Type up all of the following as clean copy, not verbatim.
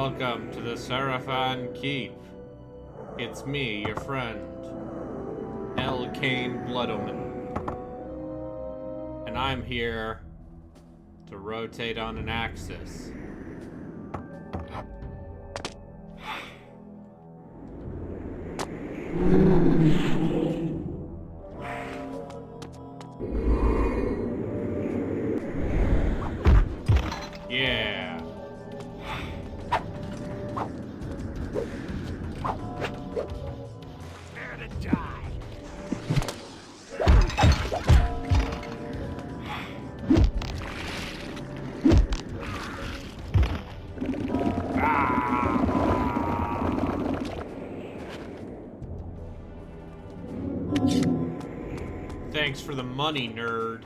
Welcome to the Seraphan Keep. It's me, your friend, Kain Bloodomen. And I'm here to rotate on an axis. Yeah. Prepare to die. Thanks for the money, nerd.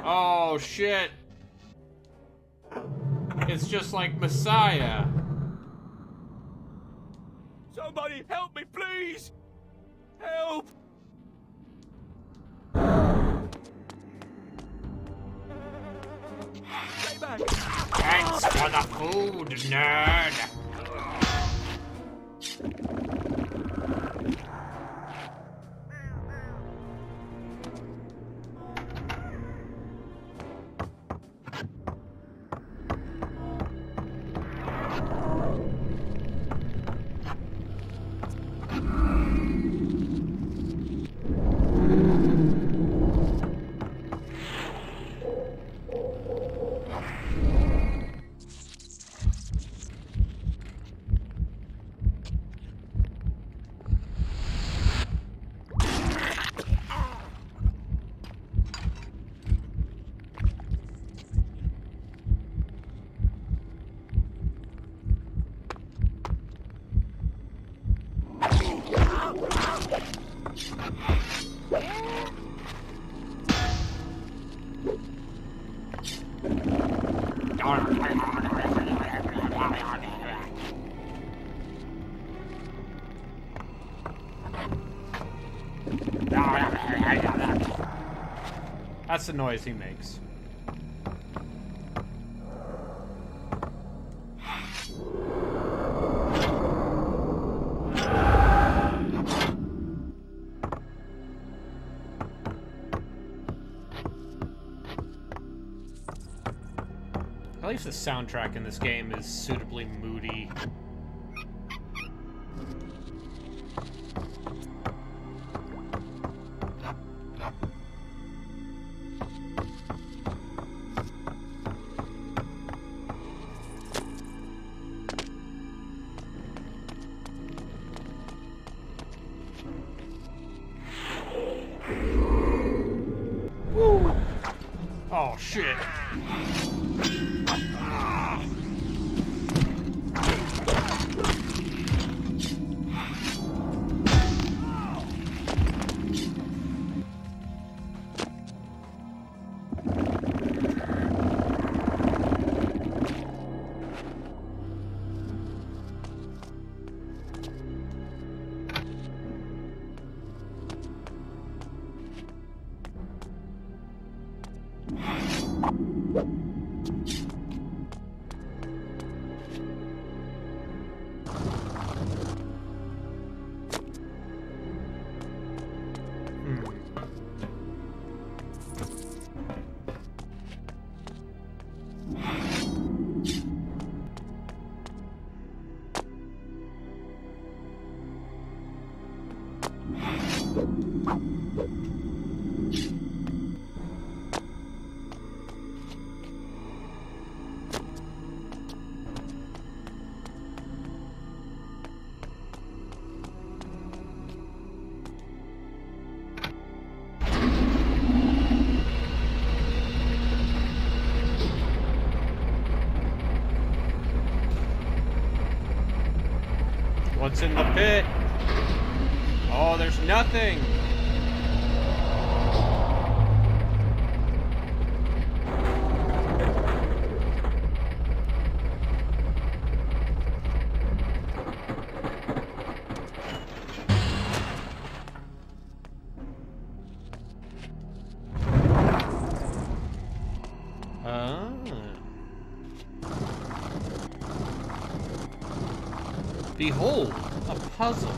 Oh, shit. It's just like Messiah. Somebody help me, please! Help! Stay back! Thanks for the food, nerd. That's the noise he makes. At least the soundtrack in this game is suitably moody. Woo! Oh shit. What's in the pit? Oh, there's nothing. Behold, a puzzle.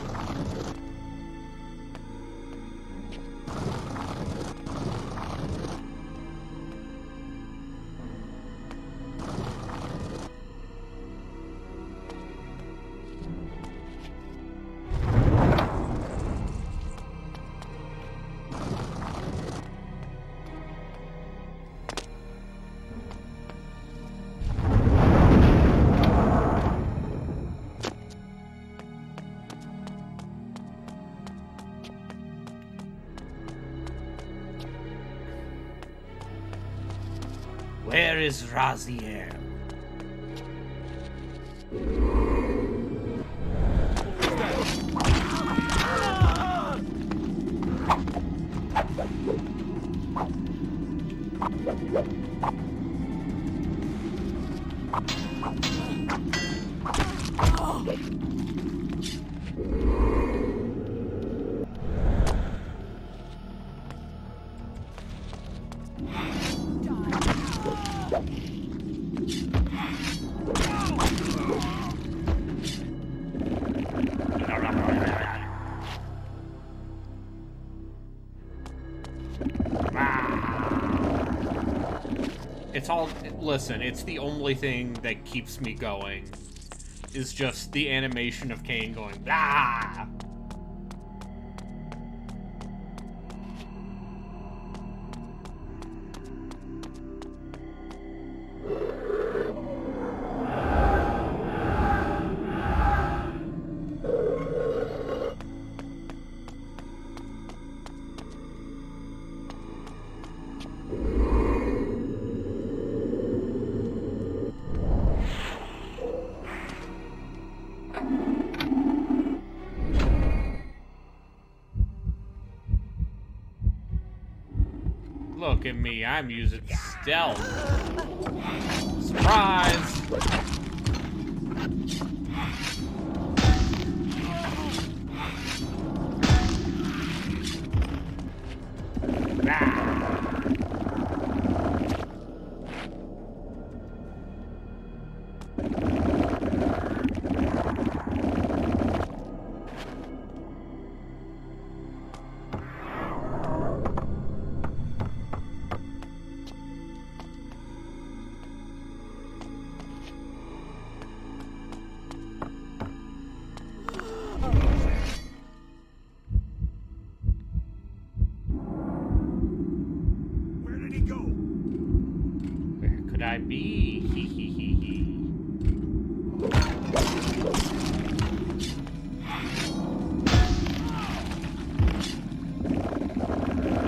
Where is Raziel? It's all... Listen, it's the only thing that keeps me going. Is just the animation of Kain going, blah! Look at me, I'm using stealth. Surprise! Could I be? Hee hee hee hee.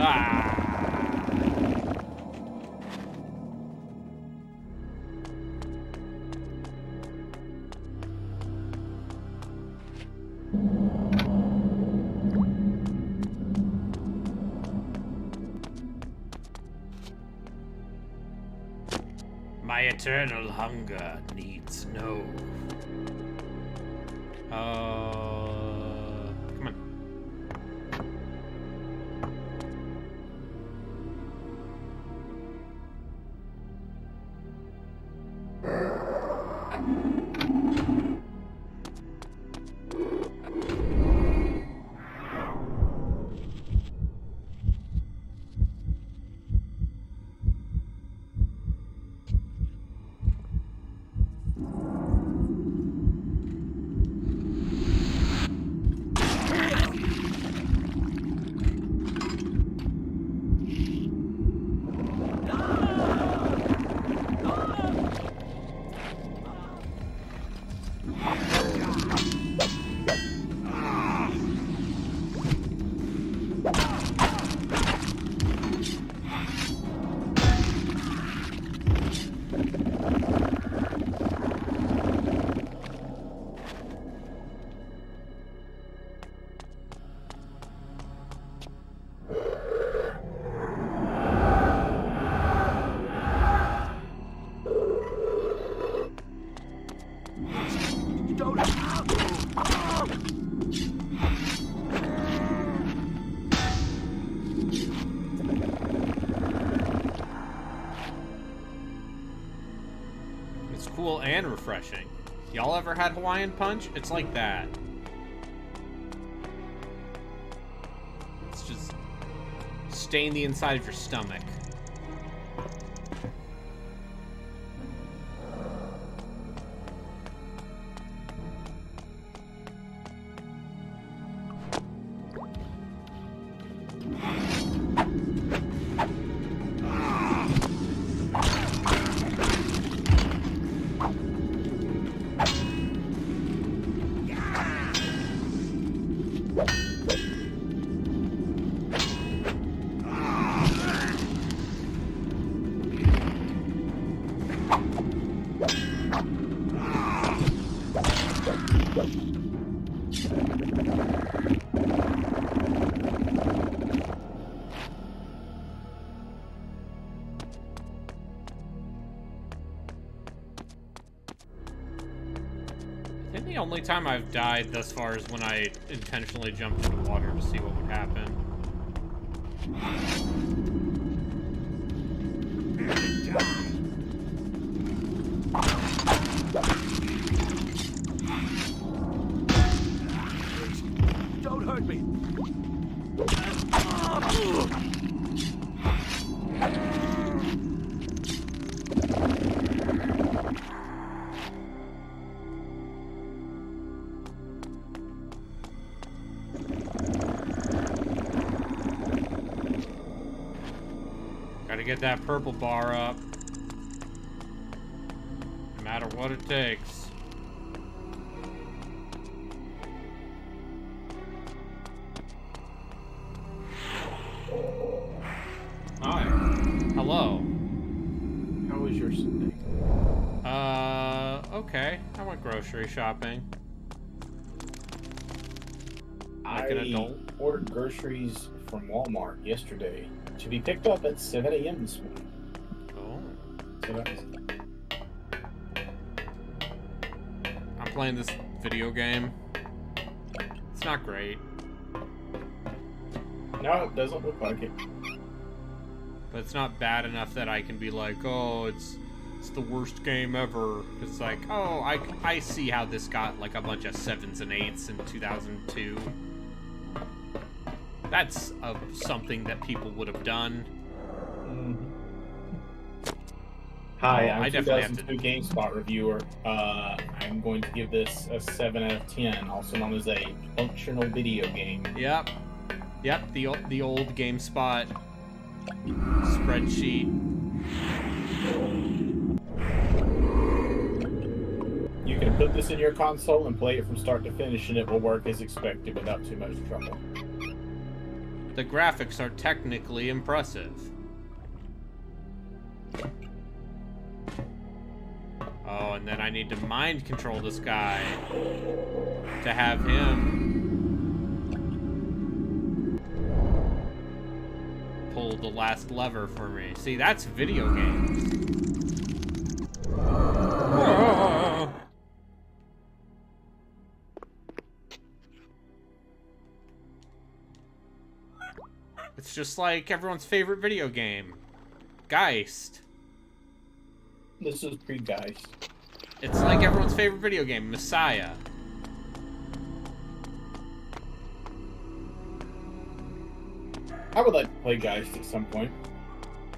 Ah! My eternal hunger needs no. Come on. It's cool and refreshing. Y'all ever had Hawaiian Punch? It's like that. It's just stain the inside of your stomach. I think the only time I've died thus far is when I intentionally jumped into water to see what would happen. Don't hurt me. Gotta get that purple bar up. No matter what it takes. Hi. Hello. How was your Sunday? Okay. I went grocery shopping. Like an I adult. ordered groceries from Walmart yesterday to be picked up at 7 a.m. this morning. Oh. So that was... I'm playing this video game. It's not great, No, it doesn't look like it. but it's not bad enough that I can be like, oh, it's the worst game ever. It's like, oh, I see how this got like a bunch of 7s and 8s in 2002. That's something that people would have done. Hi, Oh, I'm I definitely have 2002 GameSpot reviewer. I'm going to give this a 7 out of 10, also known as a functional video game. Yep, the old GameSpot spreadsheet. You can put this in your console and play it from start to finish, and it will work as expected without too much trouble. The graphics are technically impressive. Oh, and then I need to mind control this guy to have him pull the last lever for me. See, that's video games. It's just like everyone's favorite video game, Geist. This is pre-Geist. It's like everyone's favorite video game, Messiah. I would like to play Geist at some point.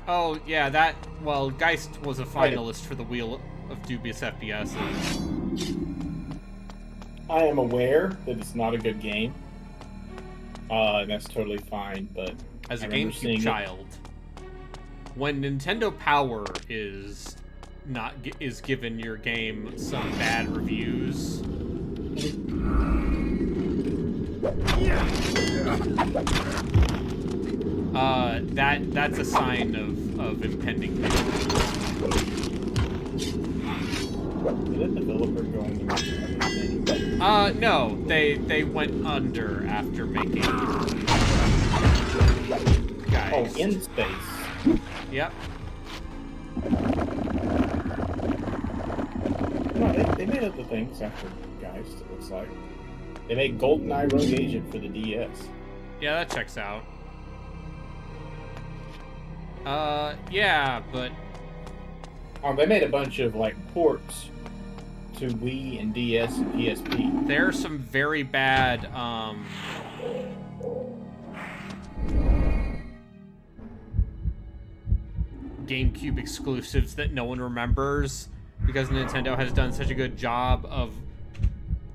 Oh, yeah, well, Geist was a finalist for the Wheel of Dubious FPSs. I am aware that it's not a good game. And that's totally fine, but... As a I remember GameCube seeing it. child, when Nintendo Power is given your game some bad reviews, that's a sign of impending doom. Did the developer go into everything? No, they went under after making Geist. Oh, In Space. Yep. No, they made other things after Geist, it looks like. They made GoldenEye Rogue Agent for the DS. Yeah, that checks out. Yeah, but Oh, they made a bunch of, like, ports to Wii and DS and PSP. There are some very bad, GameCube exclusives that no one remembers because Nintendo has done such a good job of,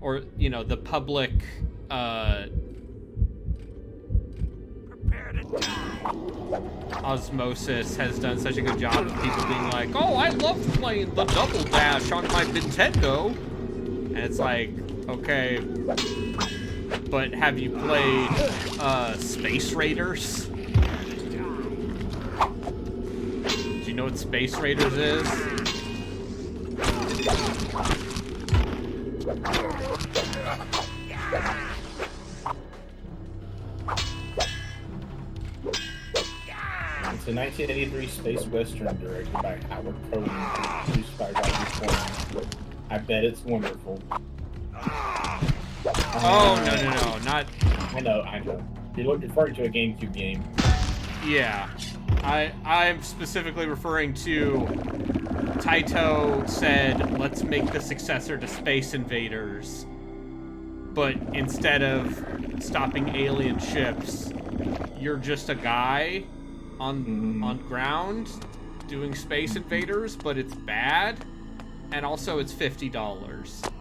or, you know, the public, osmosis has done such a good job of people being like, oh, I loved playing the Double Dash on my Nintendo. And it's like, okay, but have you played, Space Raiders? Do you know what Space Raiders is? It's a 1983 space western directed by Howard Cohen, produced by Roger Corman. I bet it's wonderful. Oh, no, not... I know. You're referring to a GameCube game. Yeah. I'm specifically referring to Taito said, let's make the successor to Space Invaders, but instead of stopping alien ships, you're just a guy on ground doing Space Invaders, but it's bad, and also it's $50.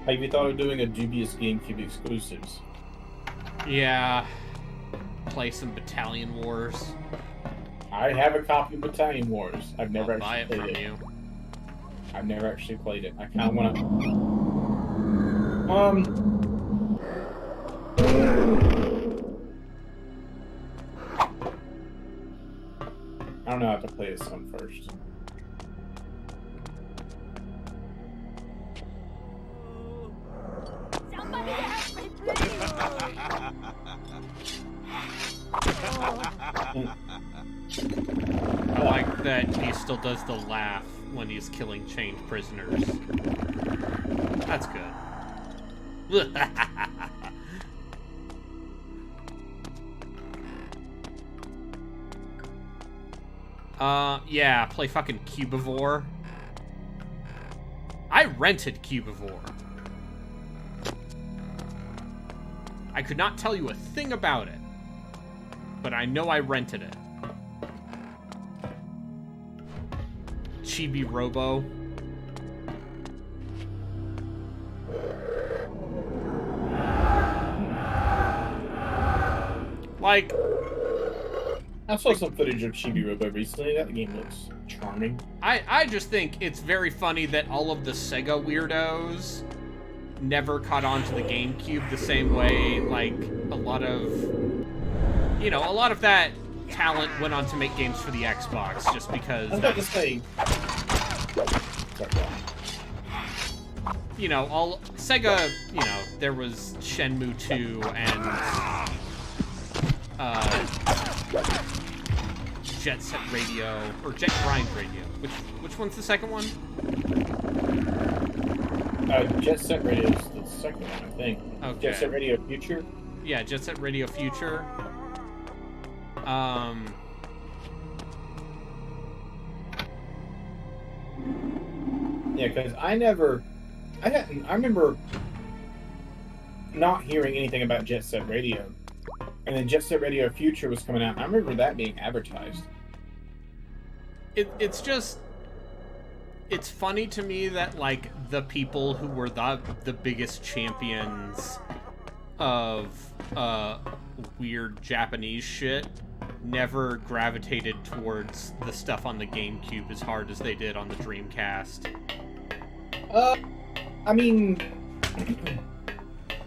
Have you thought of doing a dubious GameCube exclusives? Yeah. Play some Battalion Wars. I have a copy of Battalion Wars. I've never I'll buy actually it played from it. you. I've never actually played it. I kind of want to. I don't know how to play this one first. Somebody help me, please! I like that he still does the laugh when he's killing chained prisoners. That's good. Yeah, play fucking Cubivore. I rented Cubivore. I could not tell you a thing about it, but I know I rented it. Chibi Robo. Like, I saw some footage of Chibi Robo recently. That game looks charming. I just think it's very funny that all of the Sega weirdos never caught on to the GameCube the same way, like, a lot of that talent went on to make games for the Xbox just because... I was about to say... You know, all... Sega, you know, there was Shenmue 2 and... Jet Set Radio, or Jet Grind Radio. Which one's the second one? Jet Set Radio is the second one, I think. Okay. Jet Set Radio Future? Yeah, Jet Set Radio Future. Yeah, because I remember not hearing anything about Jet Set Radio. And then Jet Set Radio Future was coming out. I remember that being advertised. It's just... It's funny to me that, like, the people who were the biggest champions of weird Japanese shit never gravitated towards the stuff on the GameCube as hard as they did on the Dreamcast. I mean,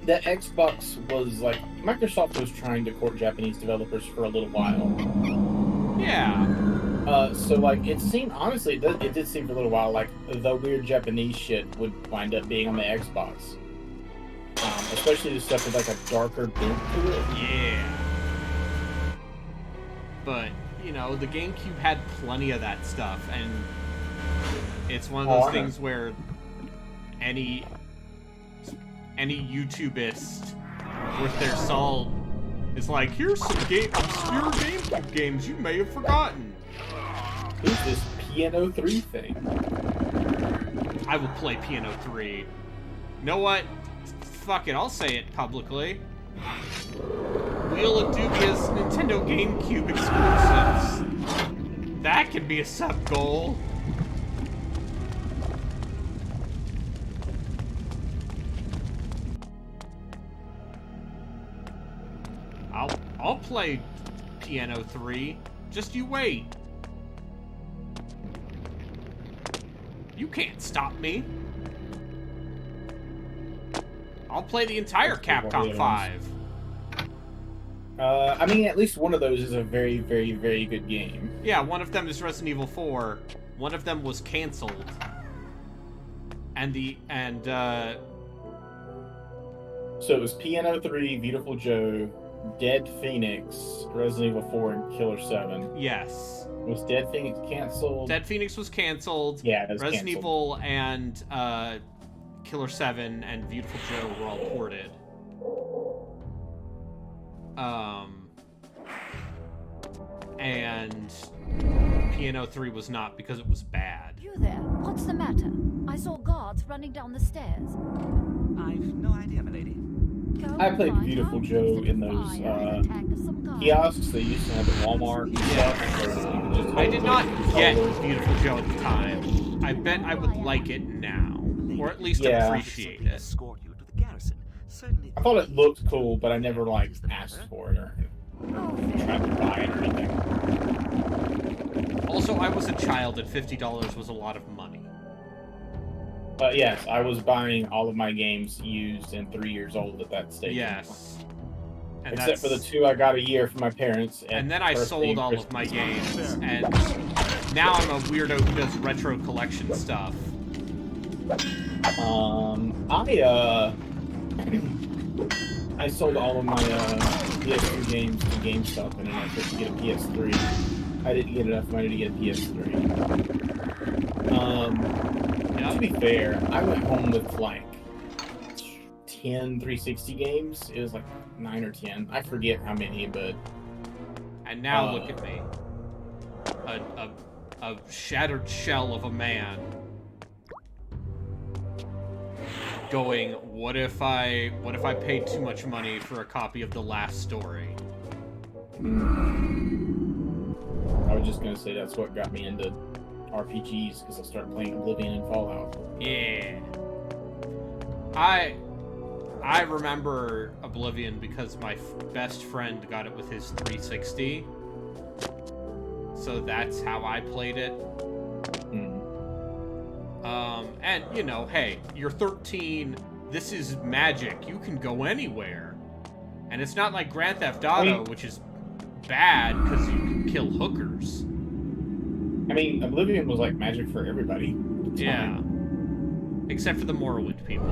the Xbox was like, Microsoft was trying to court Japanese developers for a little while. Yeah. So like, it seemed, honestly, it did seem for a little while like the weird Japanese shit would wind up being on the Xbox. Especially the stuff with like a darker bent to it. Yeah. But, you know, the GameCube had plenty of that stuff, and it's one of those things where any YouTubist with their salt is like, here's some obscure GameCube games you may have forgotten. Who's this Piano 3 thing. I will play Piano 3. You know what? Fuck it, I'll say it publicly. Wheel of Dubious Nintendo GameCube exclusives. That could be a sub-goal. I'll play Piano 3. Just you wait. You can't stop me. I'll play the entire Capcom 5. I mean, at least one of those is a very, very, very good game. Yeah, one of them is Resident Evil 4. One of them was canceled. So it was Piano 3, Beautiful Joe, Dead Phoenix, Resident Evil 4, and Killer 7. Yes. Was Dead Phoenix canceled? Dead Phoenix was canceled. Yeah, it was Resident canceled. Evil and Killer 7 and Beautiful Joe were all ported. And Piano 3 was not because it was bad. You there? What's the matter? I saw guards running down the stairs. I've no idea, milady. Go I played find Beautiful out Joe if in the those fire and attack some guards. kiosks they used to have at Walmart. I did not get Beautiful Joe at the time. I bet I would like it now. Or at least Yeah. appreciate Simply it. escort you to the garrison. Certainly. I thought it looked cool, but I never asked for it or Oh, tried to buy it or anything. Also, I was a child and $50 was a lot of money. But yes, I was buying all of my games used and 3 years old at that stage. Yes. And Except for the that's- 2 I got a year from my parents. at And then I birthday sold and all of my Christmas. games, and now I'm a weirdo who does retro collection stuff. I sold all of my PS2 games to GameStop in an effort to get a PS3. I didn't get enough money to get a PS3. To be fair, I went home with 10 360 games. It was 9 or 10. I forget how many, but And now look at me. A shattered shell of a man. Going, what if I paid too much money for a copy of The Last Story? I was just gonna say that's what got me into RPGs because I started playing Oblivion and Fallout. Yeah. I remember Oblivion because my best friend got it with his 360. So that's how I played it. And, hey, you're 13, this is magic, you can go anywhere. And it's not like Grand Theft Auto, which is bad because you can kill hookers. I mean, Oblivion was magic for everybody. At the Yeah. time. Except for the Morrowind people.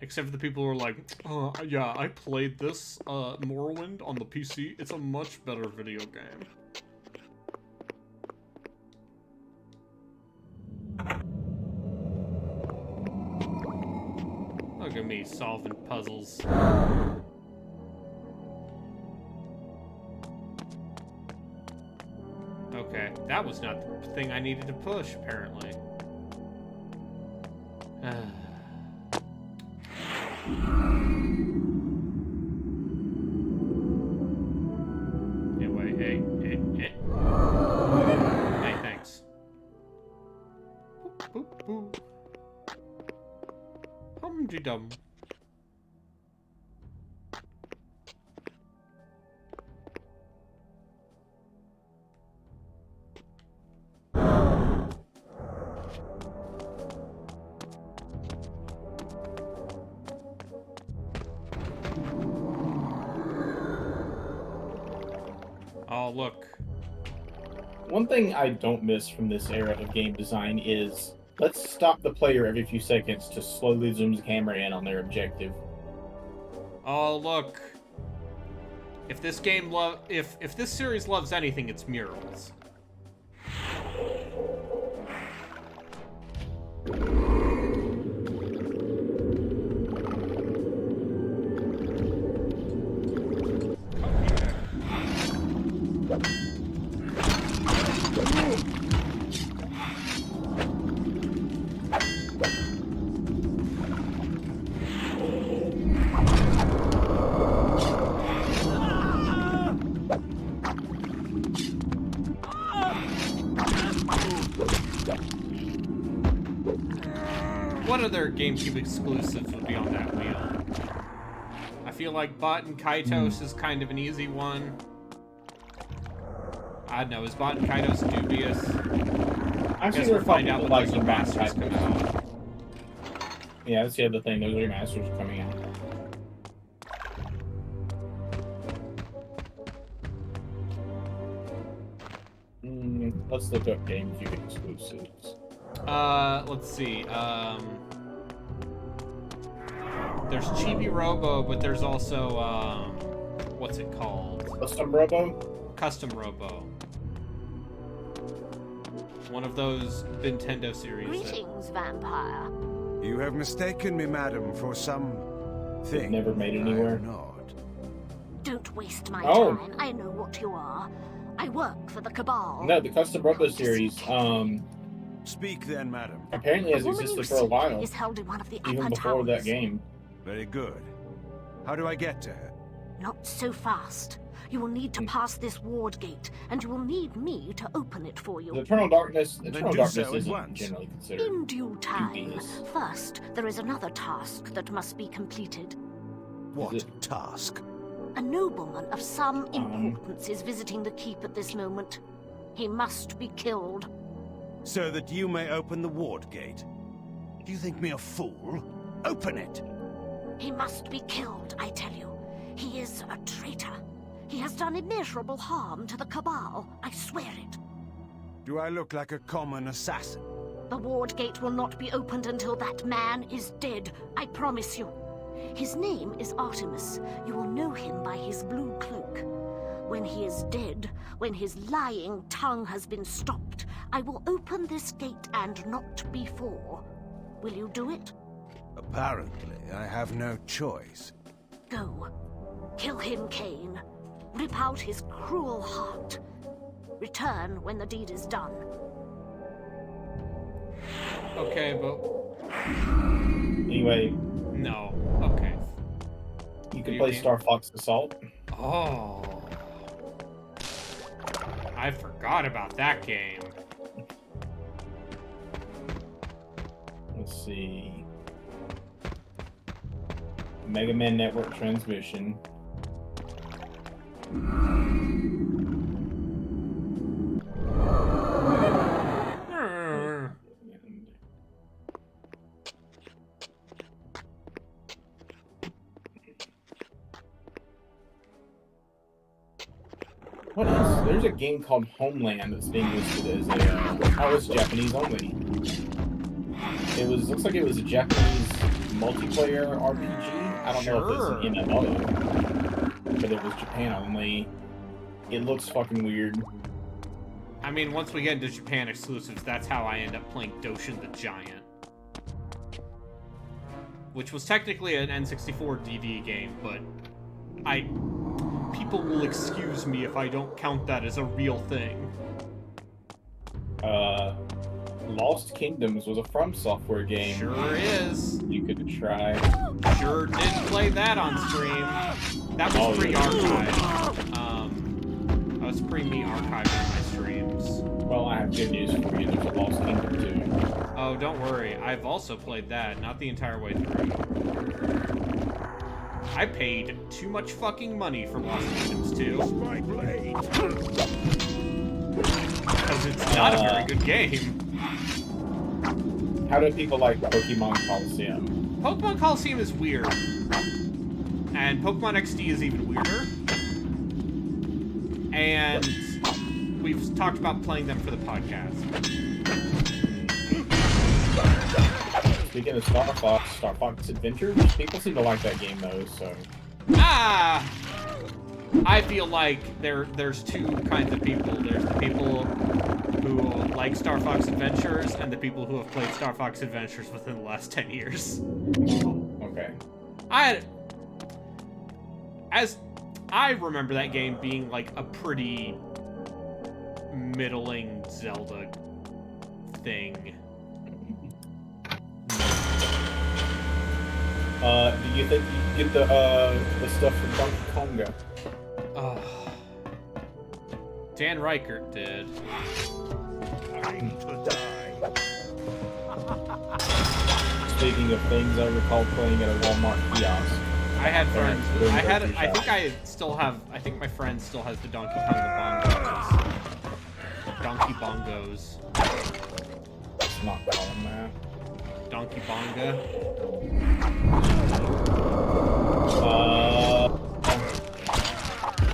Except for the people who are like, yeah, I played this Morrowind on the PC, it's a much better video game. Look at me solving puzzles. Okay, that was not the thing I needed to push, apparently. Anyway, hey. Hey, thanks. Boop, boop, boop. Hum-de-dum. Oh, look. One thing I don't miss from this era of game design is let's stop the player every few seconds to slowly zoom the camera in on their objective. Oh, look. If this game if this series loves anything, it's murals. what other GameCube exclusives would be on that wheel? I feel like Bot and Kaitos is kind of an easy one. I don't know, is Bot and Kaitos dubious? I guess we'll find out when those remasters come out. Yeah, that's the other thing, those remasters are coming out. Let's look up GameCube exclusives. Let's see. There's Chibi Robo, but there's also, what's it called? Custom Robo? Custom Robo. One of those Nintendo series. Greetings, vampire. You have mistaken me, madam, for some thing. Never made it anywhere. Not. Don't waste my time. I know what you are. I work for the Cabal. No, the Custom Robo series, Speak then, madam. apparently has existed for a while. Is held in one of the Even upper before towers. that game. Very good. How do I get to her? Not so fast. You will need to pass this ward gate, and you will need me to open it for The you. Eternal Darkness do isn't so at generally once. considered. In due time. dubious. First, there is another task that must be completed. What it- task? A nobleman of some importance is visiting the keep at this moment. He must be killed. So that you may open the ward gate. Do you think me a fool? Open it! He must be killed, I tell you. He is a traitor. He has done immeasurable harm to the Cabal. I swear it. Do I look like a common assassin? The ward gate will not be opened until that man is dead. I promise you. His name is Artemis. You will know him by his blue cloak. When he is dead, when his lying tongue has been stopped, I will open this gate and not before. Will you do it? Apparently, I have no choice. Go. Kill him, Kain. Rip out his cruel heart. Return when the deed is done. Okay, but Anyway, no. Okay. you can Video play game? Star Fox Assault. Oh. I forgot about that game. Let's see. Mega Man Network Transmission. What else? There's a game called Homeland that's being listed as a it's Japanese only. Looks like it was a Japanese multiplayer RPG. I don't know if it's an MMO, but it was Japan only. It looks fucking weird. I mean, once we get into Japan exclusives, that's how I end up playing Doshin the Giant. Which was technically an N64 DD game, but people will excuse me if I don't count that as a real thing. Lost Kingdoms was a From Software game. Sure is. You could try. Sure did play that on stream. That was pre-archived. That was pre-me archiving my streams. Well, I have good news for you. There's a Lost Kingdom too. Oh, don't worry. I've also played that, not the entire way through. I paid too much fucking money for Lost Kingdoms 2. My blade! Because it's not a very good game. How do people like Pokemon Coliseum? Pokemon Coliseum is weird. And Pokemon XD is even weirder. And we've talked about playing them for the podcast. Speaking of Star Fox Adventures, people seem to like that game though, so... I feel like there's two kinds of people. There's the people who like Star Fox Adventures and the people who have played Star Fox Adventures within the last 10 years. Okay. I remember that game being like a pretty middling Zelda thing. Do you think you get the stuff from Donkey Konga? Dan Reichert did. Time to die. Speaking of things I recall playing at a Walmart kiosk. I had friends. During I had. grocery I think shopping. I still have. I think my friend still has the Donkey Kong the bongos. Donkey bongos. Let's not call them that. Donkey bonga.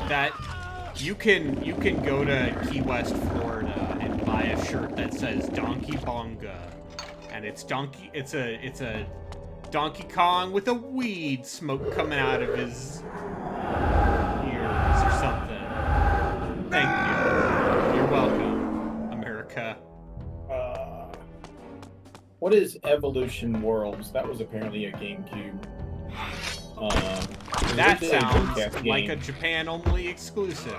That you can go to Key West, Florida, and buy a shirt that says Donkey Bonga, and it's a Donkey Kong with a weed smoke coming out of his ears or something. Thank you. You're welcome, America. What is Evolution Worlds? That was apparently a GameCube. That originally a sounds Dreamcast like a game. Japan-only exclusive.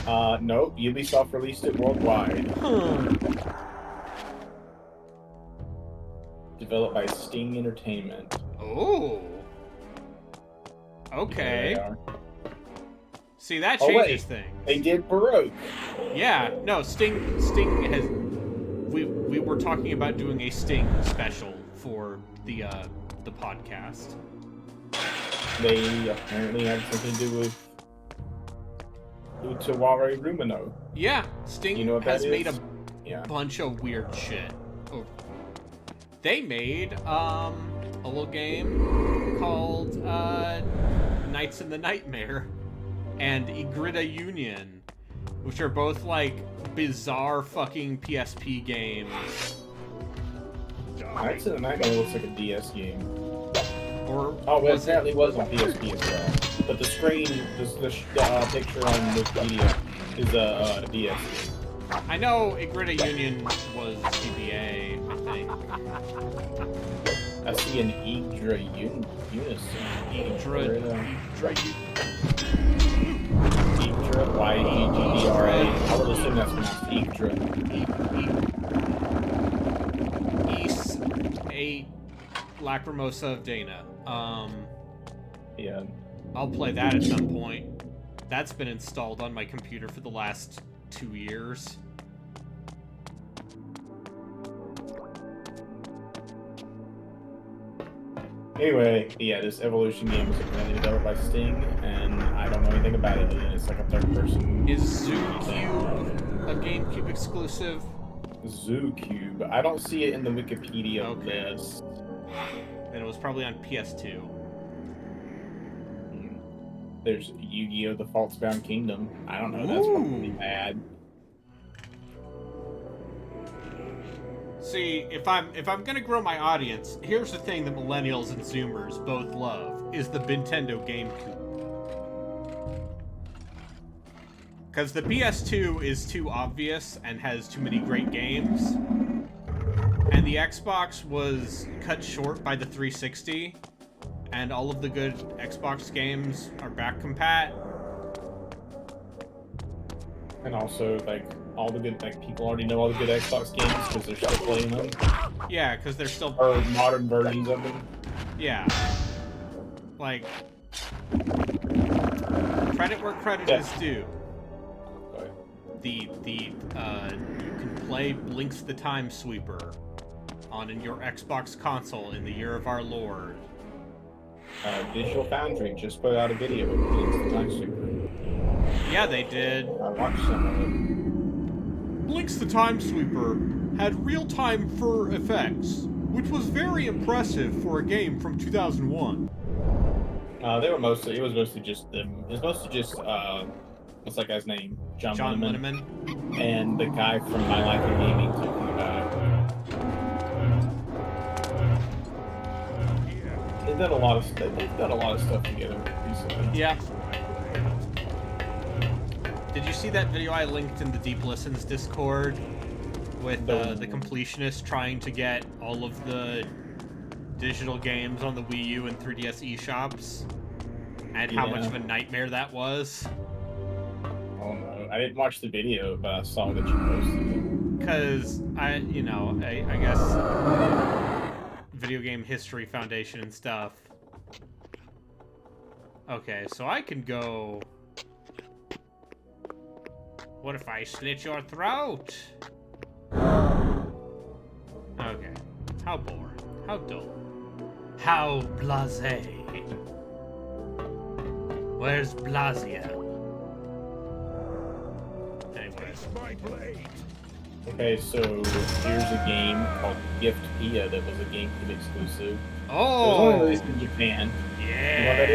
Nope. Ubisoft released it worldwide. Developed by Sting Entertainment. Oh. Okay. There they are. See, that Oh, changes wait. things. They did Baroque. Yeah, no, Sting has. We were talking about doing a Sting special for the podcast. They apparently had something to do with Utaware Rumino. Yeah, Sting You know what has that made is? a Yeah. bunch of weird shit. Oh. They made a little game called Nights in the Nightmare and Igrita Union, which are both like bizarre fucking PSP games. Nights in the Nightmare looks like a DS game. Or Oh, well, it was it? apparently was on PSP as well. But the screen, the picture on Wikipedia is a DS game. I know Igrita Union was GBA, I think. I see an Igdra Unison. Igrita Y-E-G-D-R-A. I would assume that's pronounced Igdra. East 8 Lacrimosa of Dana. Yeah. I'll play that at some point. That's been installed on my computer for the last 2 years. Anyway, yeah, this Evolution game is apparently developed by Sting, and I don't know anything about it. And it's like a third-person. Is ZooCube a GameCube exclusive? ZooCube. I don't see it in the Wikipedia Okay. list. Then it was probably on PS2. There's Yu-Gi-Oh! The False-Bound Kingdom. I don't know. That's probably Ooh. bad. See, if I'm gonna grow my audience, here's the thing that millennials and Zoomers both love, is the Nintendo GameCube. Because the PS2 is too obvious and has too many great games. And the Xbox was cut short by the 360. And all of the good Xbox games are back compat. And also, like, all the good, like, people already know all the good Xbox games because they're still playing them. Yeah, because they're still... Or modern versions of them. Yeah. Like... Credit where credit Yeah. is due. But You can play Blinks the Time Sweeper on your Xbox console in the year of our Lord. Digital Foundry just put out a video of Blinks the Time Sweeper. Yeah, they did. I watched some of it. Blinks the Time Sweeper had real-time fur effects, which was very impressive for a game from 2001. It was mostly just them. It was mostly just, what's that guy's name? John Linneman. And the guy from My Life in Gaming talking about it. They've done a lot of stuff together recently. Yeah. Did you see that video I linked in the Deep Listens Discord with the completionist trying to get all of the digital games on the Wii U and 3DS eShops? And how much of a nightmare that was? Oh no, I didn't watch the video, but I saw that you posted it. Because, I guess Video Game History Foundation and stuff. Okay, so I can go... What if I slit your throat? Okay. How boring. How dull. How blasé. Where's Blasia? Anyway. Okay, so here's a game called Gift Pia that was a GameCube exclusive. It was only Oh! released in Japan. Yeah! You know what that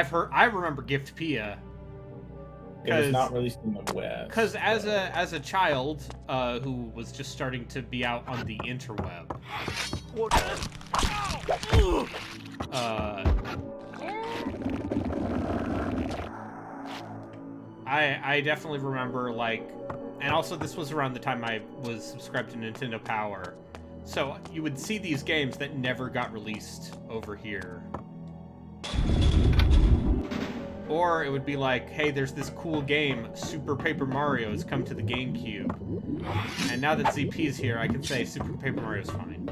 is? I remember Gift Pia. It was not released in the West. Because as a child who was just starting to be out on the interweb, I definitely remember, like, and also this was around the time I was subscribed to Nintendo Power, so you would see these games that never got released over here. Or it would be like, hey, there's this cool game, Super Paper Mario, has come to the GameCube. And now that ZP is here, I can say Super Paper Mario is fine.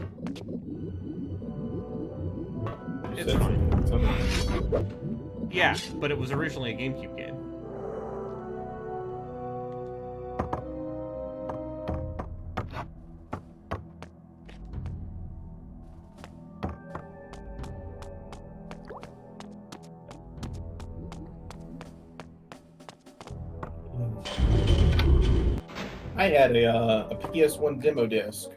It's fine. Yeah, but it was originally a GameCube game. I had a PS1 demo disc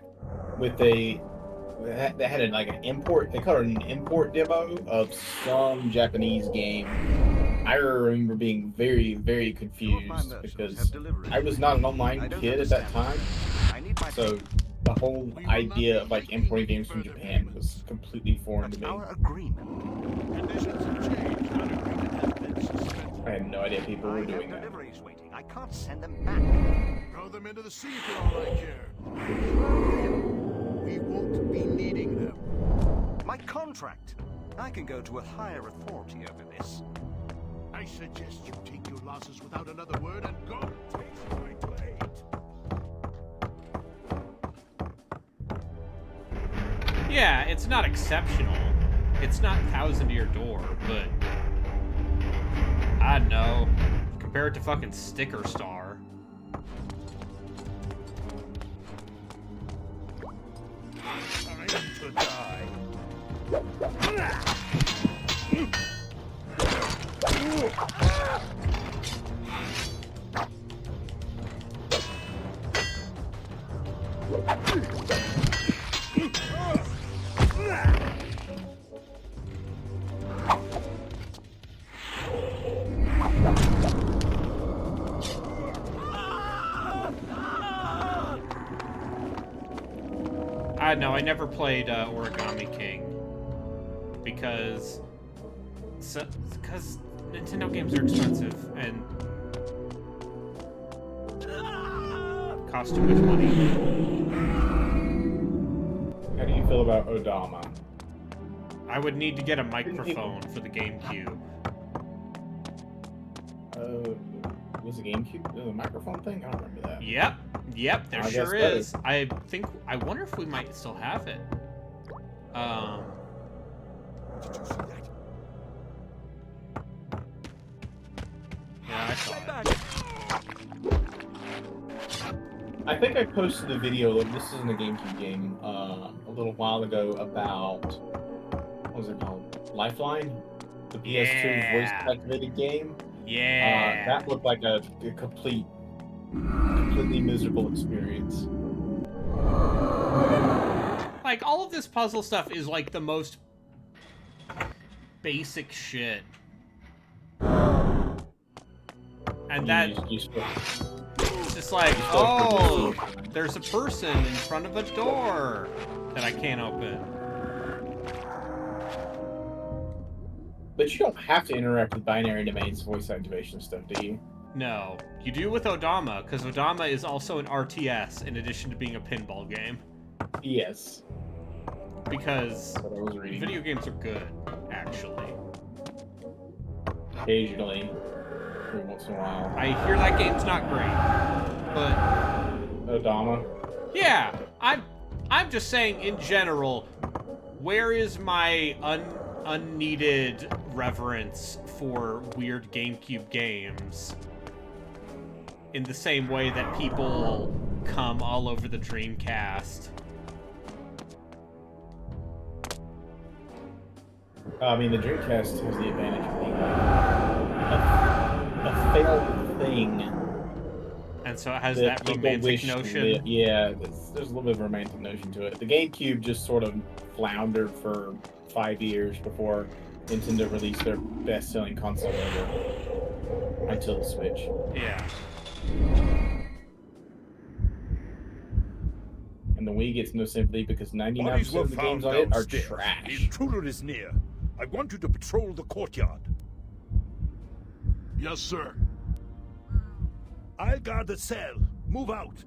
with that had like an import. They called it an import demo of some Japanese game. I remember being very, very confused because I was not an online kid at that time, so the whole idea of like importing games from Japan was completely foreign to me. Our agreement. Conditions have changed. Our agreement has been suspended. I had no idea people were doing that. Deliveries waiting. I can't send them back. Throw them into the sea for all I care. We won't be needing them. My contract. I can go to a higher authority over this. I suggest you take your losses without another word and go take my blade. Yeah, it's not exceptional. It's not 1,000 to your door, but I don't know. Compare it to fucking Sticker Star. Time to die. I know, I never played Origami King because Nintendo games are expensive and cost too much money. How do you feel about Odama? I would need to get a microphone for the GameCube. Was it GameCube? Was it a microphone thing? I don't remember that. Yep, there I sure guess is. I wonder if we might still have it. Did you see that? Yeah, I saw it. I think I posted a video, this isn't a GameCube game, a little while ago about, what was it called? Lifeline? The PS2 voice-activated game? Yeah. That looked like a completely miserable experience. Like, all of this puzzle stuff is like the most basic shit. And that it's just like, oh, there's a person in front of a door that I can't open. But you don't have to interact with binary domains voice activation stuff, do you? No, you do with Odama, because Odama is also an RTS in addition to being a pinball game. Yes. Because That's what I was reading. video games are good, actually. Occasionally. Every once in a while. I hear that game's not great, but Odama. yeah, I'm just saying in general, where is my unneeded reverence for weird GameCube games? In the same way that people come all over the Dreamcast. I mean, the Dreamcast has the advantage of being a failed thing. And so it has that people romantic wish notion. yeah, there's a little bit of a romantic notion to it. The GameCube just sort of floundered for 5 years before Nintendo released their best-selling console ever, until the Switch. Yeah. And the Wii gets no sympathy because 99% Bodies were of the found games on it are downstairs. The trash. intruder is near. I want you to patrol the courtyard. Yes, sir. I'll guard the cell. Move out.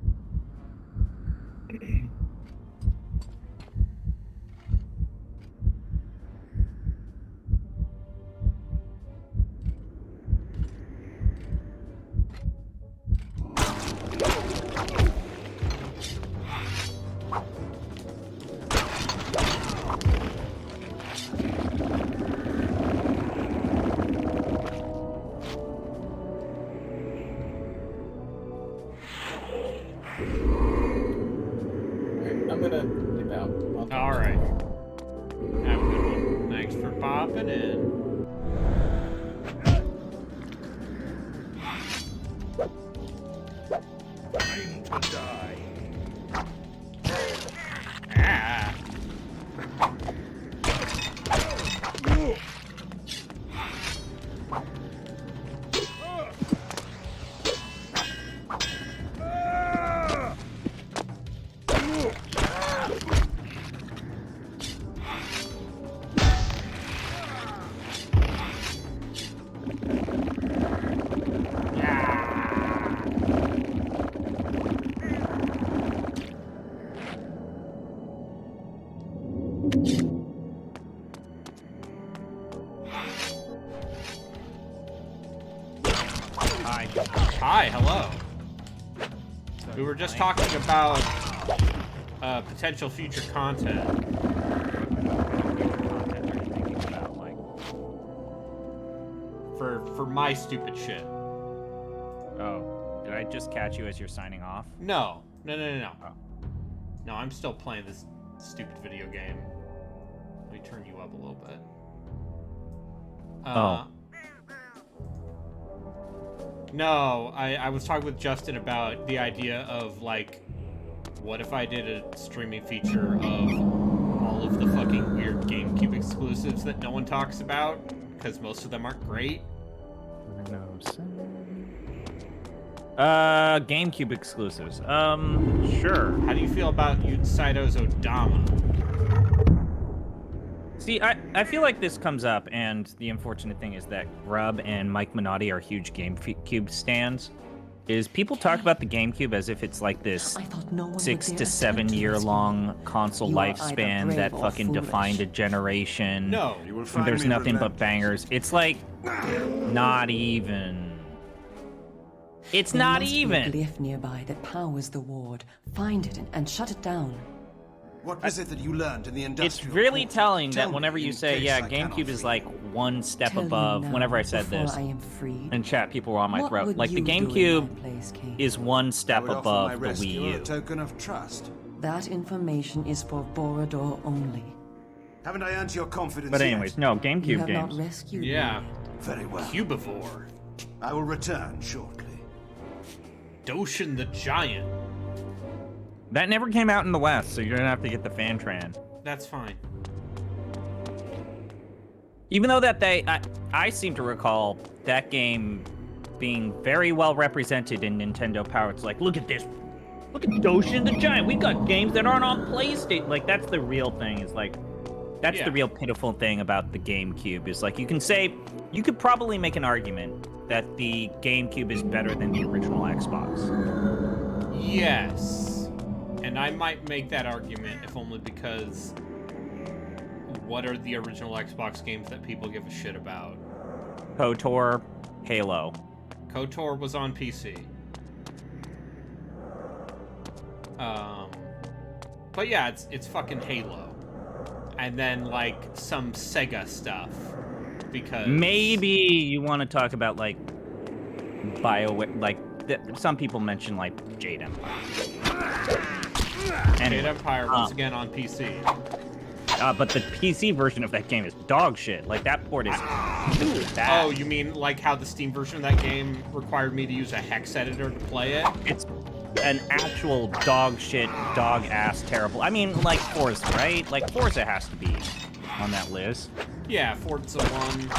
I'm gonna dip out. All right. Have a good one. Thanks for popping in. Time to die. Ah. Hi, hello. We were just talking about potential future content. For my stupid shit. Oh, did I just catch you as you're signing off? No. No. Oh. No, I'm still playing this stupid video game. Let me turn you up a little bit. No, I was talking with Justin about the idea of, like, what if I did a streaming feature of all of the fucking weird GameCube exclusives that no one talks about? Because most of them aren't great. GameCube exclusives. Sure. How do you feel about Saito's Odama? See, I feel like this comes up, and the unfortunate thing is that Grubb and Mike Minotti are huge GameCube stands. Is people talk about the GameCube as if it's like this 6 to 7 year long console lifespan that fucking defined a generation. No. And there's nothing but bangers. It's like, not even. It's not even. There must be a glyph nearby that powers the ward. Find it and shut it down. What was it that you learned in the industrial It's really court? telling Tell that me whenever you in say, case yeah, I cannot GameCube is free like you. one step Tell you above. now, Whenever I said before this I am freed. in chat, people were on my What throat. would Like the you do in GameCube my place, Kain? is one I step would offer above my the rescue Wii a U. token of trust. That information is for Borodor only. Haven't I earned your confidence But yet? anyways, no, You GameCube have not games. rescued Yeah. me. Very well. Cubivore. I will return shortly. Doshin the Giant. That never came out in the West, so you're gonna have to get the Fantran. That's fine. Even though that I seem to recall that game being very well represented in Nintendo Power. It's like, look at this. Look at Doshin the Giant. We got games that aren't on PlayStation. Like, that's the real thing. Is like, that's the real pitiful thing about the GameCube. Is like, you could probably make an argument that the GameCube is better than the original Xbox. Yes. And I might make that argument if only because what are the original Xbox games that people give a shit about? KOTOR, Halo. KOTOR was on PC. But yeah, it's fucking Halo. And then, like, some Sega stuff. Because... Maybe you want to talk about, like, BioWare, like, some people mention, like, Jade Empire. Jade Empire, once again, on PC. but the PC version of that game is dog shit. Like, that port is bad. Oh, you mean like how the Steam version of that game required me to use a hex editor to play it? It's an actual dog shit, dog ass terrible. I mean, like Forza, right? Like, Forza has to be on that list. Yeah, Forza 1.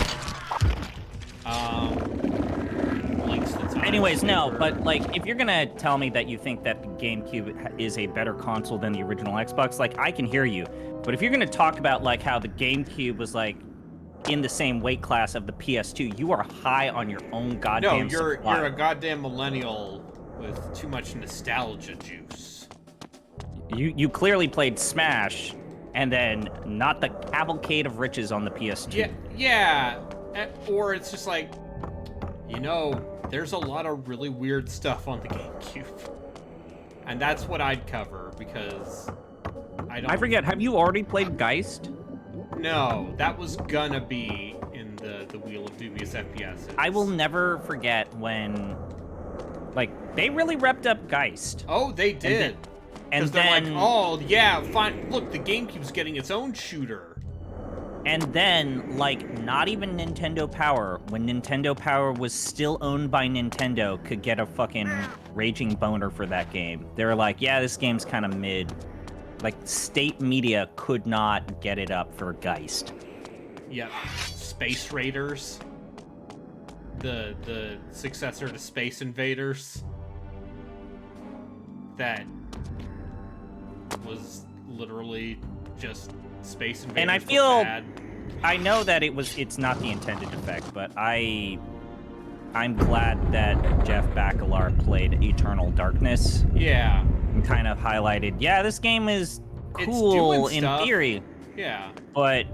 Links the time. Anyways, no, but like, if you're gonna tell me that you think that the GameCube is a better console than the original Xbox, like, I can hear you. But if you're gonna talk about like how the GameCube was like in the same weight class of the PS2, you are high on your own goddamn you're supply. a goddamn millennial with too much nostalgia juice. You clearly played Smash, and then not the cavalcade of riches on the PS2. Yeah. Or it's just like, you know, there's a lot of really weird stuff on the GameCube. And that's what I'd cover, because I forget, have you already played Geist? No, that was gonna be in the Wheel of Dubious FPSs. I will never forget when, like, they really repped up Geist. Oh, they did. And they're then, like, oh, yeah, fine. Look, the GameCube's getting its own shooter. And then, like, not even Nintendo Power, when Nintendo Power was still owned by Nintendo, could get a fucking raging boner for that game. They were like, yeah, this game's kind of mid. Like, state media could not get it up for Geist. Yep. Space Raiders. The successor to Space Invaders. That was literally just Space Invaders. And I feel, bad. I know that it's not the intended effect, but I'm glad that Jeff Bakalar played Eternal Darkness. Yeah. And kind of highlighted, yeah, this game is cool in theory. Yeah. But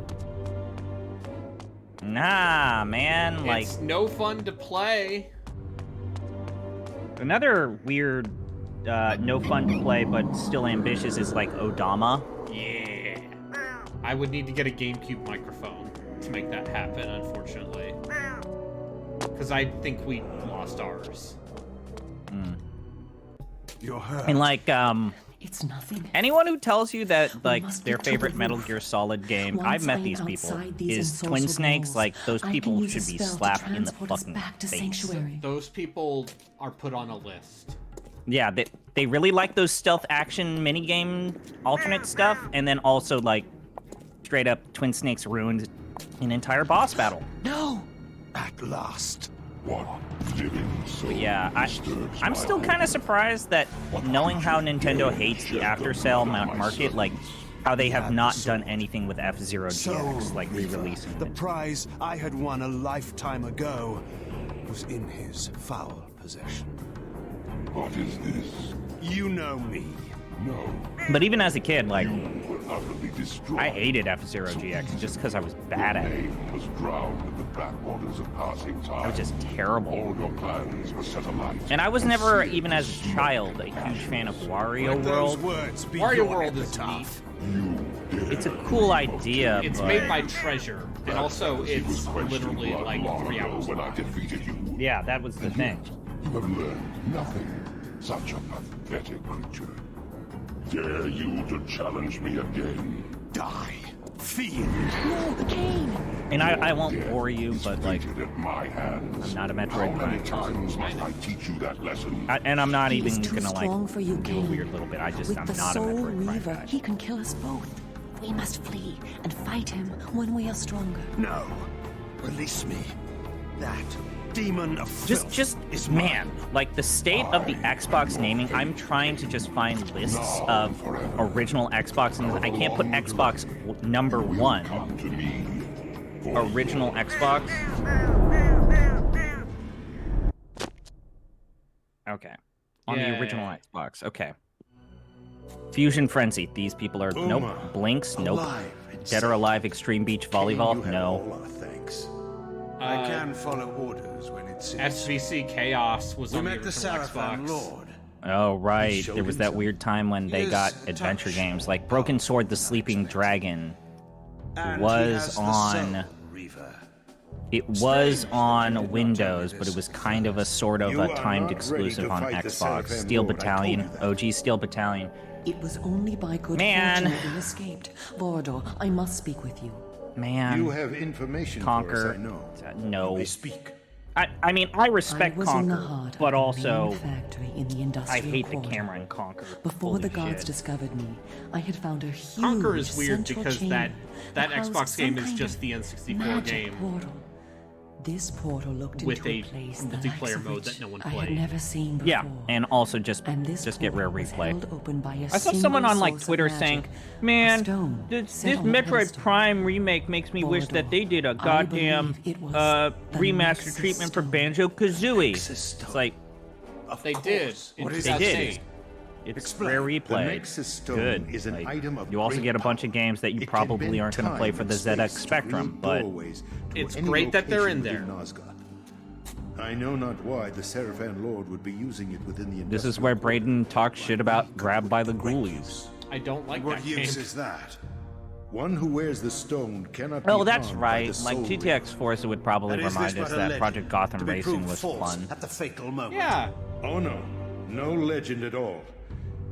nah, man, like, it's no fun to play. Another weird, no fun to play but still ambitious is like Odama. Yeah. I would need to get a GameCube microphone to make that happen, unfortunately. Because I think we lost ours. You're hurt. And like, It's nothing. anyone who tells you that like must their get to favorite the Metal roof. Gear Solid game, Once I've met I these am people, outside these is ensorcelled Twin Snakes. walls, Like, those I can people use a should be spell to slapped in the transport us fucking back to face. Sanctuary. Those people are put on a list. Yeah, they really like those stealth action minigame alternate stuff, and then also like straight up Twin Snakes ruined an entire boss battle. No! At last. What living soul But yeah, disturbs I'm my still kind of home? surprised that knowing how Nintendo hates the after-sale market, like how they have not done anything with F-Zero GX, like re-releasing The it. prize I had won a lifetime ago was in his foul possession. What is this? You know me. No. But even as a kid, like, You will utterly destroy. I hated F-Zero GX just because I was bad at it. Name was drowned in the backwaters of passing time. It was just terrible. All your plans were set alight. And I was never, even as a child, a huge fan of Wario Let those World. words be Wario your World is epitaph. It's a cool idea, It's but made by Treasure, and also It was it's questioned literally not like long 3 ago hours when I long. defeated you. yeah, that was the thing. You have learned nothing. Such a pathetic creature. Dare you to challenge me again? Die. Fiend. No, Kain! And I won't bore you, but like, Defeated at my hands. I'm not a How many Metroid. times must I teach you that lesson? And I'm not He even is too gonna like strong for you, do a Kain. weird little bit. I'm With not the a Soul Metroid Prime Reaver, guy. he can kill us both. We must flee and fight him when we are stronger. No. Release me. That demon of filth Just is man, mine. like the state of the Xbox naming, I'm trying to just find lists of original Xbox, and I can't put Xbox number 1. Come to me. Original Xbox. Okay. On the original Xbox. Okay. Fusion Frenzy. These people are nope. Blinks. Nope. Alive and Dead or Alive Extreme Beach Volleyball. You have No. all our thanks. I can follow orders when it suits. SVC Chaos was We on the met the original Seraphim Xbox. Lord. Oh right. showed There was that himself. weird time when they Yes, got touch. adventure games like Broken Sword: The Sleeping Dragon. And he Was has the on- Soul Reaver. It was on Windows, but it was kind of a sort of a timed exclusive on Xbox. Steel Battalion, OG Steel Battalion. It was only by good Man. fortune that we escaped. Vorador, I must speak with you. Man. You have information Conquer. for us, I know. No. You may speak. I mean, I respect I was in the Conquer, heart but of also the main factory in the I industrial hate the quarter. camera in Conquer. Before Holy the gods shit. discovered me, I had found a huge Conquer is weird central because chamber that housed Xbox game some is kind just of the N64 magic game portal. This portal looked with into a a place the likes multiplayer of mode which that no one I had played. never seen before. Yeah, and also just This get rare portal was replay. held open by a I saw someone single on like source of Twitter magic, saying, a "Man, stone this set on a Metroid pedestal. Prime remake makes me wish that they did a goddamn believe it was the remaster Nexus treatment for Stone. Banjo-Kazooie." Nexus It's like They did. In What is they 2008. did. It's Explain. rare The replay. Nexus Stone Good. is an Like, item of you also great get a bunch power. of games that you It can probably bend aren't going to play time for the and ZX space to Spectrum, create but doorways to It's any great that they're location in there. within Nosgoth. I know not why the Seraphan Lord would be using it within the this is industrial where quarter. Braden talks shit about Grabbed by the Ghoulies. I don't like What that game. use is that? One who wears the stone cannot Oh, be that's harmed by right. the Like soul GTX ring. Force would probably And is remind this us but a that legend, Project Gotham to be Racing proved was false fun. at the fatal moment? Yeah. Oh no, no legend at all.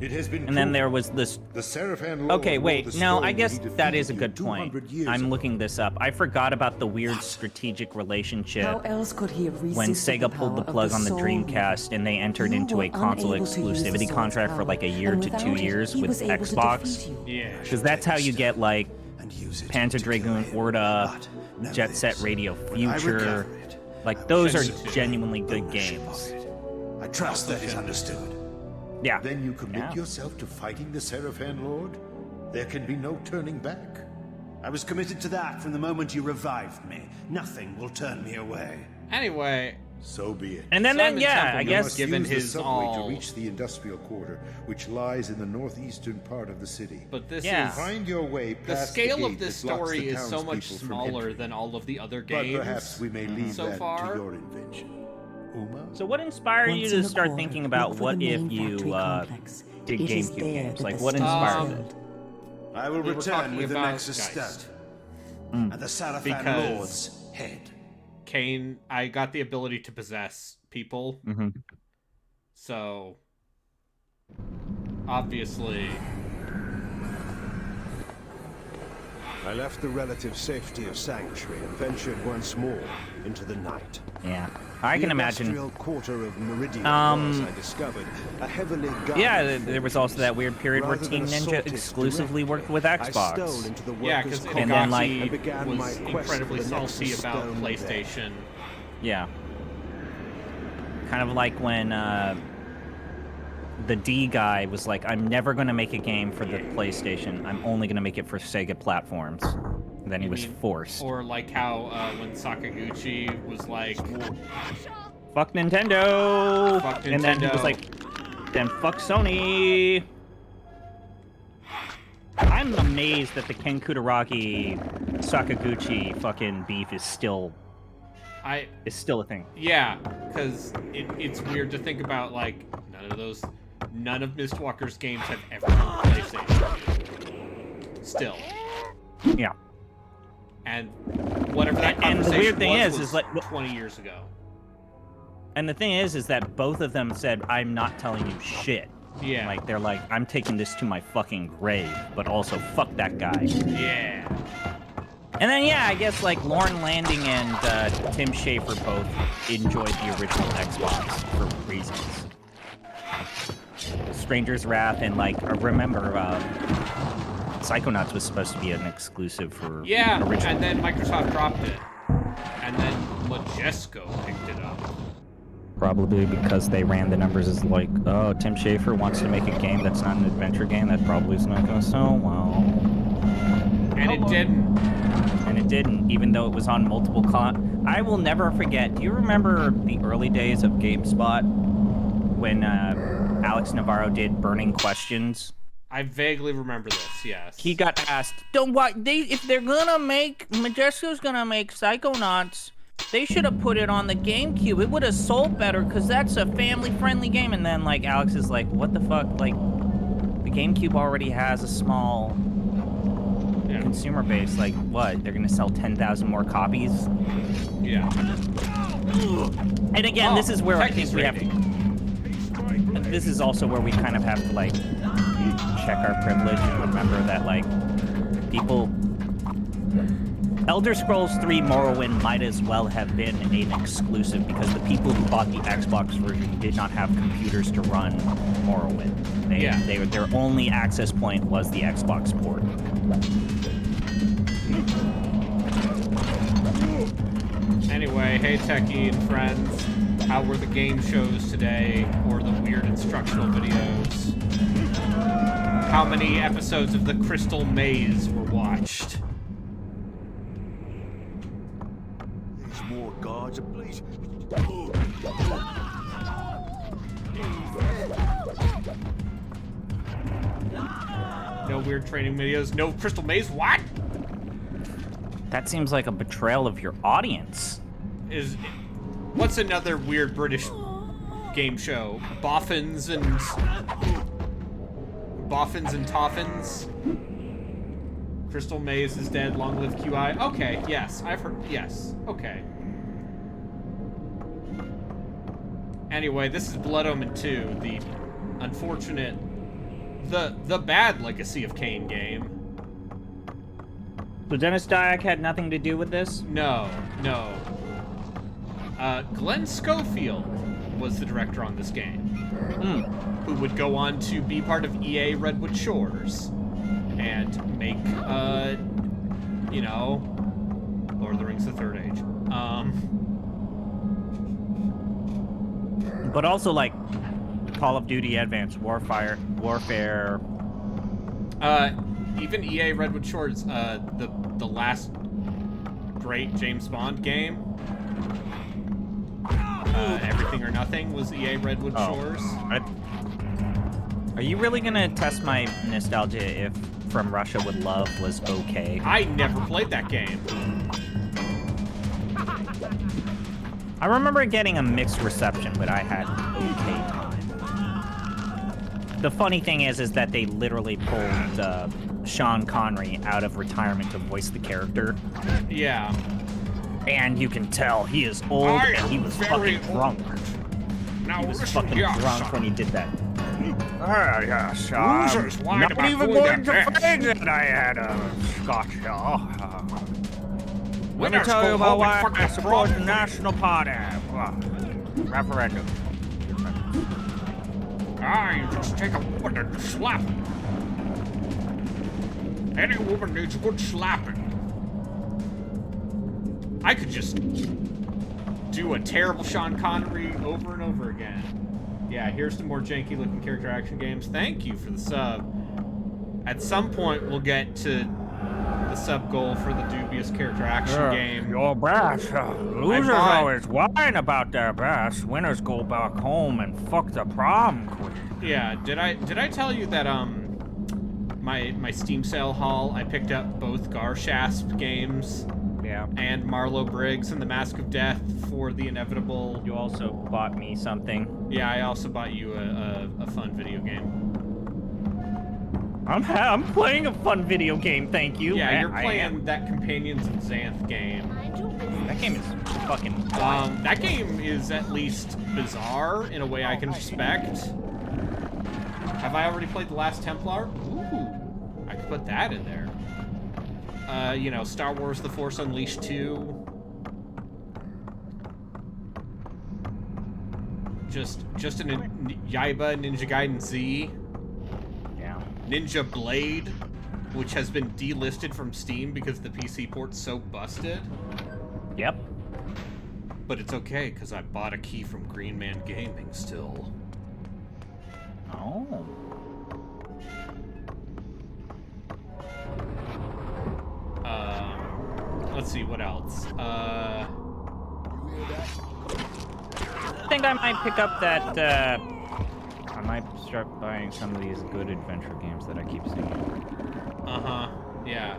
It has been And then proven. there was this. The Seraphan Lord Okay, wore wait. the No, stone I when guess he that is a defeated good you point. 200 years I'm ago. looking this up. I forgot about the weird strategic relationship How else could he have when resisted the Sega pulled the power plug of on the soul Dreamcast and they entered You into were a console unable to use the exclusivity sword's contract for power, like a year and to without 2 it, years he with was able to Xbox. defeat you. Yeah. Because that's how you get like And use it Panzer to kill Dragoon, him. Orta, But know Jet Set this. Radio When I Future. recover it, Like those are retain genuinely good ownership games. of it. I trust that is understood. Yeah. Then you commit Yeah. yourself to fighting the Seraphan Lord? There can be no turning back. I was committed to that from the moment you revived me. Nothing will turn me away. Anyway, So be it. And then Simon yeah, Temple I You guess must given use the his subway all- to reach the industrial quarter, which lies in the northeastern part of the city. but this Yeah. is Find your way the past scale gate of this that blocks story the is so much townspeople from smaller entry. than all of the other But games. perhaps we may leave so that far. to your invention. Uma? So what inspired you Once to in the start quarter, thinking look about for what the if main you factory complex. did It is GameCube there games? that Like the what stone inspired is it? held. I will We were return talking with the about Nexus Geist. Stone and the Seraphan Because- Lord's head. Kain, I got the ability to possess people, Mm-hmm. so obviously, I left the relative safety of Sanctuary and ventured once more into the night. Yeah, I can The imagine. industrial quarter of Meridian Um, was, I discovered, a heavily guarded Yeah, there was also that weird period where Rather Team than Ninja assault it exclusively directly, worked with I stole Xbox. into the yeah, workers' because And then, like- and Itagaki began was my quest incredibly for the salty Nexus about Stone there. PlayStation. Yeah. Kind of like when the D guy was like, I'm never going to make a game for the PlayStation. I'm only going to make it for Sega platforms. And then he You was mean- forced. Or like how when Sakaguchi was like, Fuck Nintendo! Fuck And then he was Nintendo. like, then fuck Sony! I'm amazed that the Ken Kutaragi Sakaguchi fucking beef is still a thing. yeah, because it's weird to think about, like, none of Mistwalker's games have ever been PlayStation. Still. Yeah. And whatever that And the conversation weird thing was is like 20 years ago. And the thing is that both of them said, I'm not telling you shit. Yeah. Like, they're like, I'm taking this to my fucking grave, but also fuck that guy. Yeah. And then, yeah, I guess, like, Lauren Landing and Tim Schafer both enjoyed the original Xbox for reasons. Stranger's Wrath and, like, remember, Psychonauts was supposed to be an exclusive for Yeah, original. and then Microsoft dropped it. And then Majesco picked it up. Probably because they ran the numbers as like, oh, Tim Schafer wants to make a game that's not an adventure game. That probably is not going to sell well. And it didn't. And it didn't, even though it was on multiple I will never forget. Do you remember the early days of GameSpot when Alex Navarro did Burning Questions? I vaguely remember this, yes. He got asked, if they're gonna make, Majesco's gonna make Psychonauts, they should have put it on the GameCube. It would have sold better because that's a family-friendly game. And then, like, Alex is like, what the fuck? Like, the GameCube already has a small consumer base. Like, what? They're gonna sell 10,000 more copies? Yeah. And again, this is where I think we have to... This is also where we kind of have to, like, check our privilege and remember that, like, people... Elder Scrolls 3 Morrowind might as well have been an exclusive because the people who bought the Xbox version did not have computers to run Morrowind. Their only access point was the Xbox port. Anyway, hey Techie and friends, how were the game shows today, or the weird instructional videos? How many episodes of the Crystal Maze were watched? There's more guards, please. No weird training videos, no Crystal Maze, what? That seems like a betrayal of your audience. What's another weird British game show? Boffins and Toffins? Crystal Maze is dead, long live QI. Okay, yes, I've heard, yes, okay. Anyway, this is Bloodomen 2, the unfortunate, the bad Legacy of Kain game. So Dennis Dyack had nothing to do with this? No. Glenn Schofield was the director on this game, who would go on to be part of EA Redwood Shores and make, Lord of the Rings: The Third Age. But also, like, Call of Duty Advanced Warfare. Even EA Redwood Shores, the last great James Bond game, Everything or Nothing, was EA Redwood Shores. Are you really gonna test my nostalgia if From Russia with Love was okay? I never played that game. I remember getting a mixed reception, but I had okay time. The funny thing is that they literally pulled Sean Connery out of retirement to voice the character. Yeah. And you can tell he is old and he was fucking drunk. Now he was fucking drunk when he did that. Yes, Losers, why not am I even going going to say that I had a scotch. Let me tell you about why I support the National Party. Referendum. You just take a woman and slap her. Any woman needs good slapping. I could just do a terrible Sean Connery over and over again. Yeah, here's some more janky looking character action games. Thank you for the sub. At some point, we'll get to the sub goal for the dubious character action game. Your best. Losers always whine about their best. Winners go back home and fuck the prom queen. Yeah, did I tell you that my Steam sale haul, I picked up both Garshasp games. Yeah. And Marlowe Briggs and the Mask of Death for the inevitable. You also bought me something. Yeah, I also bought you a fun video game. I'm playing a fun video game, thank you. Yeah, you're playing that Companions of Xanth game. That game is fucking that game is at least bizarre in a way I can respect. Have I already played The Last Templar? Ooh, I could put that in there. Star Wars The Force Unleashed 2. Just a Yaiba Ninja Gaiden Z. Yeah. Ninja Blade, which has been delisted from Steam because the PC port's so busted. Yep. But it's okay, because I bought a key from Green Man Gaming still. Oh. Let's see, what else? I think I might pick up that, I might start buying some of these good adventure games that I keep seeing. Yeah.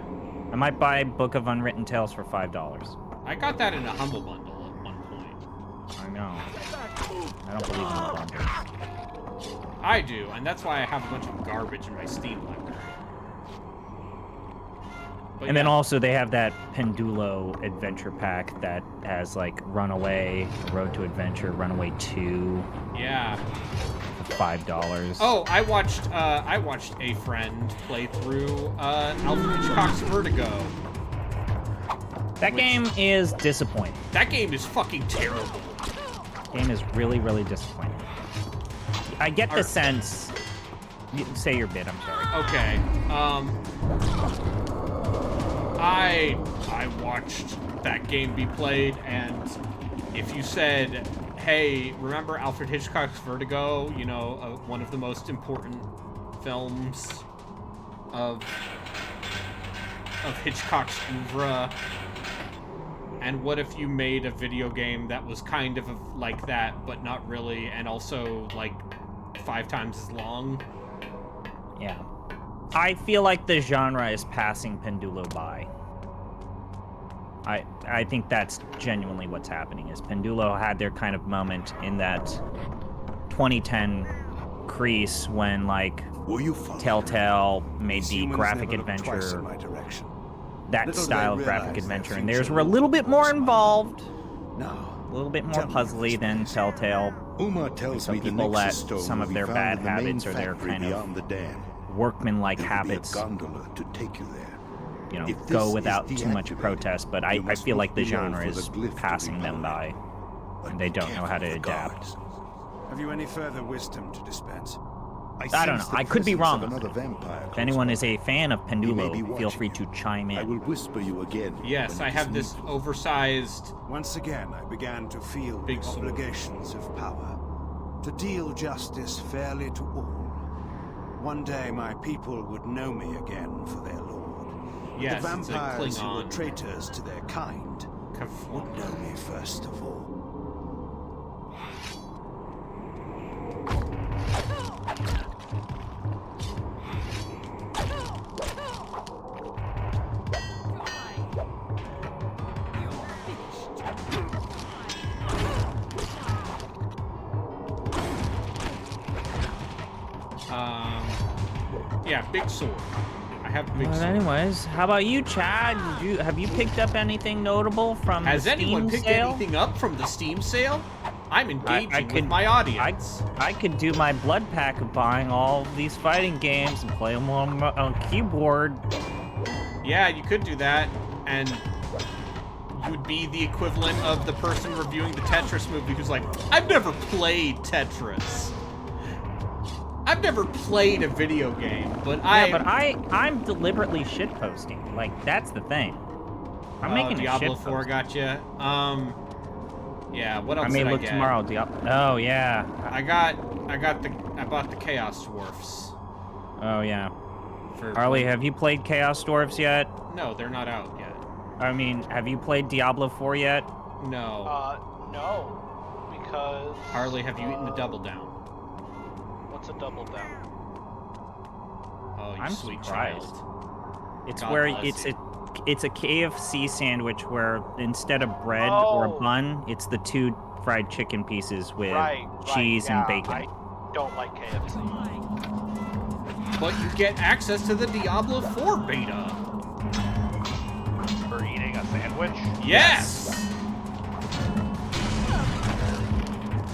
I might buy Book of Unwritten Tales for $5. I got that in a Humble Bundle at one point. I know. I don't believe in the bundles. I do, and that's why I have a bunch of garbage in my Steam library. But and then also they have that Pendulo adventure pack that has like Runaway, Road to Adventure, Runaway 2. Yeah. For $5. Oh, I watched a friend play through Alfred Hitchcock's Vertigo. That game is disappointing. That game is fucking terrible. Game is really, really disappointing. I get the sense. Say your bit. I'm sorry. Okay. I watched that game be played, and if you said, "Hey, remember Alfred Hitchcock's Vertigo? You know, one of the most important films of Hitchcock's oeuvre." And what if you made a video game that was kind of like that, but not really, and also like 5 times as long? Yeah. I feel like the genre is passing Pendulo by. I think that's genuinely what's happening, is Pendulo had their kind of moment in that 2010 crease when, like, Telltale made the graphic adventure, that style of graphic adventure, and theirs were a little bit more involved, a little bit more puzzly than Telltale. Some people let some of their bad habits or their kind of workmanlike habits, you know, go without too much protest, but I feel like the genre is passing them by, and they don't know how to adapt. Have you any further wisdom to dispense? I don't know. I could be wrong. If anyone is a fan of Pendulo, feel free to chime in. I will whisper you again. Yes, I have this oversized. Once again, I began to feel the obligations of power, to deal justice fairly to all. One day, my people would know me again for their lord. Yes, the vampires who were Klingon. traitors to their kind would know me first of all. Yeah, big sword. I have a big But sword. anyways, how about you, Chad? Have you picked up anything notable from Has the Steam anyone picked sale? anything up from the Steam sale? I'm engaging with my audience. I could do my blood pack of buying all of these fighting games and play them on keyboard. Yeah, you could do that, and you would be the equivalent of the person reviewing the Tetris movie who's like, I've never played Tetris. I've never played a video game, but I'm deliberately shitposting. Like, that's the thing. I'm making a Diablo shitpost. 4 gotcha. Yeah, what else I may did look I get? tomorrow. Oh yeah. I bought the Chaos Dwarfs. Oh yeah. Harley, have you played Chaos Dwarfs yet? No, they're not out yet. I mean, have you played Diablo 4 yet? No. No, because. Harley, have you eaten the Double Down? What's a double down? Oh, you I'm sweet surprised. child. It's God where bless it's a KFC sandwich where instead of bread or a bun, it's the 2 fried chicken pieces with cheese and bacon. I don't like KFC. But you get access to the Diablo 4 beta. For eating a sandwich? Yes!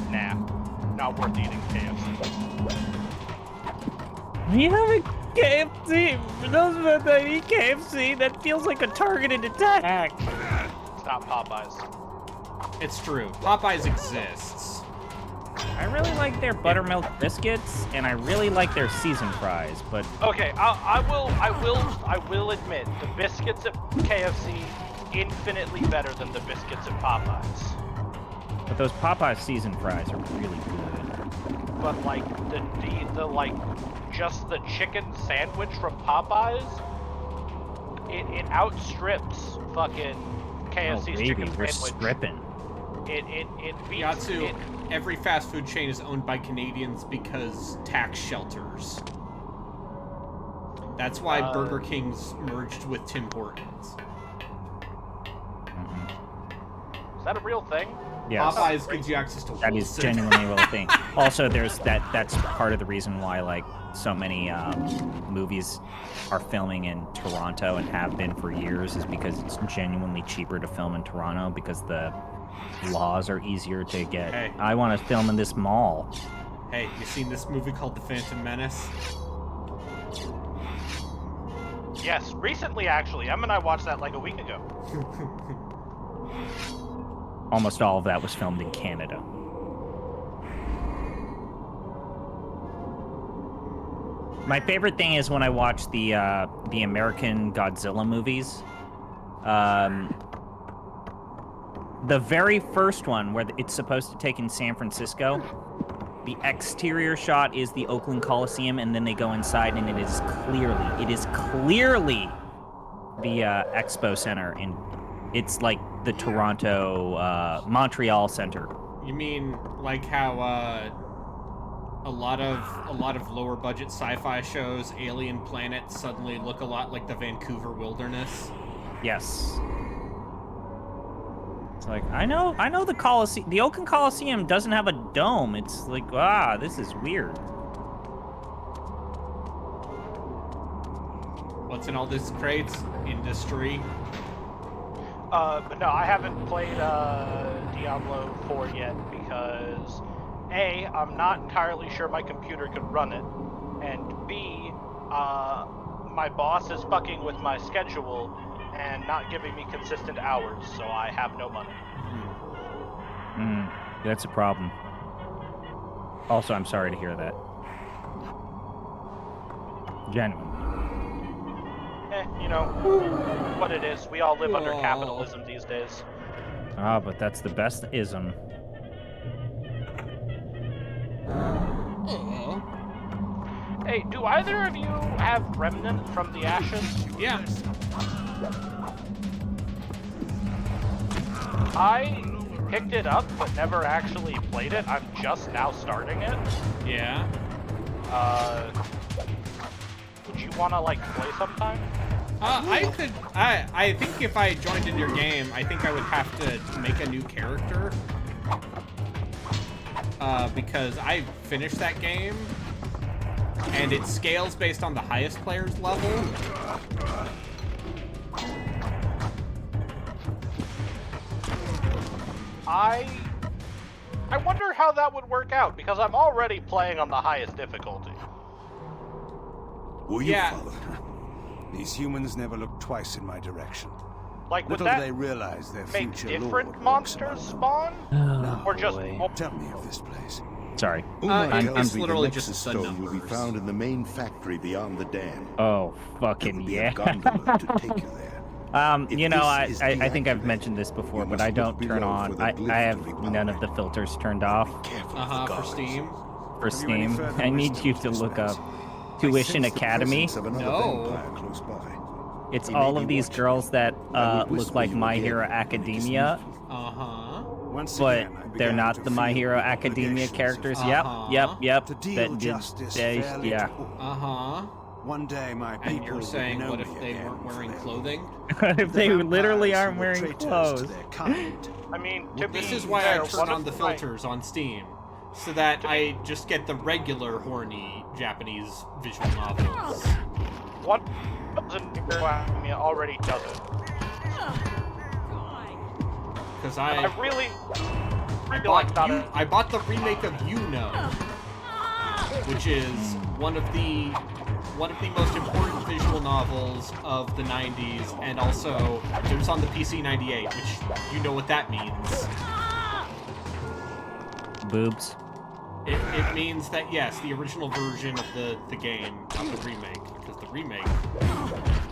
Nah, not worth eating KFC. You have a KFC. For those of us that eat KFC, that feels like a targeted attack. It's not Popeyes. It's true. Popeyes exists. I really like their buttermilk biscuits, and I really like their seasoned fries, but Okay, I will admit the biscuits at KFC infinitely better than the biscuits at Popeyes. but those Popeyes seasoned fries are really good. But like the just the chicken sandwich from Popeyes, it outstrips fucking KFC's chicken we're sandwich. stripping. It beats Yatsu, it. every fast food chain is owned by Canadians because tax shelters. That's why Burger King's merged with Tim Hortons. Is that a real thing? Yes. Popeyes gives you access to That is Wilson. genuinely a real thing. Also, there's that's part of the reason why like so many movies are filming in Toronto and have been for years, is because it's genuinely cheaper to film in Toronto because the laws are easier to get. Hey. I want to film in this mall. Hey, you seen this movie called The Phantom Menace? Yes, recently actually. Em and I watched that like a week ago. Almost all of that was filmed in Canada. My favorite thing is when I watch the American Godzilla movies. The very first one, where it's supposed to take in San Francisco, the exterior shot is the Oakland Coliseum, and then they go inside, and it is clearly the Expo Center, and it's like the Toronto, Montreal Center. You mean like how a lot of lower budget sci-fi shows, alien planets suddenly look a lot like the Vancouver wilderness? Yes. It's like, I know the Coliseum, the Oakland Coliseum doesn't have a dome. It's like, this is weird. What's in all this crates? Industry? But no, I haven't played Diablo 4 yet because A, I'm not entirely sure my computer could run it, and B, my boss is fucking with my schedule and not giving me consistent hours, so I have no money. That's a problem. Also, I'm sorry to hear that. Genuine. You know, what it is. We all live under capitalism these days. But that's the best ism. Hey, do either of you have Remnant from the Ashes? Yeah. I picked it up, but never actually played it. I'm just now starting it. Yeah. Would you want to, like, play sometime? I think if I joined in your game, I think I would have to make a new character. Because I finished that game, and it scales based on the highest player's level. I wonder how that would work out, because I'm already playing on the highest difficulty. Were you, Father? These humans never look twice in my direction. Like, would Little that they realize their make future different lord monsters spawn? Or just... Tell me of this place. Sorry. It's literally just a stone will be found in the main factory beyond the dam. Oh, fucking yeah. A gondola to take you there. You know, I think I've mentioned this before, but I don't turn on. I have none of the filters turned off. For Steam. For Steam, I need you to look up Tuition Academy. No. It's all of these girls that look like My Hero Academia. But they're not the My Hero Academia characters. Yep. One day my people. And you're saying, what if they weren't wearing clothing? If they literally aren't wearing clothes? I mean, this is why I turn on the filters on Steam, so that I just get the regular horny Japanese visual novels. What already does it? Because I really I bought the remake of You Know, which is one of the most important visual novels of the 90s, and also it was on the PC 98, which you know what that means. Boobs. It means that, yes, the original version of the game, not the remake, because the remake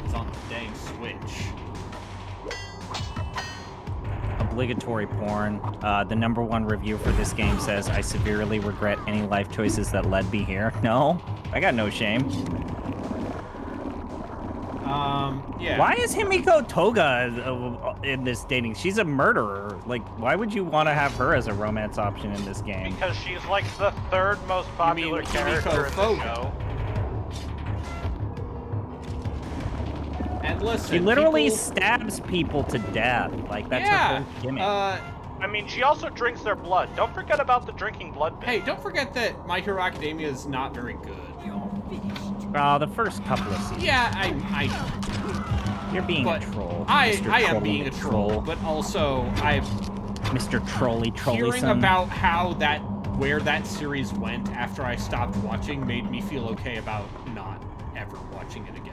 is on the dang Switch. Obligatory porn. The #1 review for this game says, I severely regret any life choices that led me here. No, I got no shame. Yeah. Why is Himiko Toga in this dating? She's a murderer. Like, why would you want to have her as a romance option in this game? Because she's like the third most popular character in the show. And listen, she literally stabs people to death. Like, that's her whole gimmick. I mean, she also drinks their blood. Don't forget about the drinking blood bit. Hey, don't forget that My Hero Academia is not very good. The first couple of seasons. Yeah, I know. You're being a troll. I am being a troll, but also Mr. Trolly hearing about how that where that series went after I stopped watching made me feel okay about not ever watching it again.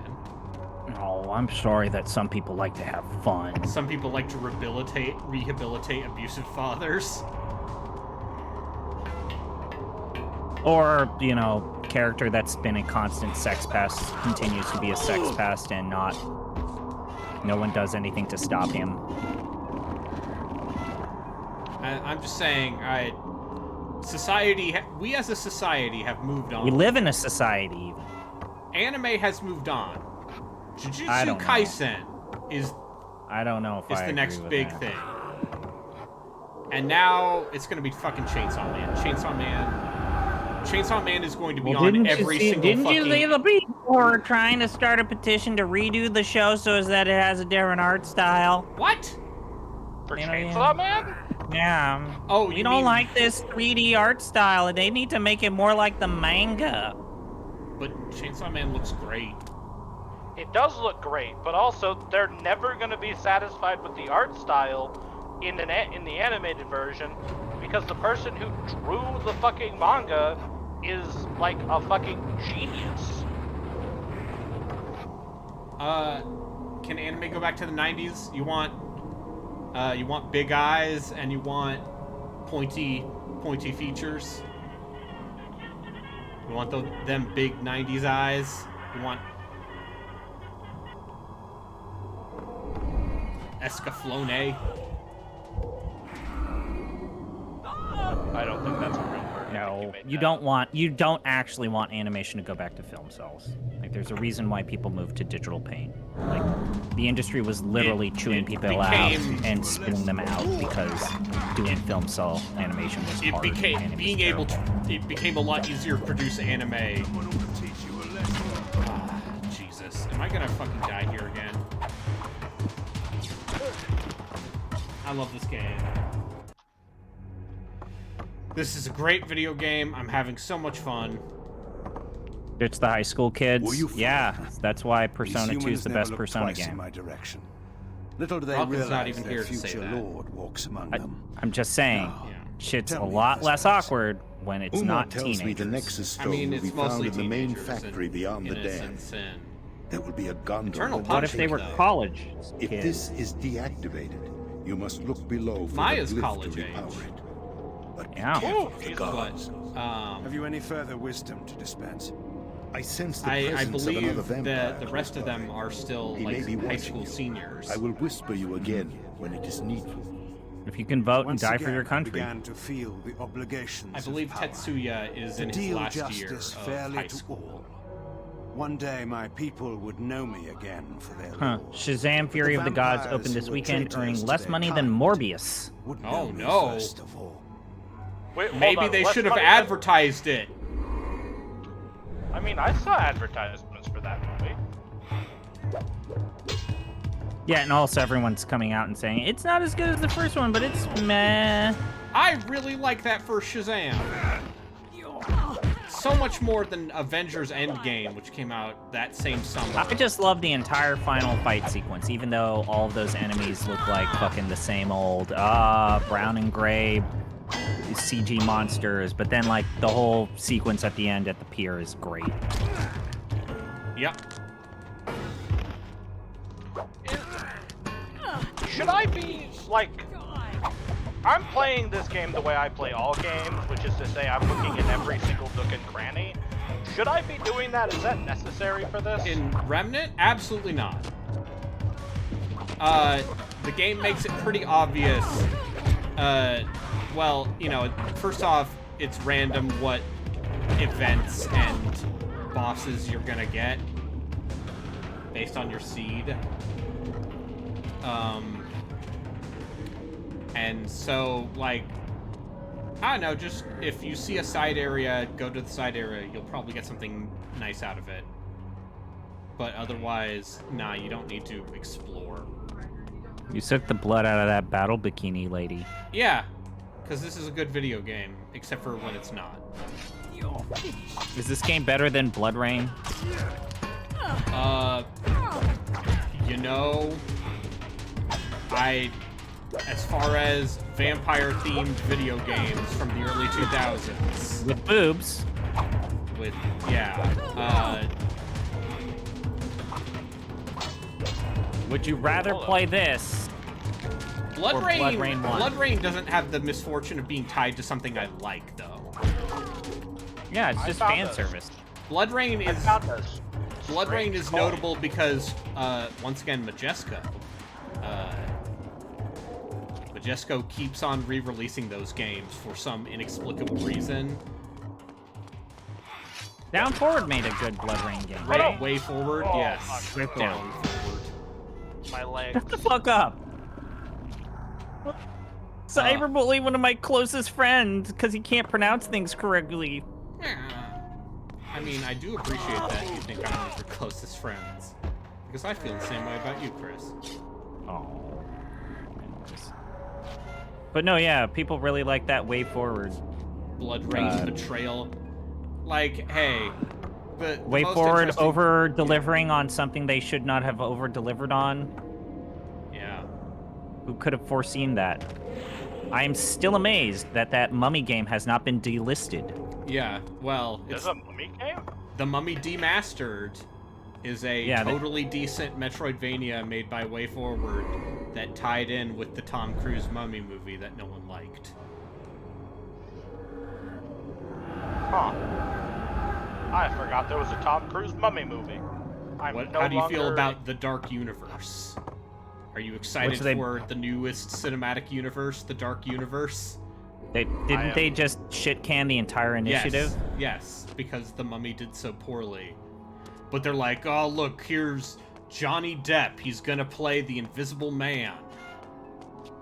Oh, I'm sorry that some people like to have fun. Some people like to rehabilitate abusive fathers. Or, you know, character that's been a constant sex pest continues to be a sex pest and no one does anything to stop him. I'm just saying, we as a society have moved on. We live in a society. Anime has moved on. Jujutsu Kaisen is the next big thing. And now it's going to be fucking Chainsaw Man. Chainsaw Man is going to be on every single fucking... Didn't you see the people who are trying to start a petition to redo the show so as that it has a different art style? What? For Chainsaw Man? Yeah. Oh, we don't like this 3D art style. They need to make it more like the manga. But Chainsaw Man looks great. It does look great, but also they're never going to be satisfied with the art style in the animated version because the person who drew the fucking manga is like a fucking genius. Can anime go back to the 90s? You want big eyes and you want pointy features? You want them big 90s eyes? You want Escaflowne? I don't think that's a real word. No, you don't actually want animation to go back to film cells. Like, there's a reason why people moved to digital paint. Like, the industry was literally chewing people out and spinning them out because doing film cell animation was hard. It became a lot easier to produce anime. Jesus, am I gonna fucking die here again? I love this game. This is a great video game. I'm having so much fun. It's the high school kids. Yeah, that's why Persona 2 is the best Persona game. In my direction. Little do they Robin's realize not even their here to say future that. lord walks among them. I'm just saying, shit's a Tell me lot if less this makes awkward when it's Umar not tells teenagers. me the Nexus Stone I mean, will it's be found mostly in the main teenagers factory and beyond the dam. innocence and There will be a gondola. Eternal that What will if they take were you there. college If kids? this is deactivated, you must look below for Maya's the glyph college to age. repower it. But be Yeah. careful of the Jesus. gods. Have you any further wisdom to dispense? I sense the I presence of another believe vampire that the close rest of by. them are still He like may be high watching school you. seniors. I will whisper you again when it is needful. If you can vote and Once die again, for your I country. began to feel the obligations I believe of power. Tetsuya is To in his deal last year justice of fairly high to school. all. One day my people would know me again for their Huh. lord. Shazam Fury of the Gods vampires opened this who were weekend, traitors earning to less their money than kind Morbius. Would Oh, know me no. first of all. Wait, hold Maybe on, they less should have money than- advertised it. I mean, I saw advertisements for that movie. Yeah, and also everyone's coming out and saying, it's not as good as the first one, but it's meh. I really like that first Shazam. So much more than Avengers Endgame, which came out that same summer. I just love the entire final fight sequence, even though all of those enemies look like fucking the same old, brown and gray CG monsters, but then, like, the whole sequence at the end at the pier is great. Yep. Should I be, like... I'm playing this game the way I play all games, which is to say I'm looking in every single nook and cranny. Should I be doing that? Is that necessary for this? In Remnant? Absolutely not. The game makes it pretty obvious. Well, you know, first off, it's random what events and bosses you're gonna get based on your seed. And so, like, I don't know, just if you see a side area, go to the side area, you'll probably get something nice out of it. But otherwise, nah, you don't need to explore. You sucked the blood out of that battle bikini lady. Yeah, because this is a good video game, except for when it's not. Is this game better than Blood Rain? You know, I as far as vampire-themed video games from the early 2000s. With boobs. With, yeah. Would you rather play this Blood or Rain, Blood Rain 1? Blood Rain doesn't have the misfortune of being tied to something I like, though. Yeah, it's just fan service. Blood Rain is notable because, once again, Majesco. Majesco keeps on re-releasing those games for some inexplicable reason. Down Forward made a good Blood Rain game, right? Way Forward, Oh, yes. my Down Forward. My legs. Shut the fuck up. Cyberbully one of my closest friends because he can't pronounce things correctly. I mean, I do appreciate that you think I'm one of your closest friends. Because I feel the same way about you, Chris. Oh. But no, yeah, people really like that Way Forward. Blood Rain Betrayal. Like, hey, the Way most Forward interesting- over-delivering on something they should not have over-delivered on. Yeah. Who could have foreseen that? I am still amazed that that Mummy game has not been delisted. Yeah, well, it's... There's a Mummy game? The Mummy Demastered is a Yeah, totally decent Metroidvania made by Way Forward that tied in with the Tom Cruise Mummy movie that no one liked. Huh. I forgot there was a Tom Cruise Mummy movie. How do you feel about the Dark Universe? Are you excited for the newest cinematic universe, the Dark Universe? Didn't they just shit can the entire initiative? Yes, because the Mummy did so poorly. But they're like, oh look, here's Johnny Depp. He's gonna play the Invisible Man.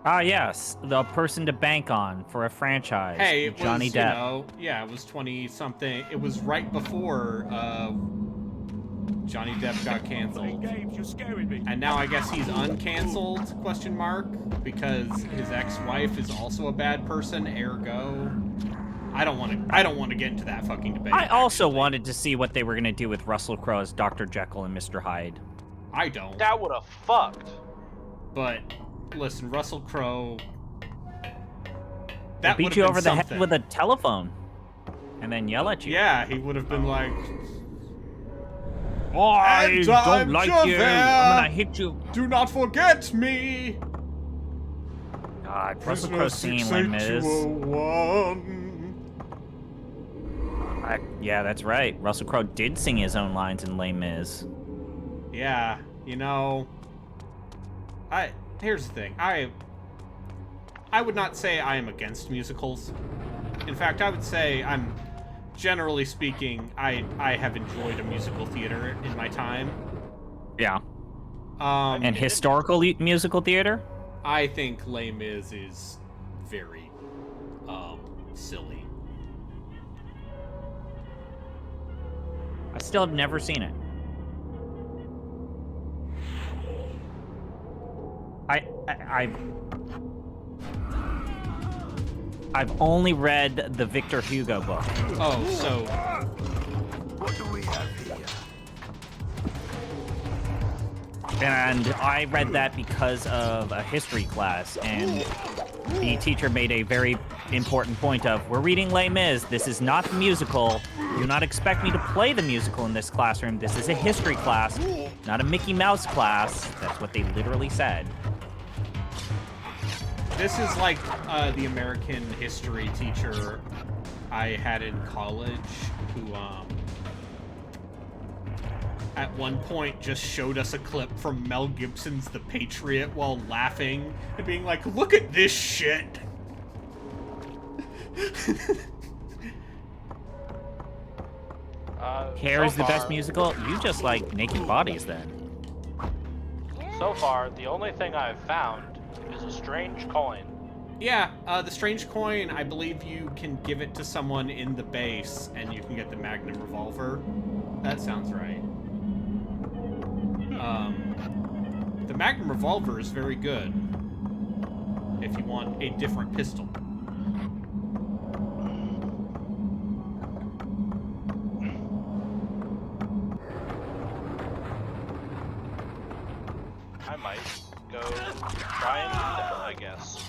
Ah, yes, the person to bank on for a franchise. Hey, it Johnny was, Depp. You know, yeah, it was 20-something. It was right before Johnny Depp got canceled. And now I guess he's uncanceled, question mark, because his ex-wife is also a bad person, ergo. I don't want to get into that fucking debate. I also wanted to see what they were going to do with Russell Crowe as Dr. Jekyll and Mr. Hyde. I don't. That would have fucked. But listen, Russell Crowe. That beat you over the head with a telephone, and then yell at you. Yeah, he would have been like, I don't like you. I'm gonna hit you. Do not forget me. God, Russell Crowe singing Les Mis. Yeah, that's right. Russell Crowe did sing his own lines in Les Mis. Yeah, you know, here's the thing. I would not say I am against musicals. In fact, I would say I'm, generally speaking, I have enjoyed a musical theater in my time. Yeah. And historical musical theater? I think Les Mis is very silly. I still have never seen it. I've only read the Victor Hugo book. Oh, so What do we have here? And I read that because of a history class, and the teacher made a very important point of, we're reading Les Mis, this is not the musical, do not expect me to play the musical in this classroom, this is a history class, not a Mickey Mouse class. That's what they literally said. this is like the American history teacher I had in college who at one point just showed us a clip from Mel Gibson's The Patriot while laughing and being like, look at this shit. Hair is the best musical? You just like naked bodies then. So far, the only thing I've found is a strange coin. Yeah, the strange coin, I believe you can give it to someone in the base and you can get the Magnum revolver. That sounds right. The Magnum revolver is very good if you want a different pistol. I might. go try and do that, I guess.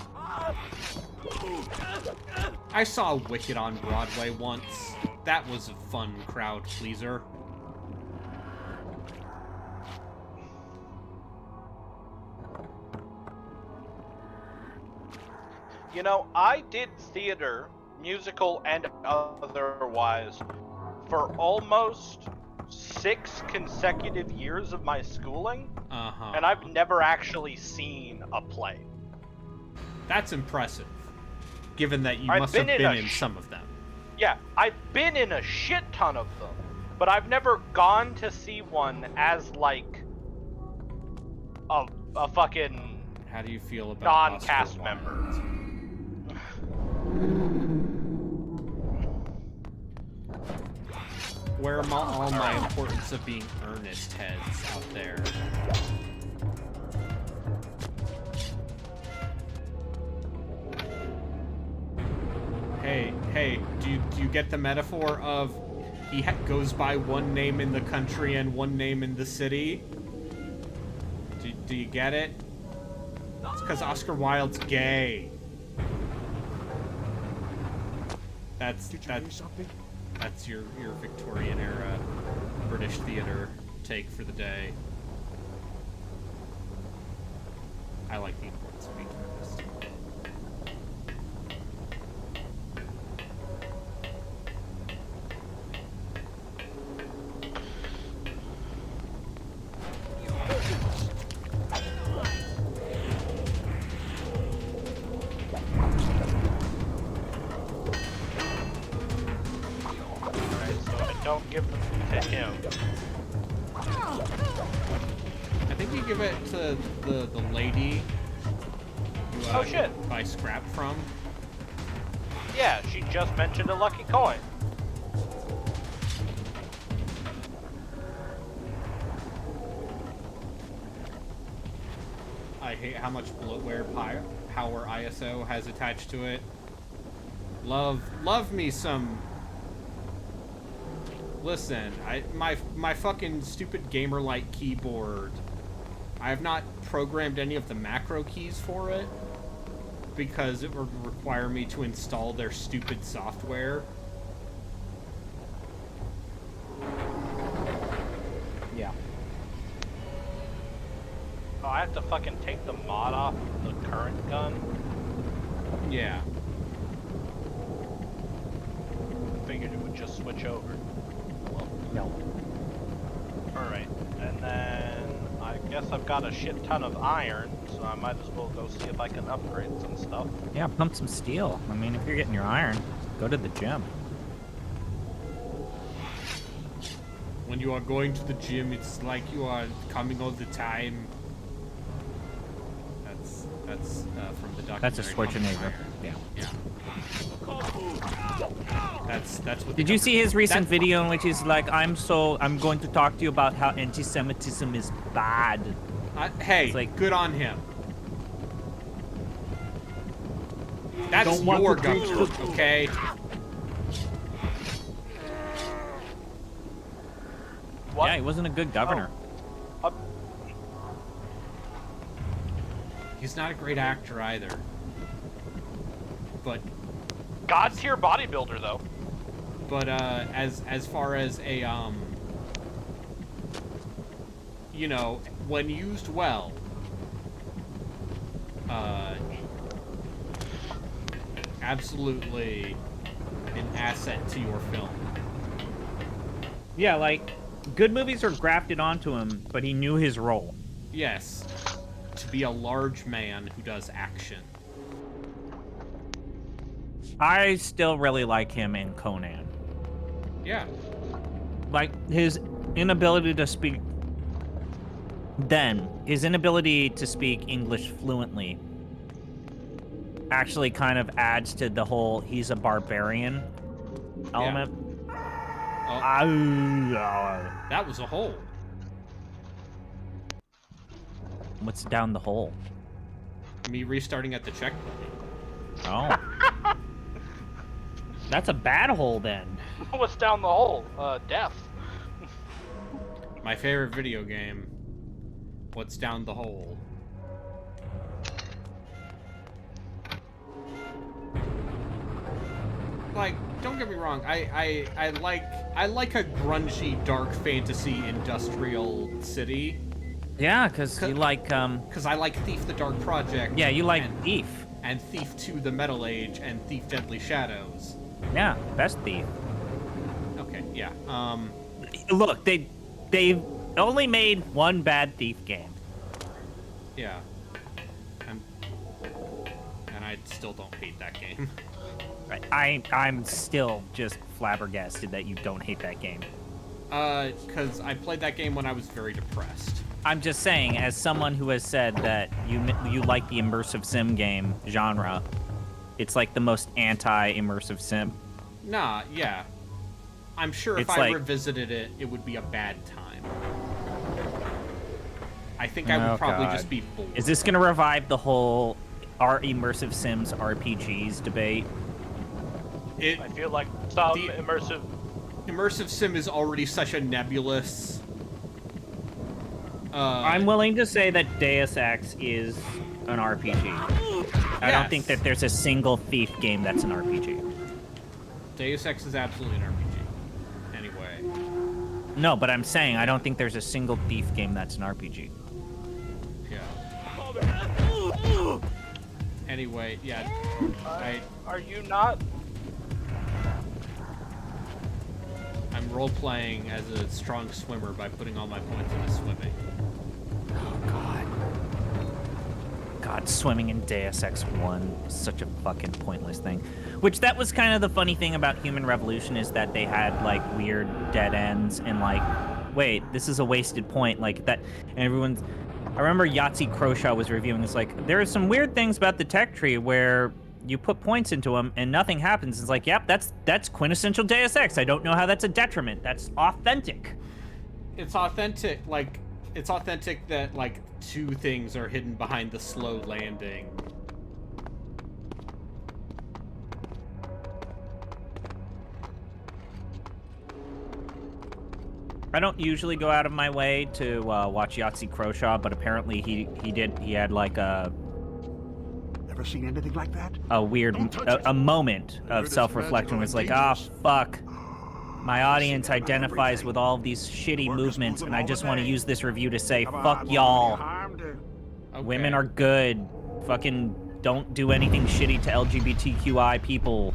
I saw Wicked on Broadway once. That was a fun crowd pleaser. You know, I did theater, musical and otherwise, for almost 6 consecutive years of my schooling, and I've never actually seen a play. That's impressive, given that you must have been in some of them. Yeah, I've been in a shit ton of them, but I've never gone to see one as, like, a fucking How do you feel about non-cast member. Where are all my importance of being earnest heads out there? Hey, do you get the metaphor of he goes by one name in the country and one name in the city? Do you get it? It's because Oscar Wilde's gay. That's your Victorian era British theater take for the day. I like the importance of being earnest. Don't give them to him. I think you give it to the lady who shit. buy scrap from. Yeah, she just mentioned a lucky coin. I hate how much bloatware power ISO has attached to it. Love me some. Listen, my fucking stupid gamer-like keyboard, I have not programmed any of the macro keys for it because it would require me to install their stupid software. Yeah. Oh, I have to fucking take the mod off the current gun? Yeah. Figured it would just switch over. No. Alright, and then I guess I've got a shit ton of iron, so I might as well go see if I can upgrade some stuff. Yeah, pump some steel. I mean, if you're getting your iron, go to the gym. When you are going to the gym, it's like you are coming all the time. That's from the documentary. That's a Schwarzenegger. Yeah. Yeah. That's what. Did you see his recent video in which he's like, I'm going to talk to you about how anti-Semitism is bad. Hey, like, good on him. That's your governor, okay? What? Yeah, he wasn't a good governor. He's not a great actor either. But God tier bodybuilder though. But as far as a you know, when used well, absolutely an asset to your film. Yeah, like good movies are grafted onto him, but he knew his role. Yes, to be a large man who does action. I still really like him in Conan. Yeah. Like his inability to speak his inability to speak English fluently actually kind of adds to the whole he's a barbarian element. Yeah. That was a hole. What's down the hole? Me restarting at the checkpoint. Oh. That's a bad hole then. What's down the hole? Death. My favorite video game. What's down the hole? like, don't get me wrong. I like a grungy, dark fantasy industrial city. Yeah, because you like Because I like Thief: The Dark Project. Yeah, you like Thief. And Thief 2: The Metal Age and Thief: Deadly Shadows. Yeah, best Thief. Okay, yeah. Look, they've only made one bad Thief game. Yeah. And I still don't hate that game. Right. I'm still just flabbergasted that you don't hate that game. Because I played that game when I was very depressed. I'm just saying, as someone who has said that you like the immersive sim game genre, it's like the most anti-immersive sim. Nah, yeah. I'm sure if I revisited it, it would be a bad time. I think I would probably just be bored. Is this going to revive the whole are immersive sims RPGs debate? I feel like some immersive sim is already such a nebulous. I'm willing to say that Deus Ex is an RPG. I don't think that there's a single Thief game that's an RPG. Deus Ex is absolutely an RPG. Anyway. No, but I'm saying I don't think there's a single Thief game that's an RPG. Yeah. Anyway, yeah. Are you not? I'm role-playing as a strong swimmer by putting all my points into swimming. Oh, God. God, swimming in Deus Ex 1 was such a fucking pointless thing. Which, that was kind of the funny thing about Human Revolution, is that they had, like, weird dead ends and, like, wait, this is a wasted point, like, that, and everyone's... I remember Yahtzee Croshaw was reviewing, it's like, there are some weird things about the tech tree where you put points into them and nothing happens. It's like, yep, that's quintessential Deus Ex. I don't know how that's a detriment. That's authentic. It's authentic, like, it's authentic that, like, two things are hidden behind the slow landing. I don't usually go out of my way to watch Yahtzee Croshaw, but apparently he had like a... Ever seen anything like that? A weird, a moment of self-reflection where it's like, ah, fuck. My audience identifies with all these shitty movements, and I just want to use this review to say, fuck y'all. Okay. Women are good. Fucking don't do anything shitty to LGBTQI people.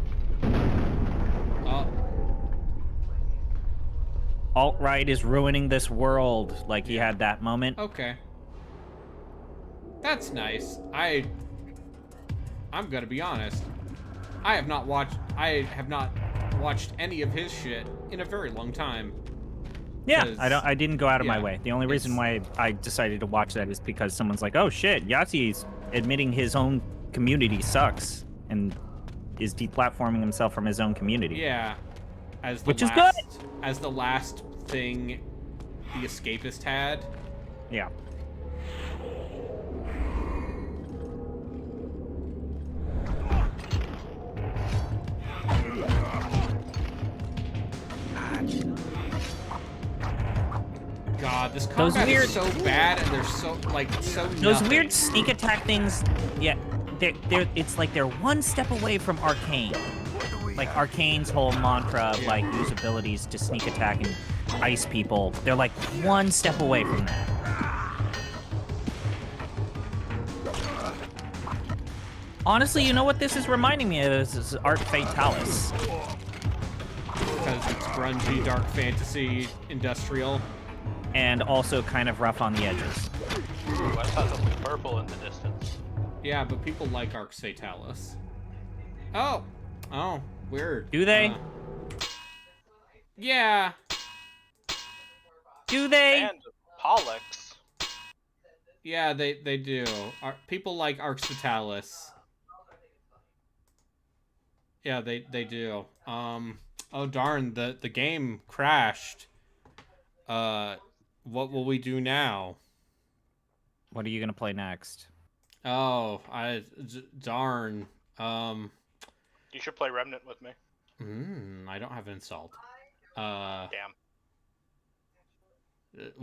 Alt-right is ruining this world. Like, he had that moment. Okay. That's nice. I'm gonna be honest. I have not watched any of his shit in a very long time. Yeah, I didn't go out of my way. The only reason why I decided to watch that is because someone's like, oh shit, Yahtzee's admitting his own community sucks and is deplatforming himself from his own community. Yeah. Which is good. As the last thing the Escapist had. Yeah. God, this combat is so bad, and they're so Those weird sneak attack things, yeah, it's like they're one step away from Arcane. Like, Arcane's whole mantra of, like, use abilities to sneak attack and ice people. They're, like, one step away from that. Honestly, you know what this is reminding me of? Is Arc Fatalis. Because it's grungy, dark fantasy, industrial. And also kind of rough on the edges. Ooh, I saw something purple in the distance. Yeah, but people like Arc Fatalis. Oh, weird. Do they? Yeah. Do they? And Pollux. Yeah, they do. People like Arc Fatalis. Yeah, they do. Oh darn, the game crashed. What will we do now? What are you gonna play next? Oh, darn. You should play Remnant with me. I don't have it installed. Damn.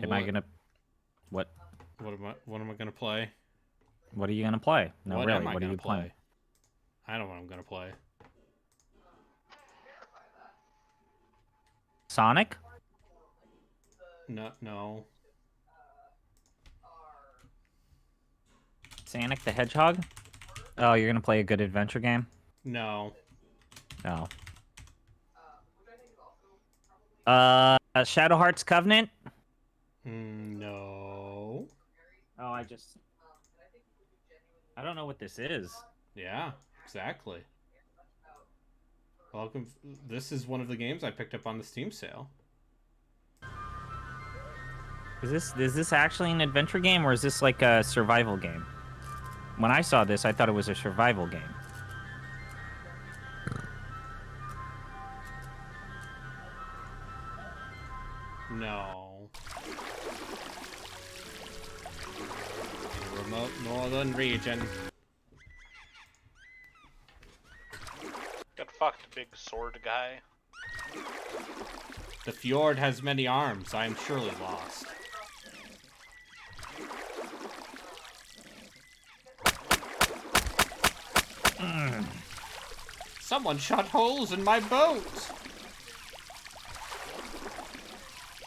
Am I gonna... What? What am I gonna play? What are you gonna play? No, what really, am I what are gonna you play? playing? I don't know what I'm gonna play. Sonic? No. Sonic the Hedgehog? Oh, you're gonna play a good adventure game? No. No. Shadow Hearts Covenant? No. Oh, I don't know what this is. Yeah, exactly. Welcome. This is one of the games I picked up on the Steam sale. Is this actually an adventure game, or is this like a survival game? When I saw this, I thought it was a survival game. No. In a remote northern region. Got fucked, big sword guy. The fjord has many arms. I am surely lost. Someone shot holes in my boat.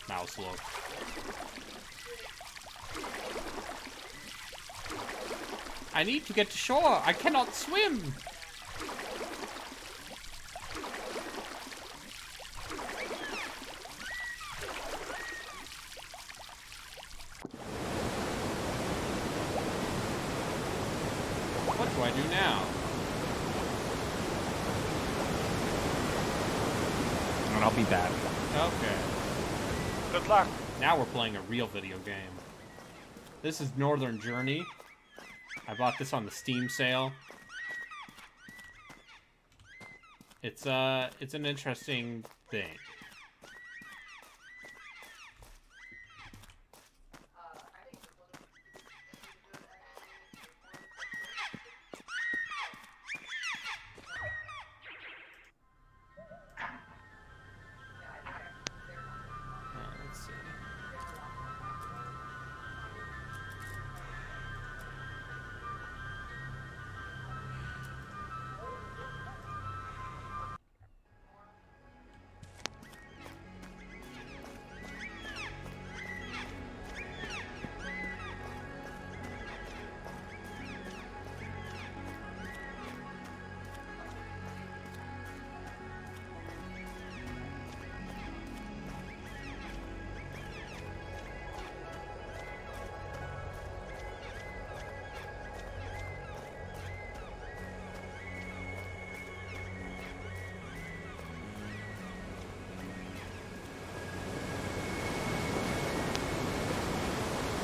Mouse look. I need to get to shore. I cannot swim. What do I do now? And I'll be back. Okay. Good luck. Now we're playing a real video game. This is Northern Journey. I bought this on the Steam sale. It's an interesting thing. Let's see.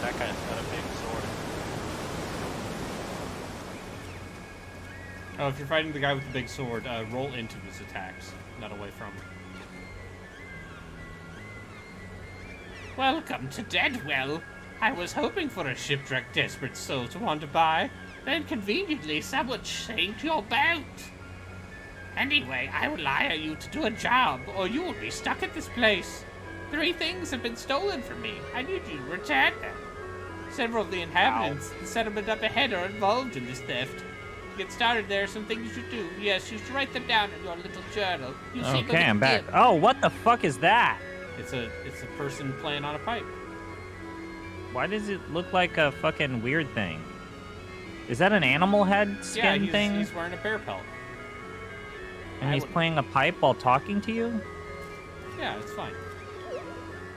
That guy's got a big sword. Oh, if you're fighting the guy with the big sword, roll into his attacks, not away from him. Welcome to Deadwell. I was hoping for a shipwrecked desperate soul to wander by. Then conveniently someone shanked your boat. Anyway, I will hire you to do a job, or you will be stuck at this place. 3 things have been stolen from me. I need you to return them. Several of the inhabitants of the settlement up ahead are involved in this theft. To get started, there are some things you should do. Yes, you should write them down in your little journal. You seem Okay, I'm back. Oh, what the fuck is that? It's a person playing on a pipe. Why does it look like a fucking weird thing? Is that an animal head skin thing? He's wearing a bear pelt. And he's playing a pipe while talking to you? Yeah, it's fine.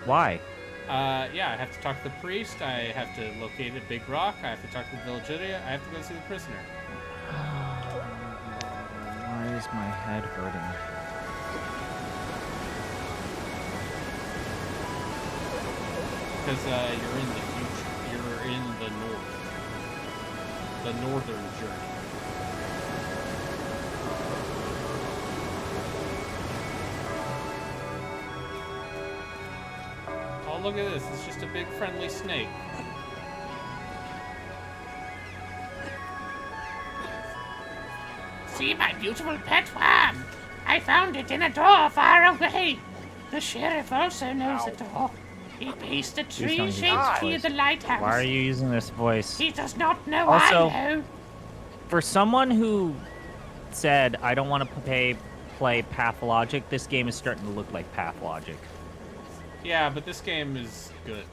Why? Yeah, I have to talk to the priest, I have to locate a big rock, I have to talk to the village idiot, I have to go see the prisoner. Why is my head hurting? Because, you're in the future. You're in the north. The northern journey. Oh, look at this. It's just a big friendly snake. See my beautiful pet worm? I found it in a door far away. The sheriff also knows the door. He based a tree-shaped key at the lighthouse. Why are you using this voice? He does not know Also, I know. For someone who said, I don't want to play Pathologic, this game is starting to look like Pathologic. Yeah, but this game is good.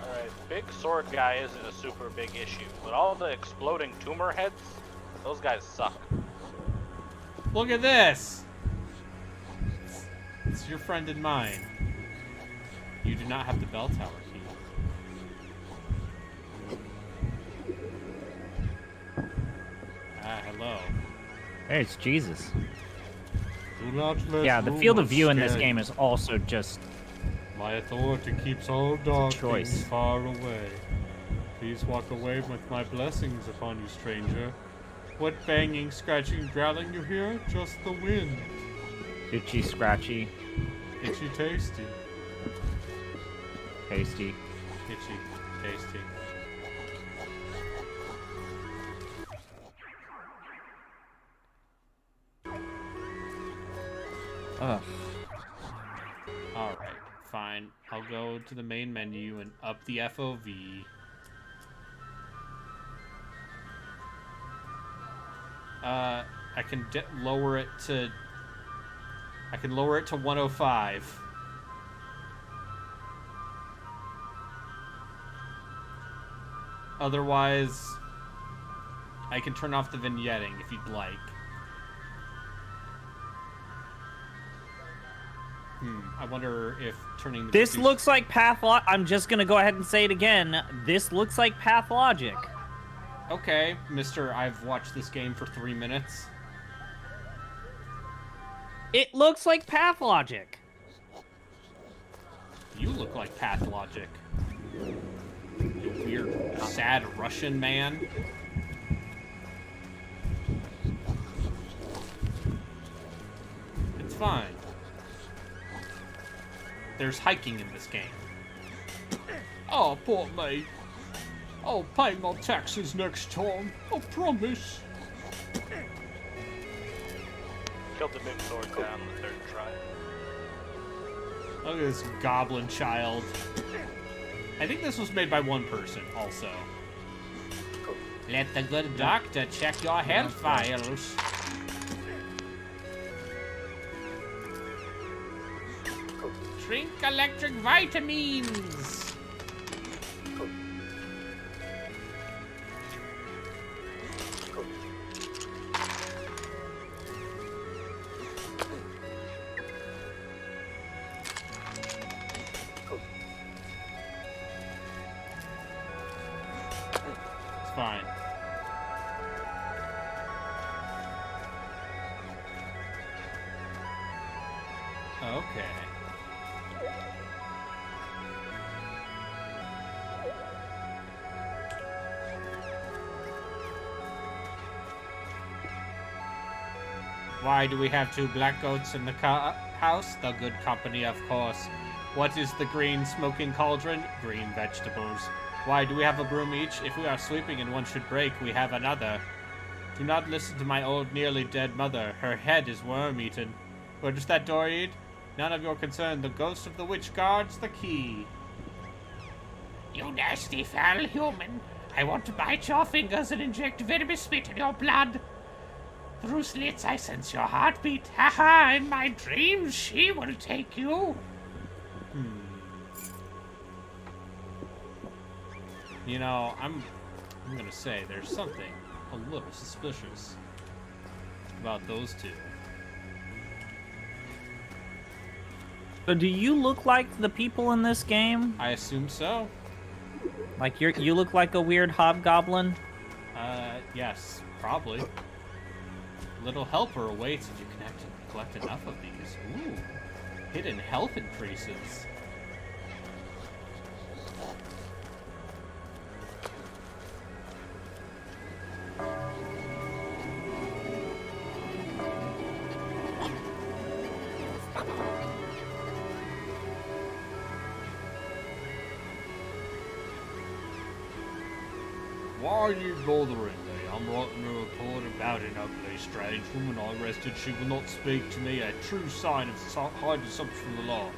Alright, big sword guy isn't a super big issue, but all the exploding tumor heads, those guys suck. Look at this! It's your friend and mine. You do not have the bell tower key. Ah, hello. Hey, it's Jesus. Do not let Yeah, the field of rumors view in this scare game you. is also just My authority keeps all dark choice. things far away. Please walk away with my blessings upon you, stranger. What banging, scratching, growling you hear? Just the wind. itchy, scratchy, Itchy, tasty. tasty. Itchy, tasty. Ugh. Alright, fine. I'll go to the main menu and up the FOV. I can lower it to... I can lower it to 105. Otherwise, I can turn off the vignetting if you'd like. I wonder if turning the... This looks like I'm just gonna go ahead and say it again. This looks like Pathologic. Okay, mister, I've watched this game for 3 minutes. It looks like Pathologic. You look like Pathologic. You weird, sad Russian man. It's fine. There's hiking in this game. Oh, poor me. I'll pay my taxes next time. I promise. Killed the big sword guy on the third try. Look at this goblin child. I think this was made by one person, also. Let the good doctor check your health files. Drink electric vitamins. It's fine. Okay. Why do we have 2 black goats in the house? The good company, of course. What is the green smoking cauldron? Green vegetables. Why do we have a broom each? If we are sweeping and one should break, we have another. Do not listen to my old, nearly dead mother. Her head is worm-eaten. Where does that door lead? None of your concern. The ghost of the witch guards the key. You nasty, foul human. I want to bite your fingers and inject venomous spit in your blood. Through slits I sense your heartbeat. Haha, in my dreams she will take you. You know, I'm gonna say there's something a little suspicious about those two. So do you look like the people in this game? I assume so. Like you look like a weird hobgoblin? Yes, probably. Little helper awaits if you collect enough of these. Ooh, hidden health increases. Why are you bothering me? I'm writing a report about an ugly, strange woman I arrested. She will not speak to me, a true sign of hiding something from the law.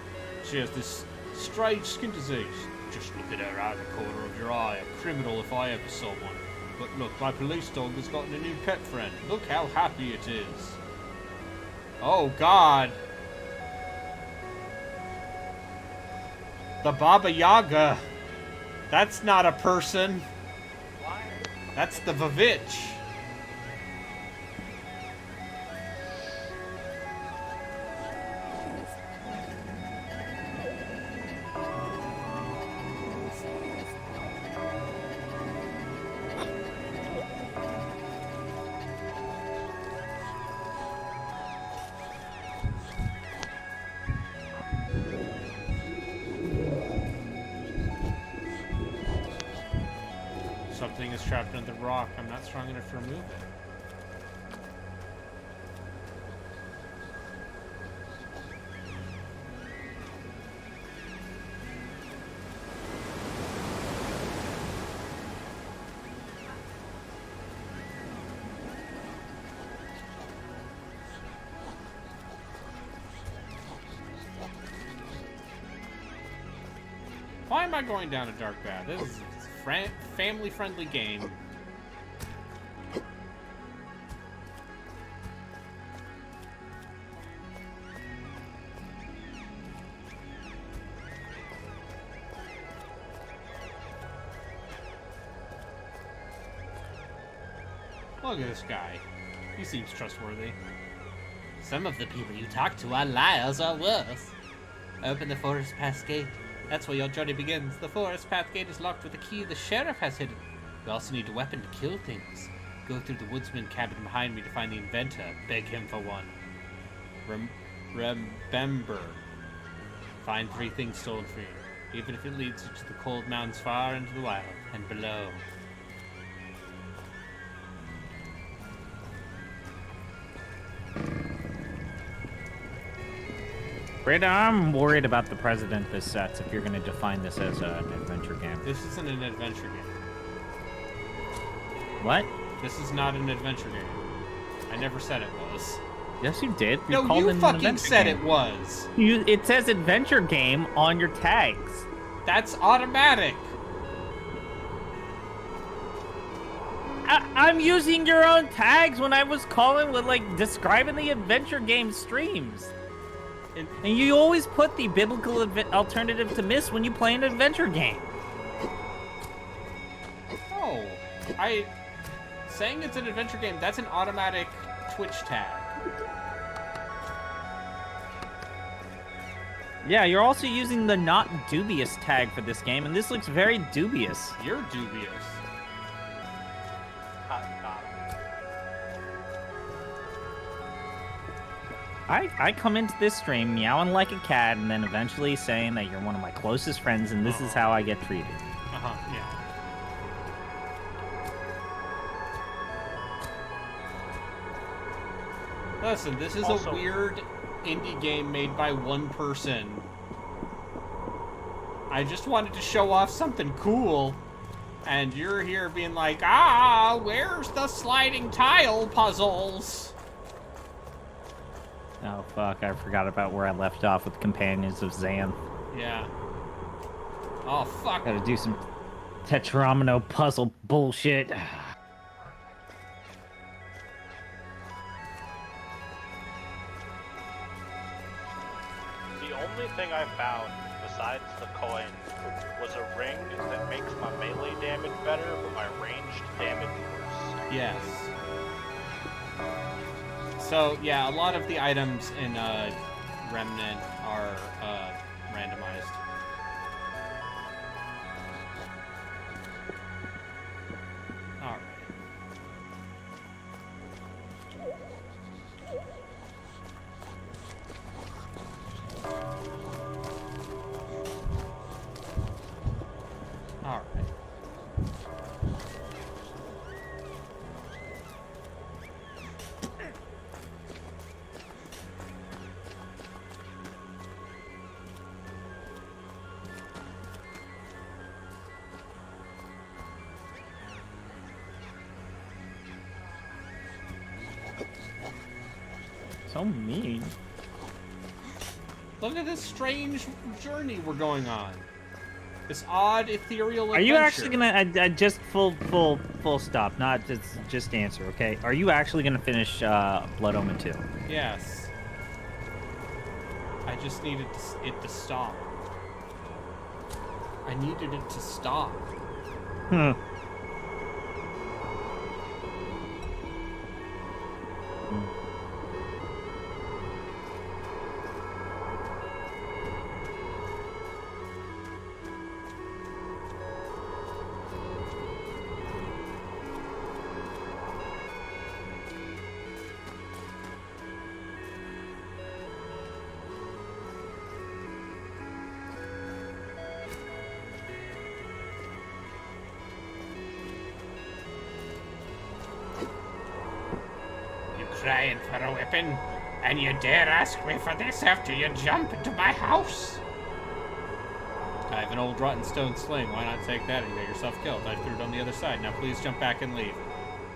She has this strange skin disease. Just look at her out of the corner of your eye. A criminal if I ever saw one. But look, my police dog has gotten a new pet friend. Look how happy it is. Oh, God. The Baba Yaga. That's not a person. Why? That's the Vavitch. Something is trapped under the rock. I'm not strong enough to remove it. Why am I going down a dark path? This is a family-friendly game. Look at this guy. He seems trustworthy. Some of the people you talk to are liars or worse. Open the forest pass gate. That's where your journey begins. The forest path gate is locked with a key the sheriff has hidden. You also need a weapon to kill things. Go through the woodsman cabin behind me to find the inventor. Beg him for one. Remember. Find 3 things stolen from you, even if it leads you to the cold mountains far into the wild and below. Brad, I'm worried about the president this sets if you're going to define this as an adventure game. This isn't an adventure game. What? This is not an adventure game. I never said it was. Yes, you did. No, you fucking said it was. It says adventure game on your tags. That's automatic. I'm using your own tags when I was describing the adventure game streams. And you always put the biblical alternative to Myst when you play an adventure game. Oh, saying it's an adventure game, that's an automatic Twitch tag. Yeah, you're also using the not dubious tag for this game, and this looks very dubious. You're dubious. I come into this stream meowing like a cat and then eventually saying that you're one of my closest friends and this is how I get treated. Yeah. Listen, this is a weird indie game made by one person. I just wanted to show off something cool. And you're here being like, where's the sliding tile puzzles? Oh, fuck, I forgot about where I left off with Companions of Xanth. Yeah. Oh, fuck. Gotta do some Tetramino puzzle bullshit. The only thing I found, besides the coin, was a ring that makes my melee damage better, but my ranged damage worse. Yes. So, yeah, a lot of the items in Remnant are randomized. Alright. Alright. So mean. Look at this strange journey we're going on. This odd, ethereal adventure. Are you actually gonna just full stop? Not just answer, okay? Are you actually gonna finish Bloodomen 2? Yes. I just needed it to stop. I needed it to stop. Crying for a weapon, and you dare ask me for this after you jump into my house? I have an old rotten stone sling. Why not take that and get yourself killed? I threw it on the other side. Now please jump back and leave.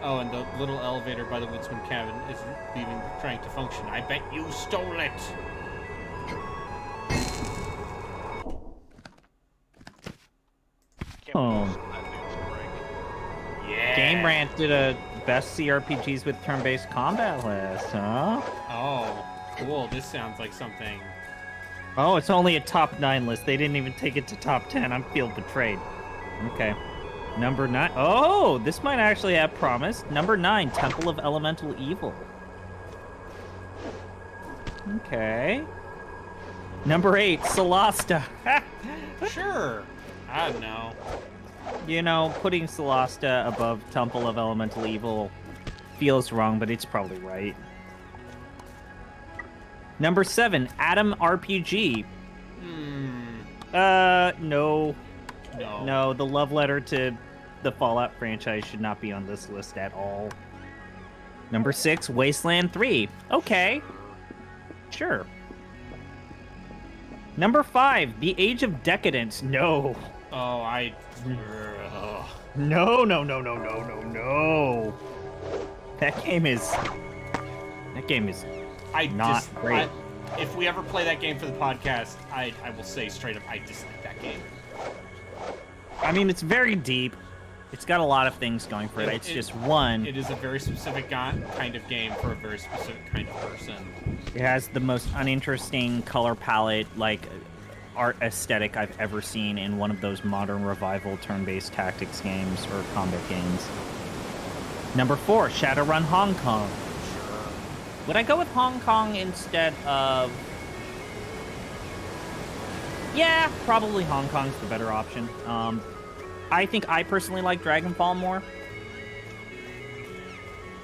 Oh, and the little elevator by the woodsman cabin is leaving, trying to function. I bet you stole it. Yeah. Game Rant did a best CRPGs with turn-based combat list, huh? Oh, cool. This sounds like something. Oh, it's only a top 9 list. They didn't even take it to top 10. I'm feel betrayed. Okay. Number 9. Oh, this might actually have promise. Number 9, Temple of Elemental Evil. Okay. Number 8, Solasta. Sure. I don't know. You know, putting Solasta above Temple of Elemental Evil feels wrong, but it's probably right. Number 7, Atom RPG. No. No, the love letter to the Fallout franchise should not be on this list at all. Number 6, Wasteland 3. Okay. Sure. Number 5, The Age of Decadence. No. Oh, No. That game is not great. If we ever play that game for the podcast, I will say straight up, I dislike that game. I mean, it's very deep. It's got a lot of things going for it. It's just one. It is a very specific kind of game for a very specific kind of person. It has the most uninteresting color palette, like art aesthetic I've ever seen in one of those modern revival turn-based tactics games or combat games. Number 4, Shadowrun Hong Kong. Would I go with Hong Kong instead of... Yeah, probably Hong Kong's the better option. I think I personally like Dragonfall more.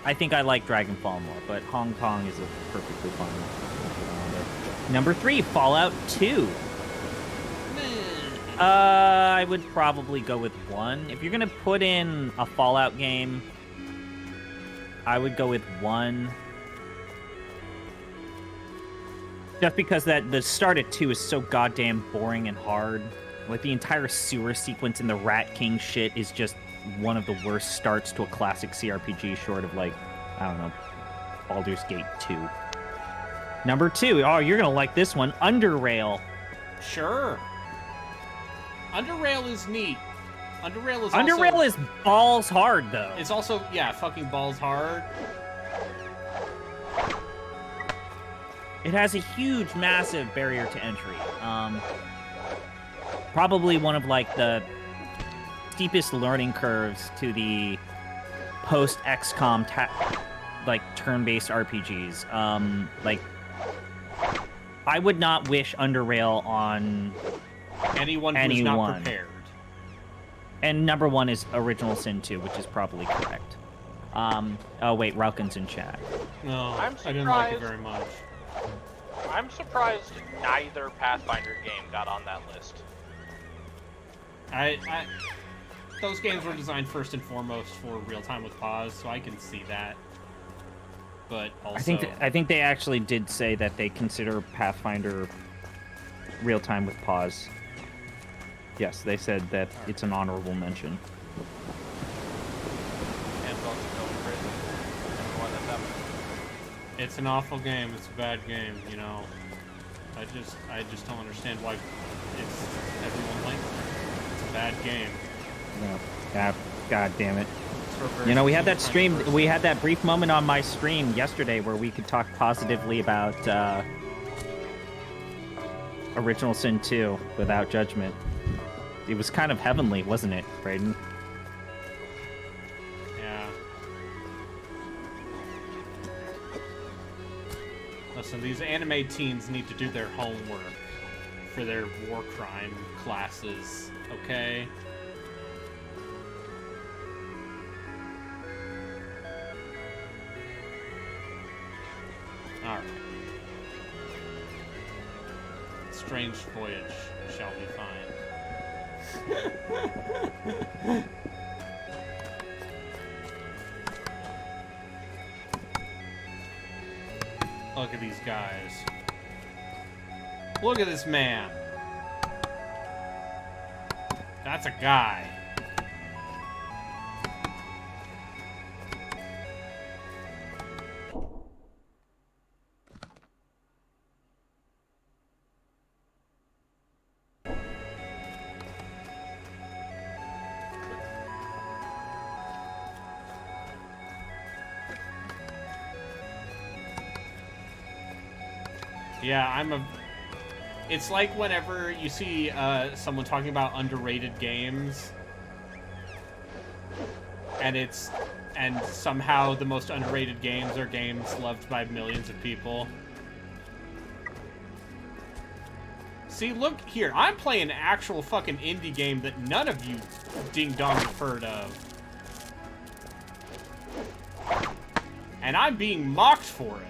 I think I like Dragonfall more, but Hong Kong is a perfectly fine one. Number 3, Fallout 2. I would probably go with 1. If you're gonna put in a Fallout game, I would go with 1. Just because the start at 2 is so goddamn boring and hard. Like, the entire sewer sequence in the Rat King shit is just one of the worst starts to a classic CRPG, short of, like, I don't know, Baldur's Gate 2. Number 2, oh, you're gonna like this one, Underrail. Sure. Underrail is neat. Underrail is balls hard, though. It's also, yeah, fucking balls hard. It has a huge, massive barrier to entry. Probably one of, like, the steepest learning curves to the post-XCOM, like, turn-based RPGs. Like, I would not wish Underrail on anyone who's not prepared. And number 1 is Original Sin 2, which is probably correct. Oh, wait, Rauken's in chat. No, I didn't like it very much. I'm surprised neither Pathfinder game got on that list. Those games were designed first and foremost for real-time with pause, so I can see that. But also... I think they actually did say that they consider Pathfinder real-time with pause. Yes, they said that it's an honorable mention. It's an awful game. It's a bad game, you know. I just don't understand why everyone likes it. It's a bad game. No. God damn it. You know, we had that stream, we had that brief moment on my stream yesterday where we could talk positively about Original Sin 2 without judgment. It was kind of heavenly, wasn't it, Brayden? Yeah. Listen, these anime teens need to do their homework for their war crime classes, okay? Alright. Strange voyage shall we find. Look at these guys. Look at this man. That's a guy. Yeah, it's like whenever you see someone talking about underrated games, and somehow the most underrated games are games loved by millions of people. See, look here, I'm playing an actual fucking indie game that none of you ding-dongs have heard of. And I'm being mocked for it.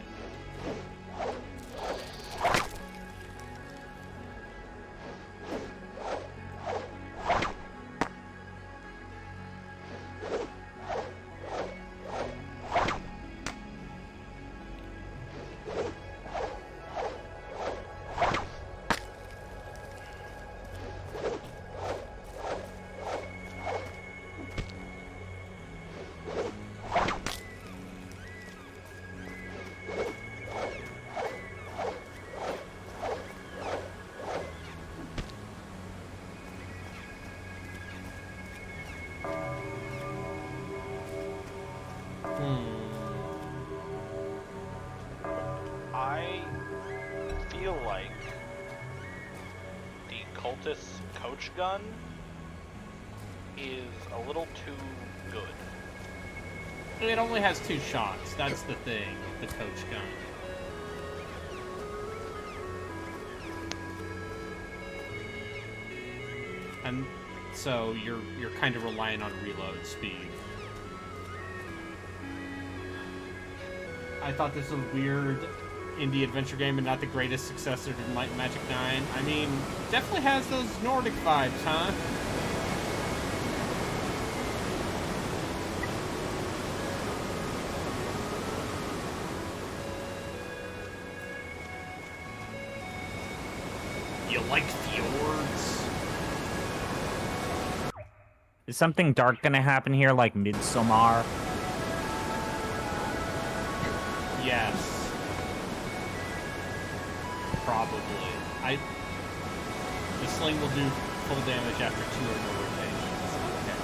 I feel like the cultist's coach gun is a little too good. It only has 2 shots. That's the thing, the coach gun. And so you're kind of relying on reload speed. I thought this was a weird indie adventure game and not the greatest successor to Might and Magic 9. I mean, definitely has those Nordic vibes, huh? You like fjords? Is something dark gonna happen here, like Midsommar? Yes. Probably. The sling will do full damage after 2 or more rotations. Okay.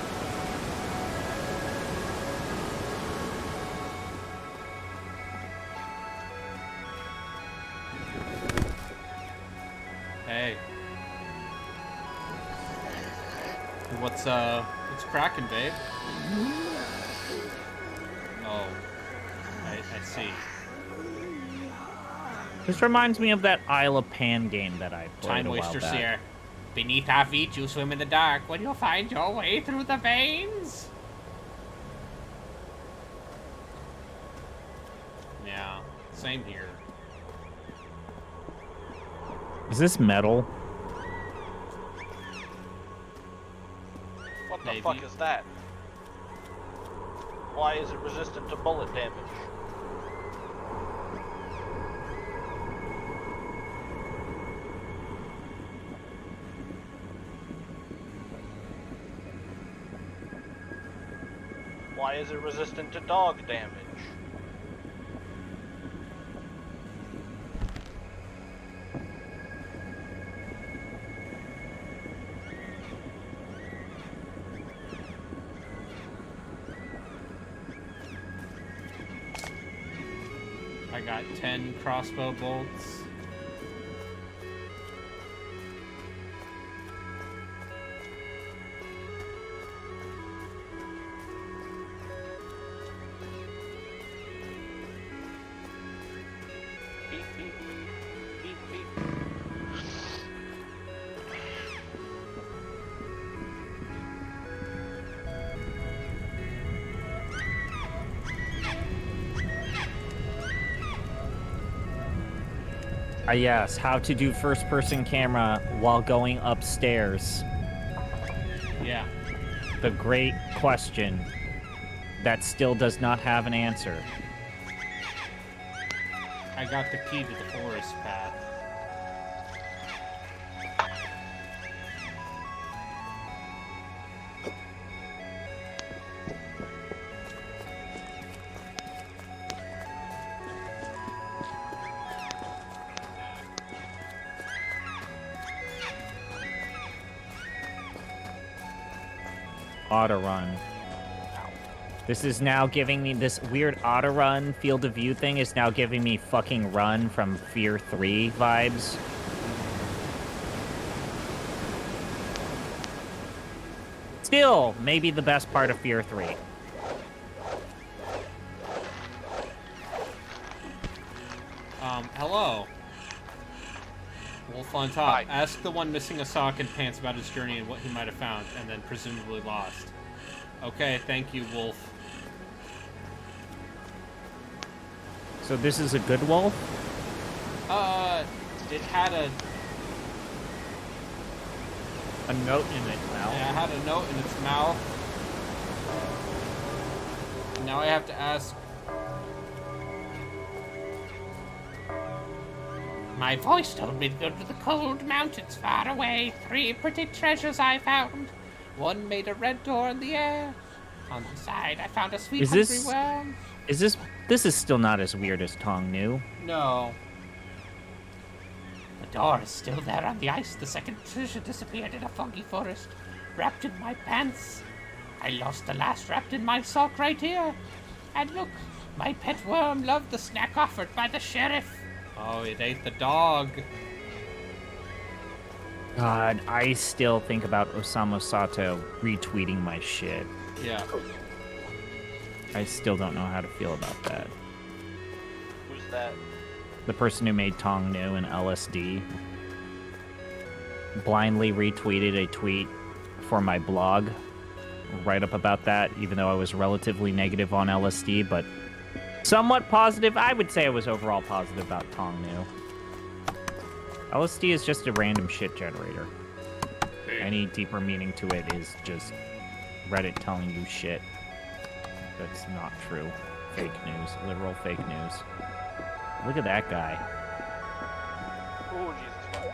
Hey. What's cracking, babe? Oh. I see. This reminds me of that Isle of Pan game that I played Time a while wasters back. here. Beneath our feet, you swim in the dark. When you'll find your way through the veins. Yeah, same here. Is this metal? What the Maybe. fuck is that? Why is it resistant to bullet damage? Why is it resistant to dog damage? I got 10 crossbow bolts. Yes, how to do first-person camera while going upstairs. Yeah. The great question that still does not have an answer. I got the key to the forest path. Auto run. This is now giving me this weird auto run field of view thing is now giving me fucking Run from Fear 3 vibes. Still, maybe the best part of Fear 3. Hello. Wolf on top. Hi. Ask the one missing a sock and pants about his journey and what he might have found, and then presumably lost. Okay, thank you, Wolf. So this is a good wolf? It had a note in its mouth. Yeah, it had a note in its mouth. Now I have to ask. My voice told me to go to the cold mountains far away. 3 pretty treasures I found. One made a red door in the air. On the side, I found a sweet hungry worm. This is still not as weird as Tong knew. No. The door is still there on the ice. The second treasure disappeared in a foggy forest, wrapped in my pants. I lost the last wrapped in my sock right here. And look, my pet worm loved the snack offered by the sheriff. Oh, it ate the dog. God, I still think about Osamu Sato retweeting my shit. Yeah. I still don't know how to feel about that. Who's that? The person who made Tong Nu and LSD blindly retweeted a tweet for my blog, write up about that, even though I was relatively negative on LSD, but somewhat positive. I would say I was overall positive about Tong Nu. LSD is just a random shit generator. Any deeper meaning to it is just Reddit telling you shit that's not true. Fake news. Literal fake news. Look at that guy. Oh, Jesus.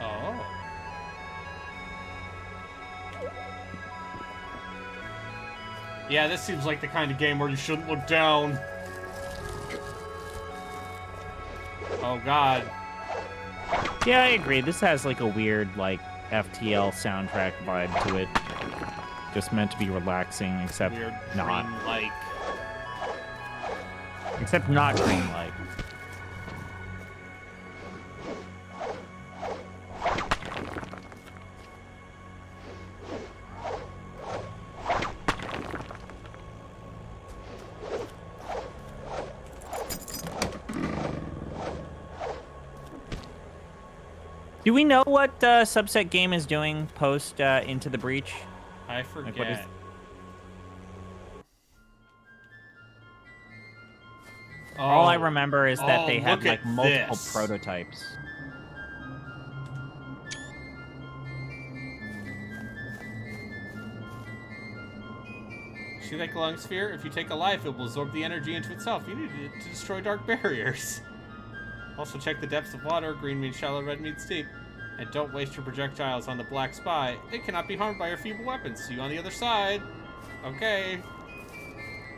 Oh. Yeah, this seems like the kind of game where you shouldn't look down. Oh, God. Yeah, I agree. This has like a weird, like, FTL soundtrack vibe to it. Just meant to be relaxing, except Weird not. dream-like. Except not dream-like. Do we know what Subset Game is doing post Into the Breach? I forget. Like, all I remember is that they had like multiple prototypes. See that glowing sphere? If you take a life, it will absorb the energy into itself. You need it to destroy dark barriers. Also check the depths of water. Green means shallow, red means deep. And don't waste your projectiles on the black spy. It cannot be harmed by your feeble weapons. See you on the other side. Okay.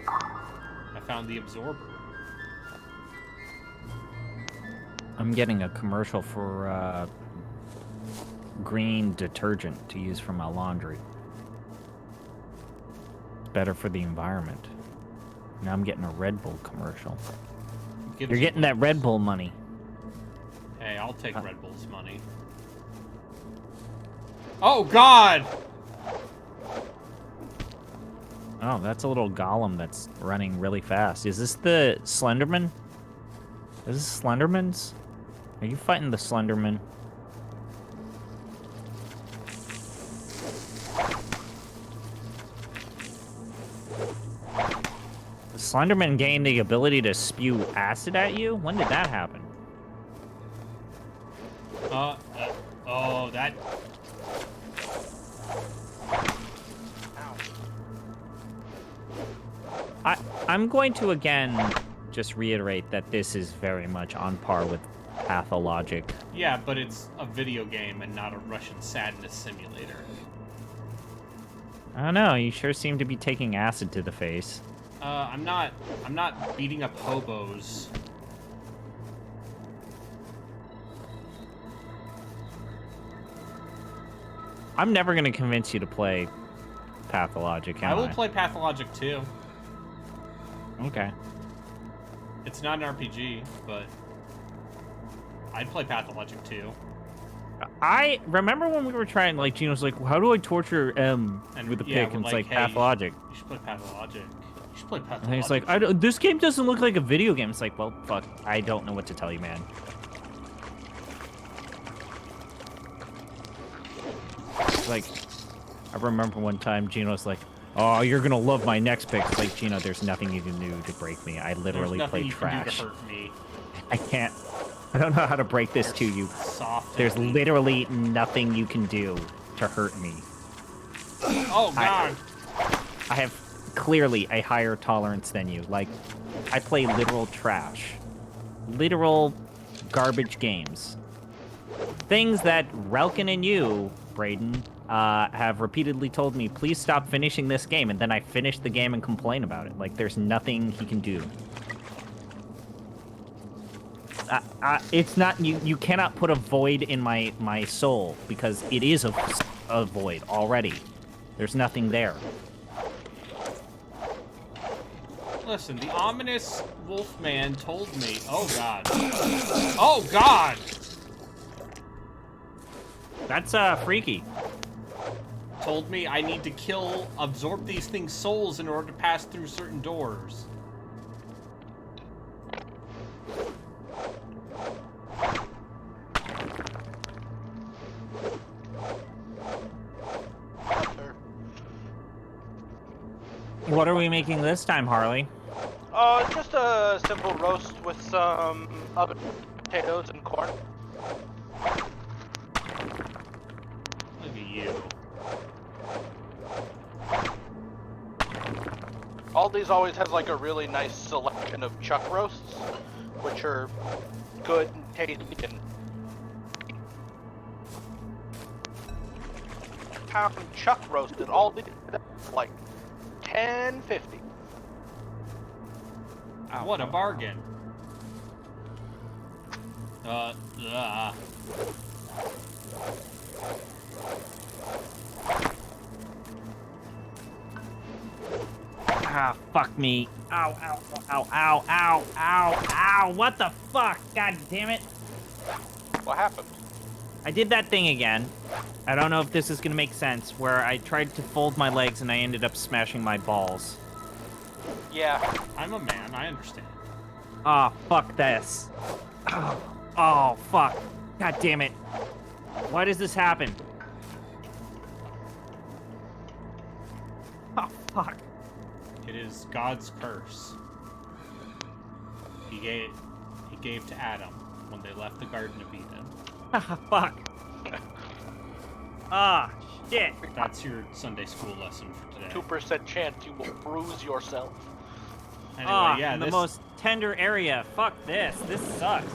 I found the absorber. I'm getting a commercial for green detergent to use for my laundry. It's better for the environment. Now I'm getting a Red Bull commercial. You're getting that Red Bull money. Hey, I'll take Red Bull's money. Oh, God! Oh, that's a little golem that's running really fast. Is this the Slenderman? Is this Slendermans? Are you fighting the Slenderman? The Slenderman gained the ability to spew acid at you? When did that happen? Oh, that... I'm going to again just reiterate that this is very much on par with Pathologic. Yeah, but it's a video game and not a Russian sadness simulator. I don't know, you sure seem to be taking acid to the face. I'm not beating up hobos. I'm never gonna convince you to play Pathologic, am I? I will play Pathologic too. Okay. It's not an RPG, but I'd play Pathologic too. I remember when we were trying, like, Gino's like, how do I torture M with a pick? And it's like, hey, Pathologic. You should play Pathologic. You should play Pathologic. And he's like, this game doesn't look like a video game. It's like, well, fuck, I don't know what to tell you, man. Like, I remember one time Gino's like, oh, you're gonna love my next pick. It's like, Gino, there's nothing you can do to break me. I literally play trash. Can do to hurt me. I can't. I don't know how to break this to you. Soft. There's literally nothing you can do to hurt me. Oh, God. I have clearly a higher tolerance than you. Like, I play literal trash. Literal garbage games. Things that Relkin and you, Brayden, have repeatedly told me, please stop finishing this game, and then I finish the game and complain about it. Like, there's nothing he can do. It's not, you cannot put a void in my soul, because it is a void already. There's nothing there. Listen, the ominous Wolfman told me, oh God. Oh God! That's, freaky. Told me I need to absorb these things' souls in order to pass through certain doors. What are we making this time, Harley? Just a simple roast with some other potatoes and corn. Look at you. Aldi's always has like a really nice selection of chuck roasts, which are good and tasty and pound chuck roast at Aldi, like $10.50. What a bargain. Ah, fuck me. Ow, ow, ow, ow, ow, ow, ow. What the fuck? God damn it. What happened? I did that thing again. I don't know if this is gonna make sense, where I tried to fold my legs and I ended up smashing my balls. Yeah. I'm a man, I understand. Oh, fuck this. Oh, fuck. God damn it. Why does this happen? Oh, fuck. It is God's curse. He gave to Adam when they left the Garden of Eden. Ah, fuck. Ah, shit. That's your Sunday school lesson for today. 2% chance you will bruise yourself. Anyway, yeah, in the most tender area. Fuck this. This sucks.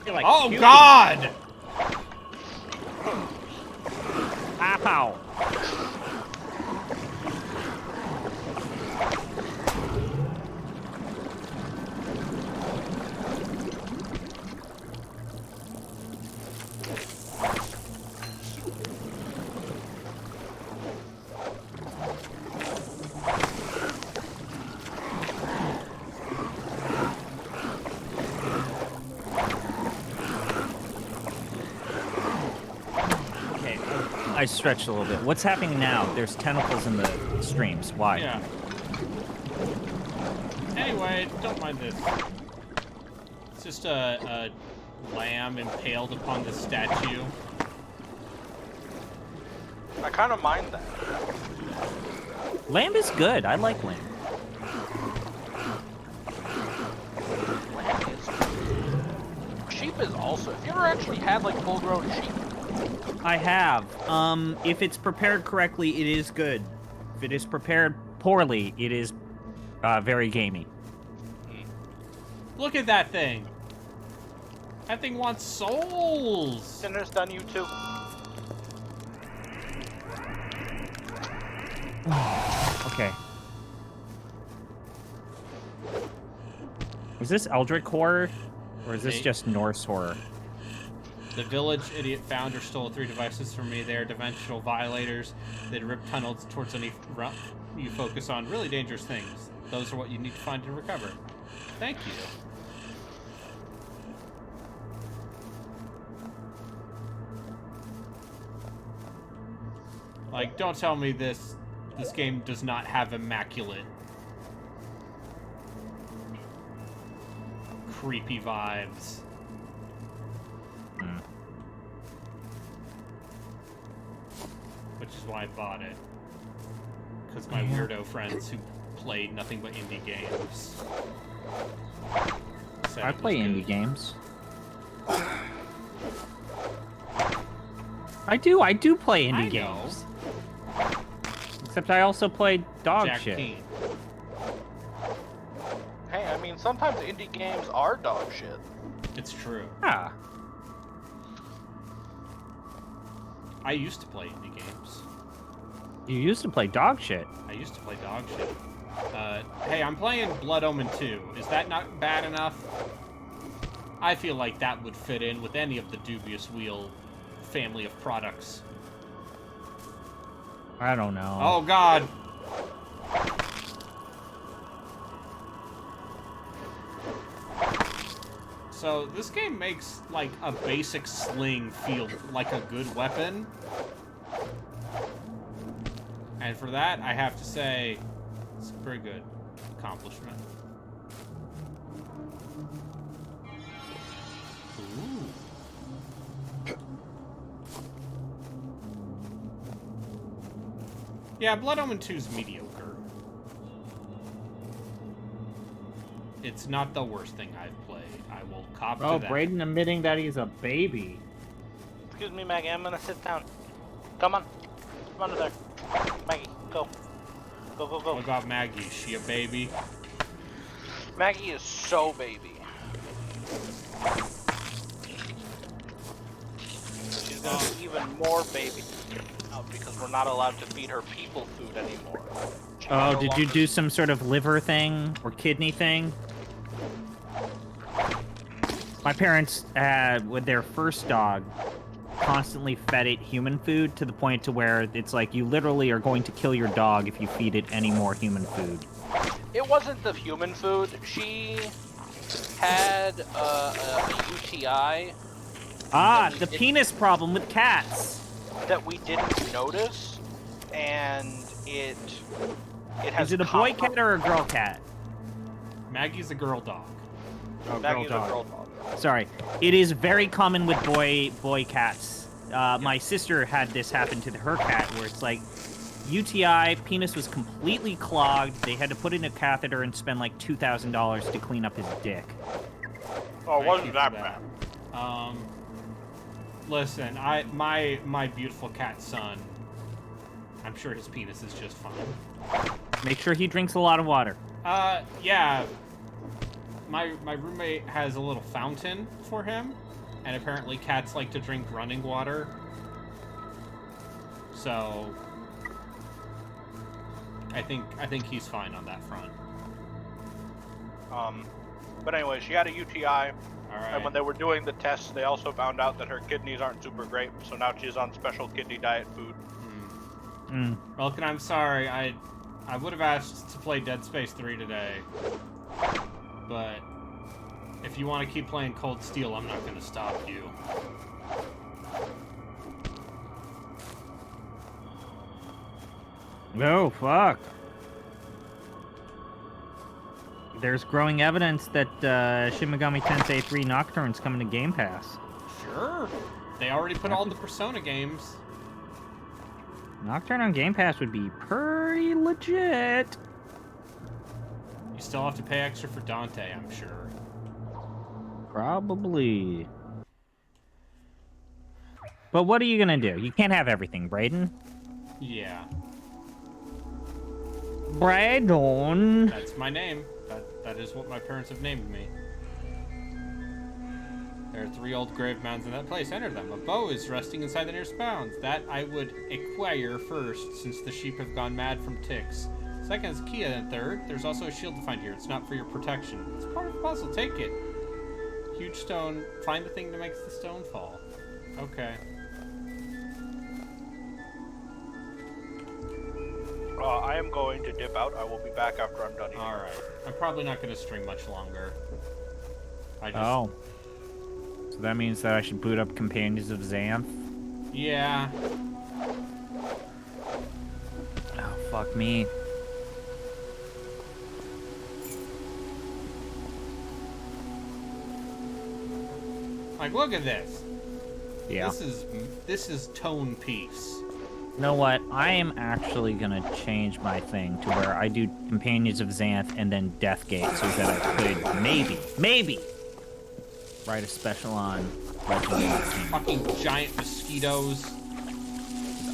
Like, oh, God! Ow. I stretched a little bit. What's happening now? There's tentacles in the streams. Why? Yeah. Anyway, don't mind this. It's just a lamb impaled upon the statue. I kind of mind that. Lamb is good. I like lamb. Lamb is sheep is also... Have you ever actually had, like, full-grown sheep? I have. If it's prepared correctly, it is good. If it is prepared poorly, it is very gamey. Look at that thing. That thing wants souls. Sinner's done you too. Okay. Is this Eldritch horror, or is this just Norse horror? The village idiot founder stole 3 devices from me. They are dimensional violators. They'd rip tunnels towards any route you focus on really dangerous things. Those are what you need to find and recover. Thank you. Like, don't tell me this game does not have immaculate, creepy vibes. Which is why I bought it. Because my weirdo friends who played nothing but indie games said I play indie games. I do play indie games. Except I also play dog shit. Hey, I mean, sometimes indie games are dog shit. It's true. Yeah. I used to play indie games. You used to play dog shit. I used to play dog shit. Hey, I'm playing Bloodomen 2. Is that not bad enough? I feel like that would fit in with any of the Dubious Wheel family of products. I don't know. Oh, God. So, this game makes, like, a basic sling feel like a good weapon. And for that, I have to say, it's a very good accomplishment. Ooh. Yeah, Bloodomen 2's mediocre. It's not the worst thing I've played. I will cop to that. Oh, Brayden admitting that he's a baby. Excuse me, Maggie, I'm gonna sit down. Come on. Come under there. Maggie, go. Go, go, go. What about Maggie? Is she a baby? Maggie is so baby. She's gonna be even more baby now because we're not allowed to feed her people food anymore. Oh, did you do some sort of liver thing or kidney thing? My parents, with their first dog, constantly fed it human food to the point to where it's like you literally are going to kill your dog if you feed it any more human food. It wasn't the human food. She had a UTI. Ah, the penis problem with cats. That we didn't notice, and it has. Is it a boy cat or a girl cat? Maggie's a girl dog. Oh, Maggie's a girl dog. Sorry, it is very common with boy cats. My sister had this happen to her cat, where it's like UTI, penis was completely clogged. They had to put in a catheter and spend like $2,000 to clean up his dick. Oh, it wasn't that bad. Listen, my beautiful cat son, I'm sure his penis is just fine. Make sure he drinks a lot of water. Yeah. My roommate has a little fountain for him, and apparently cats like to drink running water. So I think he's fine on that front. But anyway, she had a UTI. All right. And when they were doing the tests, they also found out that her kidneys aren't super great, so now she's on special kidney diet food. Vulcan, I'm sorry. I would have asked to play Dead Space 3 today. But if you want to keep playing Cold Steel, I'm not going to stop you. No, fuck. There's growing evidence that Shin Megami Tensei 3 Nocturne's coming to Game Pass. Sure. They already put all the Persona games. Nocturne on Game Pass would be pretty legit. You still have to pay extra for Dante, I'm sure. Probably. But what are you gonna do? You can't have everything, Brayden. Yeah. Brayden. That's my name. That is what my parents have named me. There are 3 old grave mounds in that place. Enter them. A bow is resting inside the nearest mounds. That I would acquire first, since the sheep have gone mad from ticks. Second is Kia, and third, there's also a shield to find here. It's not for your protection. It's part of the puzzle. Take it. Huge stone. Find the thing that makes the stone fall. Okay. I am going to dip out. I will be back after I'm done eating. Alright. I'm probably not going to stream much longer. Oh. So that means that I should boot up Companions of Xanth? Yeah. Oh, fuck me. Like, look at this. Yeah. This is tone piece. You know what? I am actually gonna change my thing to where I do Companions of Xanth and then Deathgate so that I could maybe write a special on Legend. Fucking giant mosquitoes.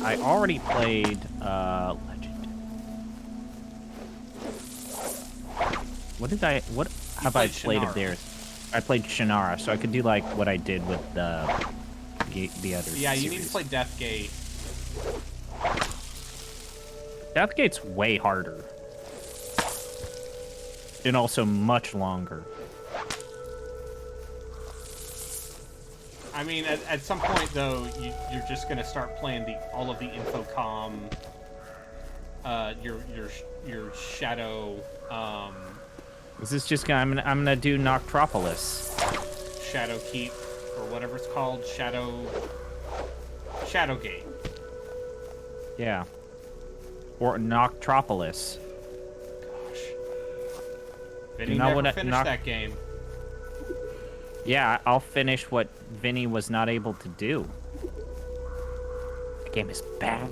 I already played Legend. What have I played of theirs? I played Shannara, so I could do like what I did with the other. Yeah, you need to play Deathgate. Deathgate's way harder. And also much longer. I mean, at some point, though, you're just going to start playing all of the Infocom, your Shadow, This is just I'm gonna do Noctropolis. Shadow Keep, or whatever it's called, Shadowgate. Yeah. Or Noctropolis. Gosh. Vinny never finished that game. Yeah, I'll finish what Vinny was not able to do. The game is bad.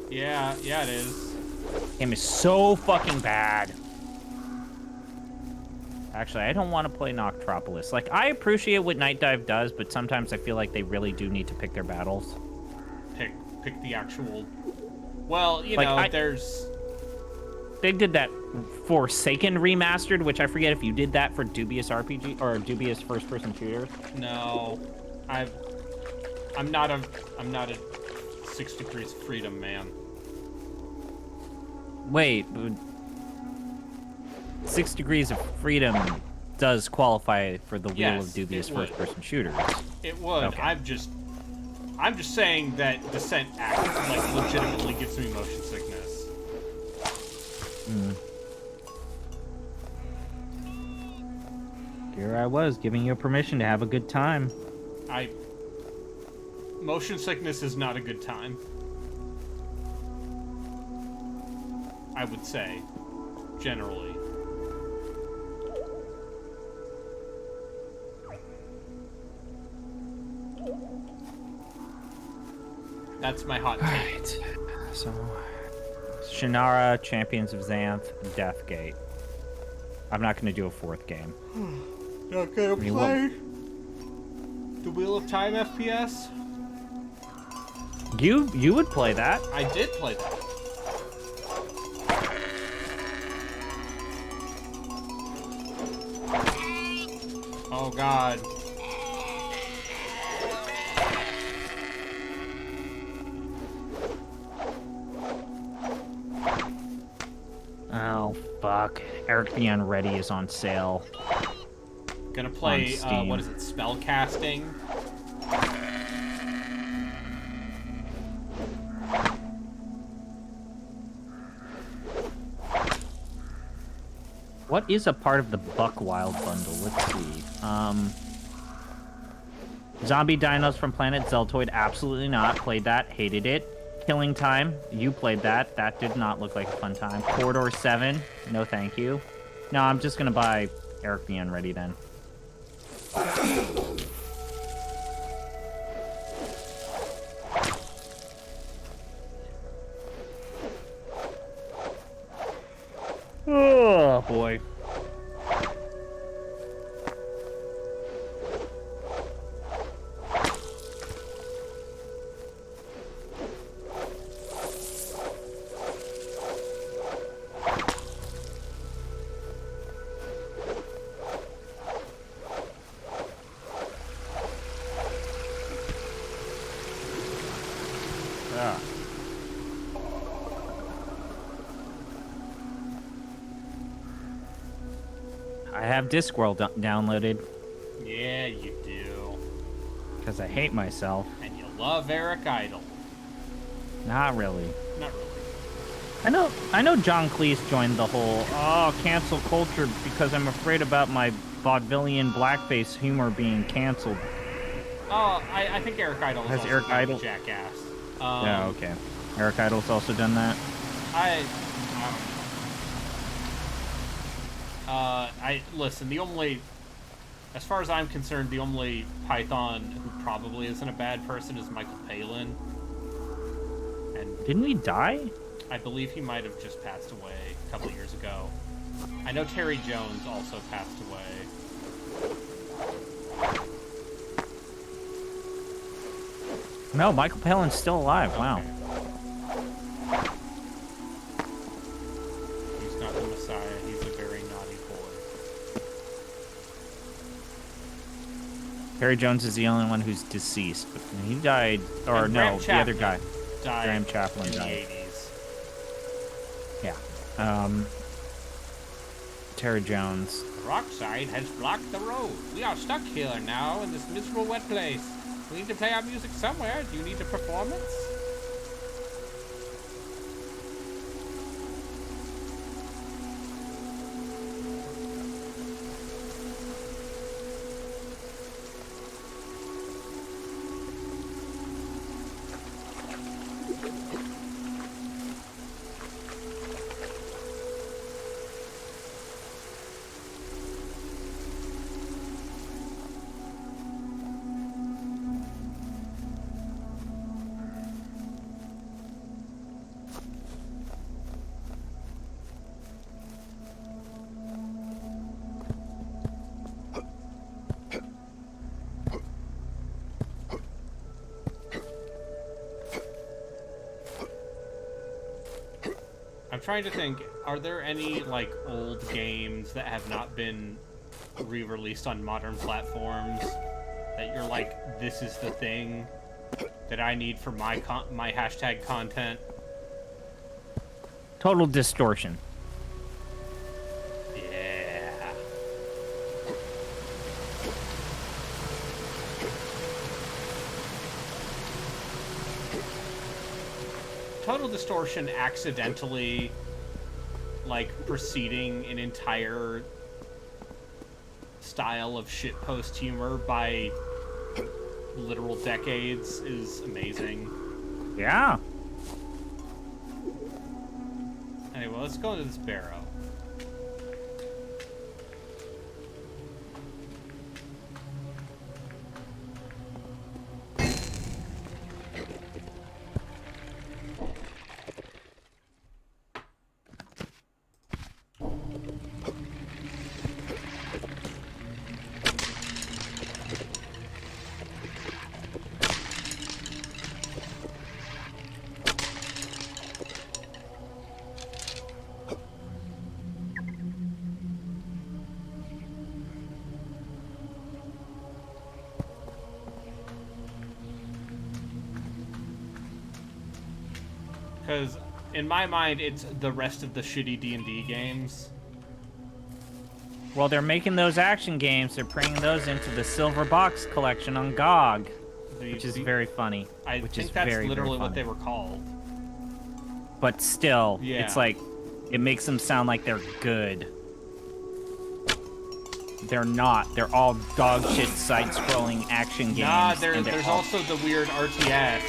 Yeah, it is. The game is so fucking bad. Actually, I don't want to play Noctropolis. Like, I appreciate what Night Dive does, but sometimes I feel like they really do need to pick their battles. Pick the actual... Well, you know, there's... They did that Forsaken remastered, which I forget if you did that for dubious RPG or dubious first-person shooters. No, I'm not a 6 Degrees of Freedom man. Wait, 6 Degrees of Freedom does qualify for the wheel of dubious first-person shooters. It would. Okay. I'm just saying that Descent Act like legitimately gives me motion sickness. Here I was giving you permission to have a good time. Motion sickness is not a good time. I would say, generally. That's my hot take. Right. So, Shannara, Champions of Xanth, Deathgate. I'm not going to do a 4th game. Not gonna play the Wheel of Time FPS? You would play that. I did play that. Oh god. Oh, fuck. Eric the Unready is on sale. Gonna play, what is it, spellcasting? What is a part of the Buckwild bundle? Let's see. Zombie Dinos from Planet Zeltoid, absolutely not. Played that, hated it. Killing Time, you played that. That did not look like a fun time. Corridor 7, no thank you. No, I'm just gonna buy Eric the Unready then. Oh boy. Ugh. I have Discworld downloaded. Yeah, you do. Because I hate myself. And you love Eric Idle. Not really. Not really. I know John Cleese joined the whole, cancel culture because I'm afraid about my vaudevillian blackface humor being canceled. Oh, I think Eric Idle Has also Eric Idle? Jackass. Yeah, okay. Eric Idle's also done that? Listen, as far as I'm concerned, the only Python who probably isn't a bad person is Michael Palin. And didn't he die? I believe he might have just passed away a couple years ago. I know Terry Jones also passed away. No, Michael Palin's still alive. Okay. Wow. He's not the Messiah. He's a very naughty boy. Terry Jones is the only one who's deceased. But he died, or and no, the other guy. Graham Chaplin in died. the 80s. Yeah. Terry Jones. The rock side has blocked the road. We are stuck here now in this miserable wet place. We need to play our music somewhere. Do you need a performance? I'm trying to think, are there any, like, old games that have not been re-released on modern platforms that you're like, this is the thing that I need for my hashtag content? Total Distortion. Yeah. Total Distortion accidentally, like, preceding an entire style of shitpost humor by literal decades is amazing. Yeah. Anyway, let's go into this barrow. Because in my mind, it's the rest of the shitty D&D games. Well, they're making those action games. They're bringing those into the Silver Box collection on GOG, which is very funny. I think that's literally what they were called. But still, Yeah. it's like, it makes them sound like they're good. They're not. They're all dog shit side-scrolling action games. Nah, and there's also the weird RTS.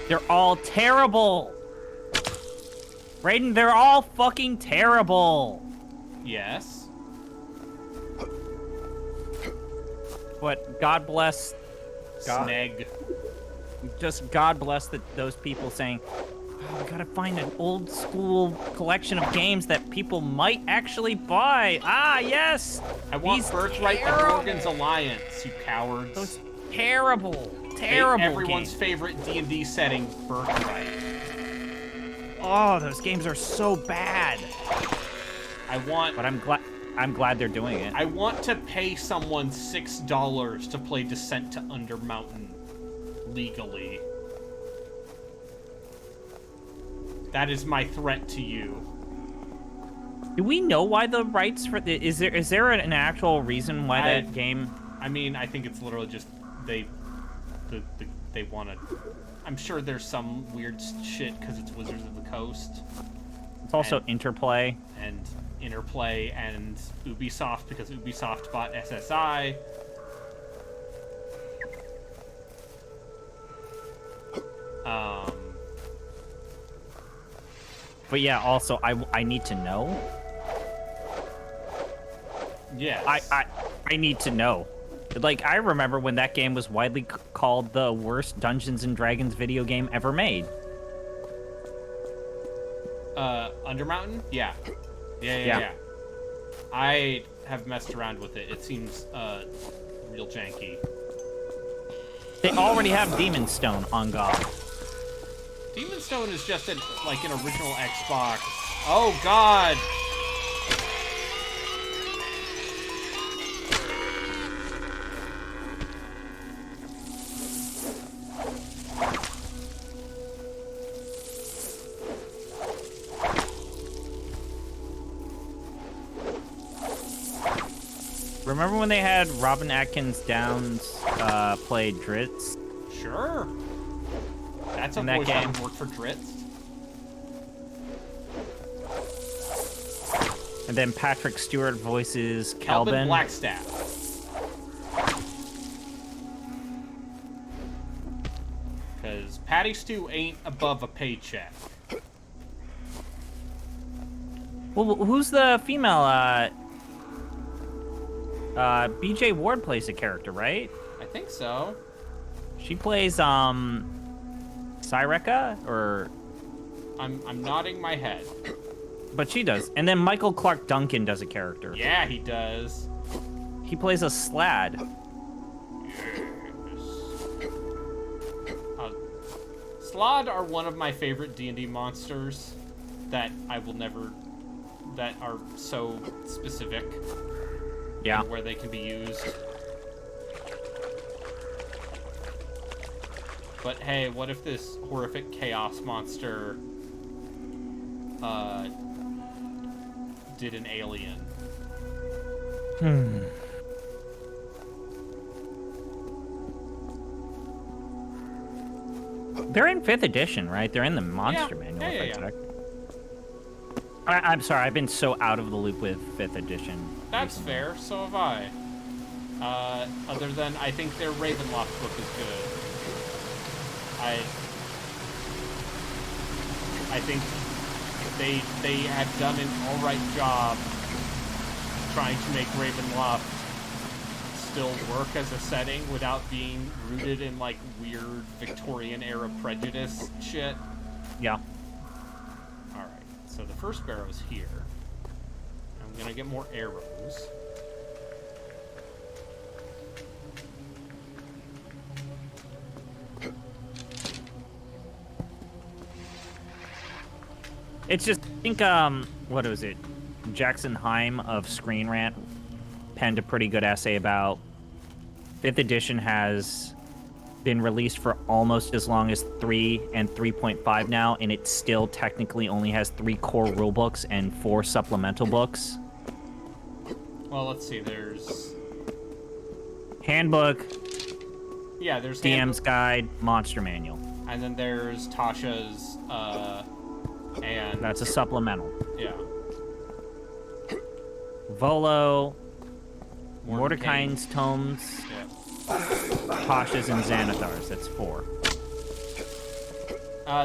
They're all terrible. Raiden, they're all fucking terrible. Yes. But God bless Sneg. Just God bless those people saying, oh, we gotta find an old school collection of games that people might actually buy. Ah, yes! I want Birthright the Morgan's Alliance, you cowards. Those terrible Everyone's games. favorite D&D setting, Birthright. Oh, those games are so bad. But I'm glad they're doing it. I want to pay someone $6 to play Descent to Undermountain legally. That is my threat to you. Do we know why the rights for the... Is there an actual reason why that game... I mean, I think it's literally just they want to... I'm sure there's some weird shit because it's Wizards of the Coast. It's also Interplay. And Interplay and Ubisoft because Ubisoft bought SSI. But yeah, also, I need to know. Yes. I need to know. Like, I remember when that game was widely called the worst Dungeons & Dragons video game ever made. Undermountain? Yeah. Yeah. I have messed around with it. It seems, real janky. They already have Demon's Stone on God. Demon's Stone is just like an original Xbox. Oh, God! Remember when they had Robin Atkins Downs play Dritz? Sure. That's a voice that would work for Dritz. And then Patrick Stewart voices Kelvin Blackstaff. Because Patty Stew ain't above a paycheck. Well, who's the female? BJ Ward plays a character, right? I think so. She plays Cyreka, or I'm nodding my head. But she does. And then Michael Clark Duncan does a character. Yeah, he does. He plays a Slad. Slad are one of my favorite D&D monsters that I will never... that are so specific. Yeah. Where they can be used. But hey, what if this horrific chaos monster did an alien? They're in 5th edition, right? They're in the monster manual. Yeah. I'm sorry, I've been so out of the loop with 5th edition. That's fair, so have I. Other than, I think their Ravenloft book is good. I think they have done an alright job trying to make Ravenloft still work as a setting without being rooted in, like, weird Victorian-era prejudice shit. Yeah. Alright, so the first barrow's here. I'm gonna get more arrows. It's just, I think, what was it? Jackson Heim of Screen Rant penned a pretty good essay about 5th edition has been released for almost as long as 3 and 3.5 now, and it still technically only has 3 core rulebooks and 4 supplemental books. Well, let's see, there's... Handbook. Yeah, there's DM's Guide, Monster Manual. And then there's Tasha's, and... That's a supplemental. Yeah. Volo, Mordecai's Tomes, Tasha's, and Xanathar's. That's 4.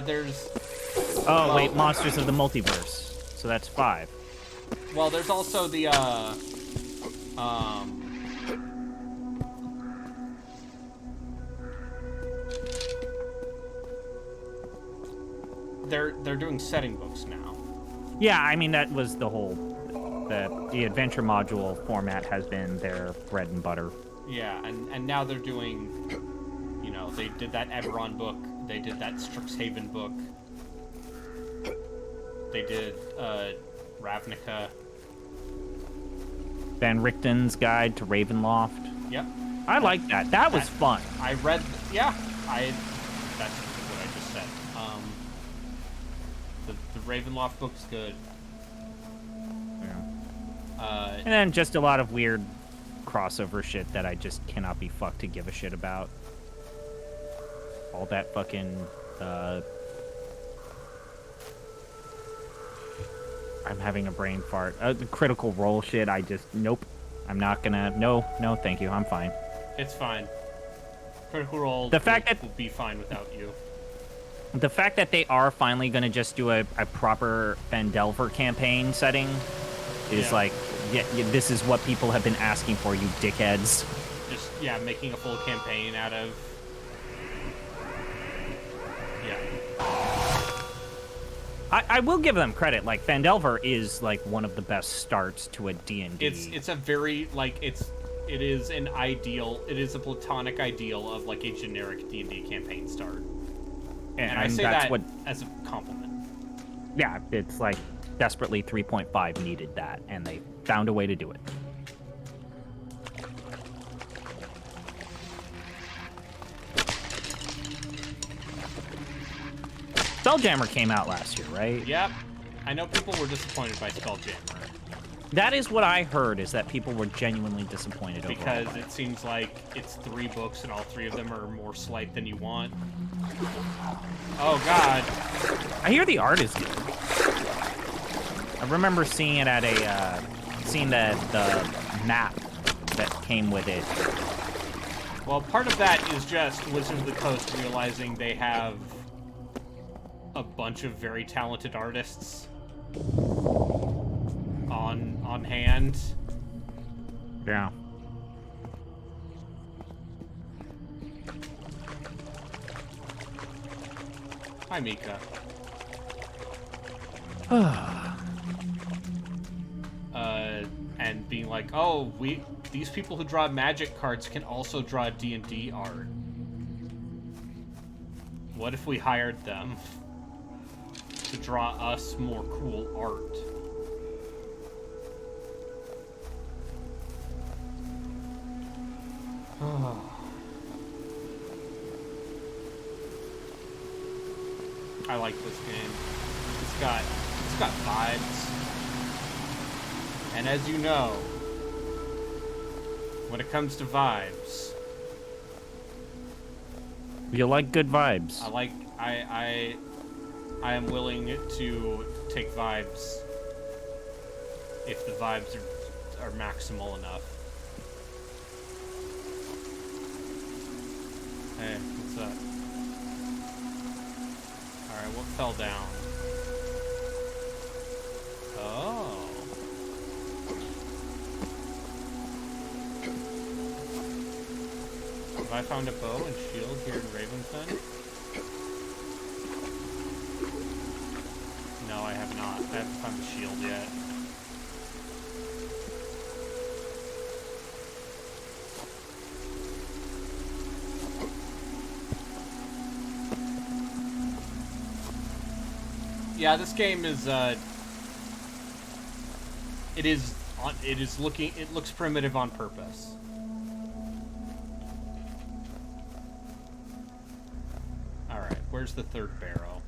There's... Oh, wait, Monsters of the Multiverse. So that's 5. Well, there's also the, They're doing setting books now. Yeah, I mean, that was the whole... The adventure module format has been their bread and butter. Yeah, and now they're doing... You know, they did that Eberron book. They did that Strixhaven book. They did, Ravnica. Van Richten's Guide to Ravenloft. Yep. I like that. That was fun. I read... Yeah, that's what I just said. The Ravenloft book's good. Yeah. And then just a lot of weird crossover shit that I just cannot be fucked to give a shit about. All that fucking, I'm having a brain fart. The Critical Role shit, I just, nope. I'm not gonna, no, thank you, I'm fine. It's fine. Critical Role the fact that will be fine without you. The fact that they are finally gonna just do a proper Phandelver campaign setting is like, yeah, this is what people have been asking for, you dickheads. Just, yeah, making a full campaign out of... Yeah. I will give them credit. Like, Phandelver is, like, one of the best starts to a D&D. It's a very, like, it is an ideal, it is a platonic ideal of, like, a generic D&D campaign start. And I say that as a compliment. Yeah, it's like, desperately 3.5 needed that, and they found a way to do it. Spelljammer came out last year, right? Yep. I know people were disappointed by Spelljammer. That is what I heard, is that people were genuinely disappointed because overall. It seems like it's 3 books and all 3 of them are more slight than you want. Oh god. I hear the art is good. I remember seeing it at a, seeing the map that came with it. Well, part of that is just Wizards of the Coast realizing they have a bunch of very talented artists on hand. Yeah. Hi, Mika. And being like, oh, these people who draw Magic cards can also draw D&D art. What if we hired them to draw us more cool art? I like this game. It's got vibes. And as you know, when it comes to vibes, you like good vibes. I am willing to take vibes if the vibes are maximal enough. Hey, what's up? Alright, what fell down? Oh. Have I found a bow and shield here in Ravenfen? No, I have not. I haven't found the shield yet. Yeah, this game is, it looks primitive on purpose. Alright, where's the third barrel?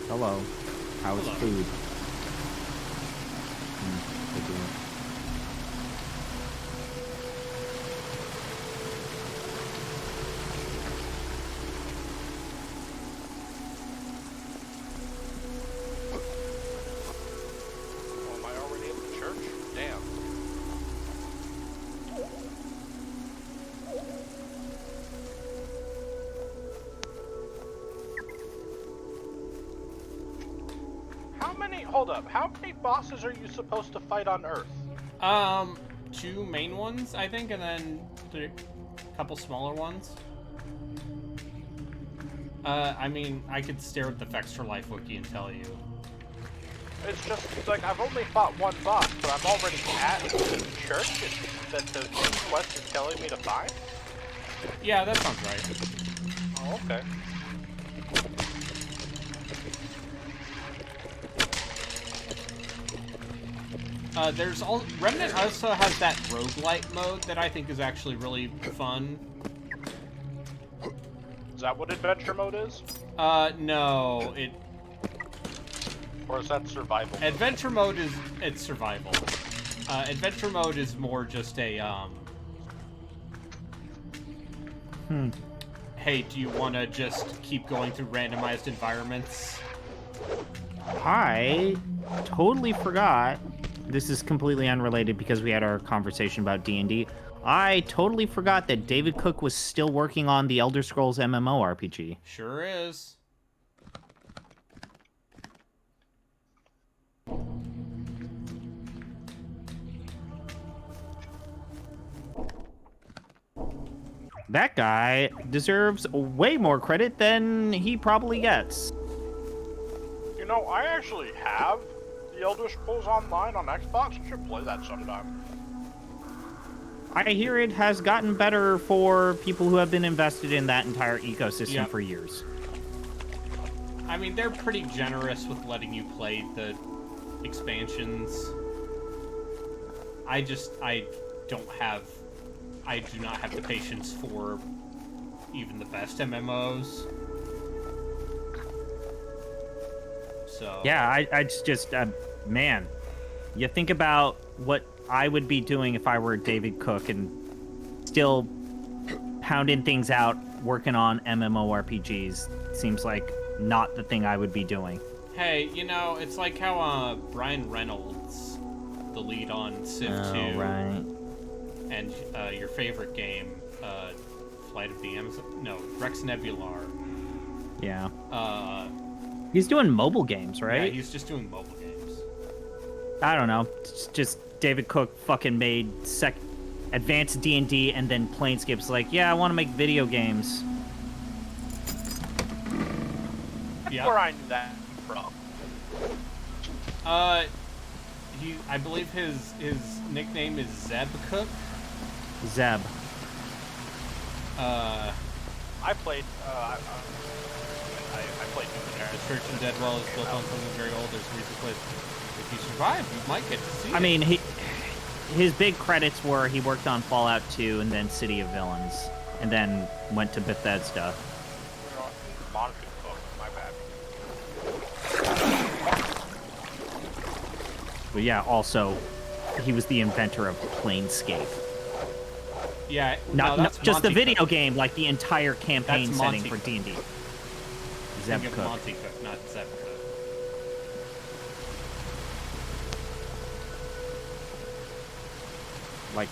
Hello. How's food? Good to know. Oh, am I already at the church? Damn. Hold up. How many bosses are you supposed to fight on Earth? 2 main ones, I think, and then a couple smaller ones. I mean, I could stare at the Vex for Life wiki and tell you. It's just, like, I've only fought one boss, but I'm already at the church that the quest is telling me to find? Yeah, that sounds right. Oh, okay. Remnant also has that roguelite mode that I think is actually really fun. Is that what adventure mode is? No, Or is that survival? Adventure mode it's survival. Adventure mode is more just a, hey, do you want to just keep going through randomized environments? I totally forgot. This is completely unrelated because we had our conversation about D&D. I totally forgot that David Cook was still working on the Elder Scrolls MMORPG. Sure is. That guy deserves way more credit than he probably gets. You know, I actually have the Elder Scrolls Online on Xbox. I should play that sometime. I hear it has gotten better for people who have been invested in that entire ecosystem for years. I mean, they're pretty generous with letting you play the expansions. I do not have the patience for even the best MMOs. So yeah, I just man, you think about what I would be doing if I were David Cook and still pounding things out, working on MMORPGs. Seems like not the thing I would be doing. Hey, you know, it's like how Brian Reynolds, the lead on Civ 2, right, and your favorite game, Flight of the Amazon, no, Rex Nebular. Yeah. He's doing mobile games, right? Yeah, he's just doing mobile games. I don't know. It's just David Cook fucking made advanced D&D and then Planescape's like, yeah, I want to make video games. That's where I knew that from. I believe his nickname is Zeb Cook. Zeb. I played Numenera. The church in Deadwell is built on something very old. There's a reason for it. If you survive, you might get to see it. I mean, his big credits were he worked on Fallout 2 and then City of Villains, and then went to Bethesda. My bad. But yeah, also, he was the inventor of Planescape. Yeah, not just the video Cook. game, like the entire campaign That's setting Monty for Cook. D&D. Zeb Think of Cook. Monty Cook, not Zeb Cook. Like,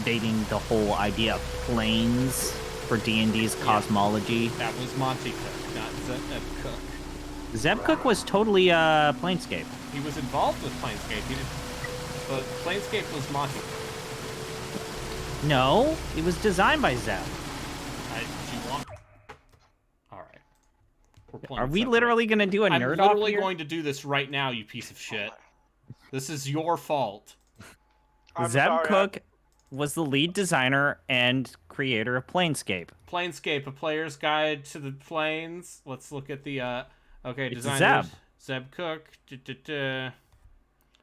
dating the whole idea of planes for D&D's cosmology. That was Monty Cook, not Zeb Cook. Zeb Cook was totally Planescape. He was involved with Planescape. But Planescape was Monty Cook. No, it was designed by Zeb. All right. Are we literally going to do a nerd off I'm literally here? going to do this right now, you piece of shit. This is your fault. Zeb Cook was the lead designer and creator of Planescape. Planescape, a player's guide to the planes. Let's look at the okay, It's designers. Zeb. Zeb Cook,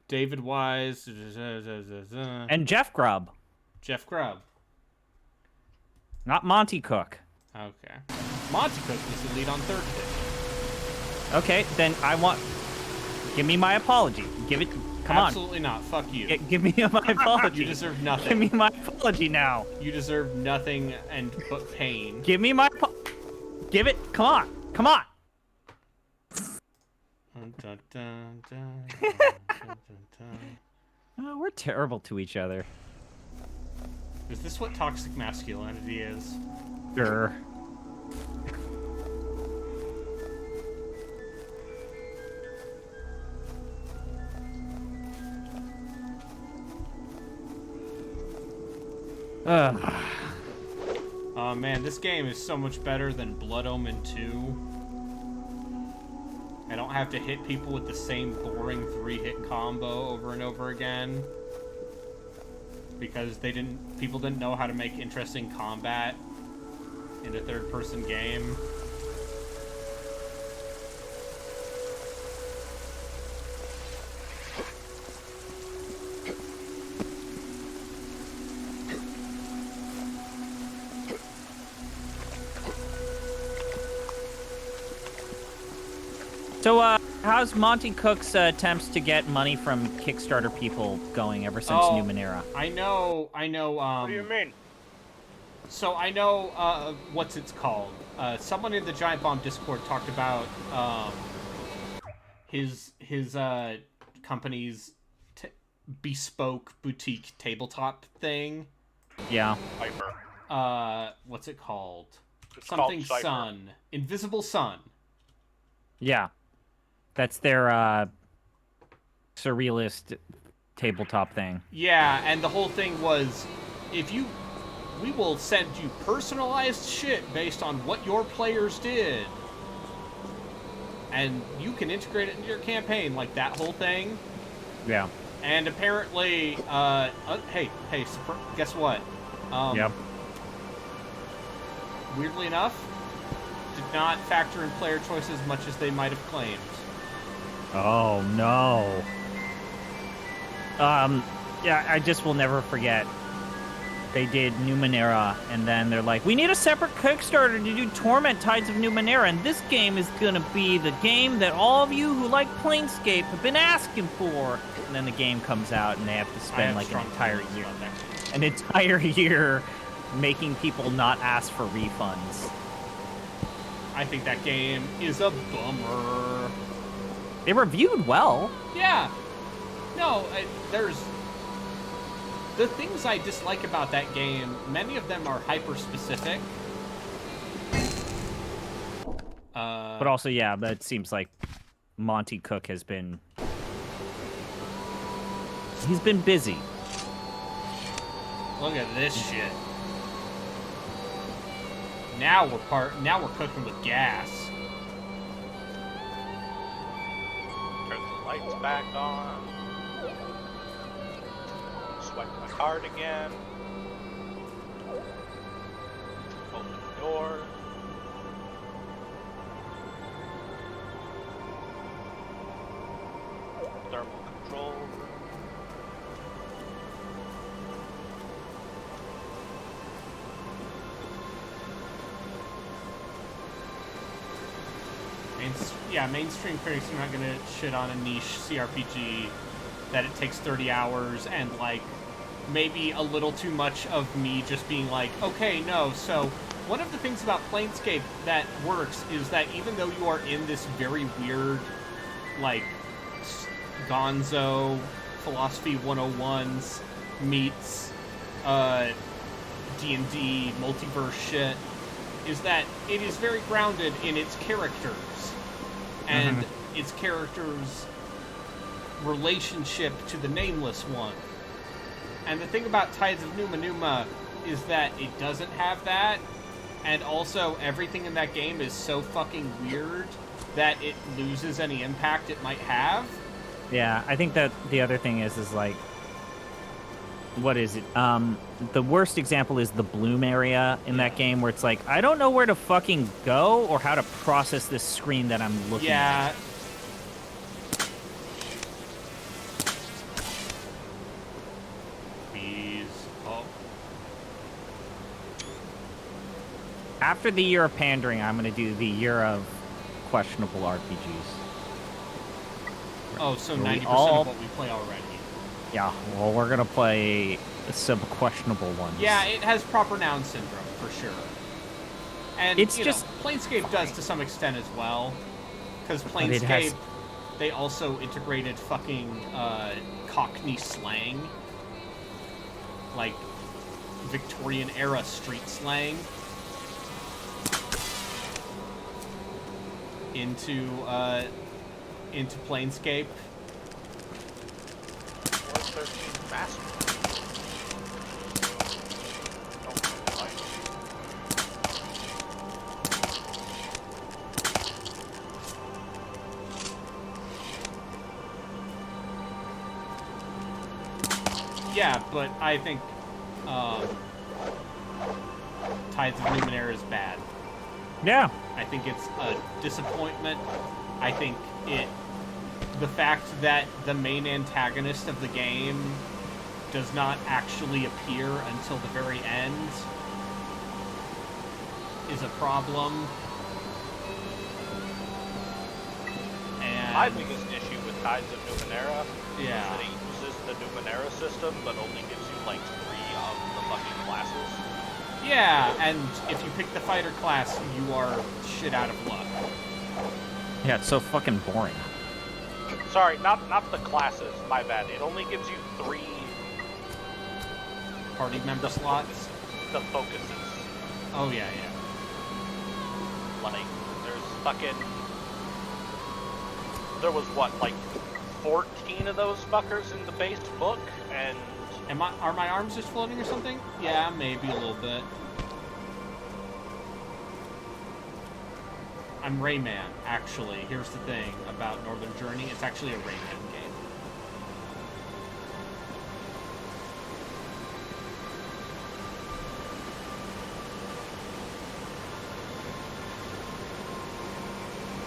David Wise, And Jeff Grubb. Jeff Grubb. Not Monty Cook. Okay. Monty Cook was the lead on 3rd edition. Okay, then I want... Give me my apology. Give it... Come Absolutely not. Fuck you. Give me my apology. You deserve nothing. Give me my apology now. You deserve nothing and but pain. Give me my... Give it... Come on. Come on. Oh, we're terrible to each other. Is this what toxic masculinity is? Sure. Oh man, this game is so much better than Bloodomen 2. I don't have to hit people with the same boring 3-hit combo over and over again. Because people didn't know how to make interesting combat in a third-person game. So, how's Monty Cook's attempts to get money from Kickstarter people going ever since Numenera? I know, what do you mean? So I know, what's it's called? Someone in the Giant Bomb Discord talked about, his company's bespoke boutique tabletop thing. Yeah. Hyper. What's it called? It's Something called Sun. Invisible Sun. Yeah. That's their, surrealist tabletop thing. Yeah, and the whole thing was, we will send you personalized shit based on what your players did. And you can integrate it into your campaign, like that whole thing. Yeah. And apparently, hey, guess what? Yep. Weirdly enough, did not factor in player choice as much as they might have claimed. Oh, no. Yeah, I just will never forget. They did Numenera, and then they're like, we need a separate Kickstarter to do Torment Tides of Numenera, and this game is gonna be the game that all of you who like Planescape have been asking for. And then the game comes out, and they have to spend like an entire year making people not ask for refunds. I think that game is a bummer. They reviewed well. Yeah. No, there's... The things I dislike about that game, many of them are hyper-specific. But also, yeah, that seems like Monty Cook has been... He's been busy. Look at this shit. Now we're cooking with gas. Turn the lights back on. Swipe my card again. Open the door. Thermal control. Mainstream critics are not gonna shit on a niche CRPG that it takes 30 hours and, like, maybe a little too much of me just being like, okay, no, so one of the things about Planescape that works is that even though you are in this very weird, like, gonzo philosophy 101s meets D&D multiverse shit, is that it is very grounded in its characters and its characters' relationship to the Nameless One. And the thing about Tides of Numenera is that it doesn't have that, and also everything in that game is so fucking weird that it loses any impact it might have. Yeah, I think that the other thing is like, what is it? The worst example is the bloom area in that game, where it's like, I don't know where to fucking go or how to process this screen that I'm looking at. Bees. Oh. After the year of pandering, I'm going to do the year of questionable RPGs. Oh, so 90% of what we play already. Yeah, well, we're going to play some questionable ones. Yeah, it has proper noun syndrome, for sure. And, it's just Planescape does to some extent as well. Because Planescape, they also integrated fucking Cockney slang. Like, Victorian-era street slang. Into Planescape. 13 fast. Yeah, but I think Tides of Numenera is bad. Yeah. I think it's a disappointment. I think the fact that the main antagonist of the game does not actually appear until the very end is a problem. And my biggest issue with Tides of Numenera is yeah. that it uses the Numenera system, but only gives you like 3 of the fucking classes. Yeah, and if you pick the fighter class, you are shit out of luck. Yeah, it's so fucking boring. Sorry, not the classes, my bad. It only gives you 3 party member slots. The focuses. Oh yeah, yeah. Like, there was what, like 14 of those fuckers in the base book, and are my arms just floating or something? Yeah, maybe a little bit. I'm Rayman, actually. Here's the thing about Northern Journey. It's actually a Rayman game.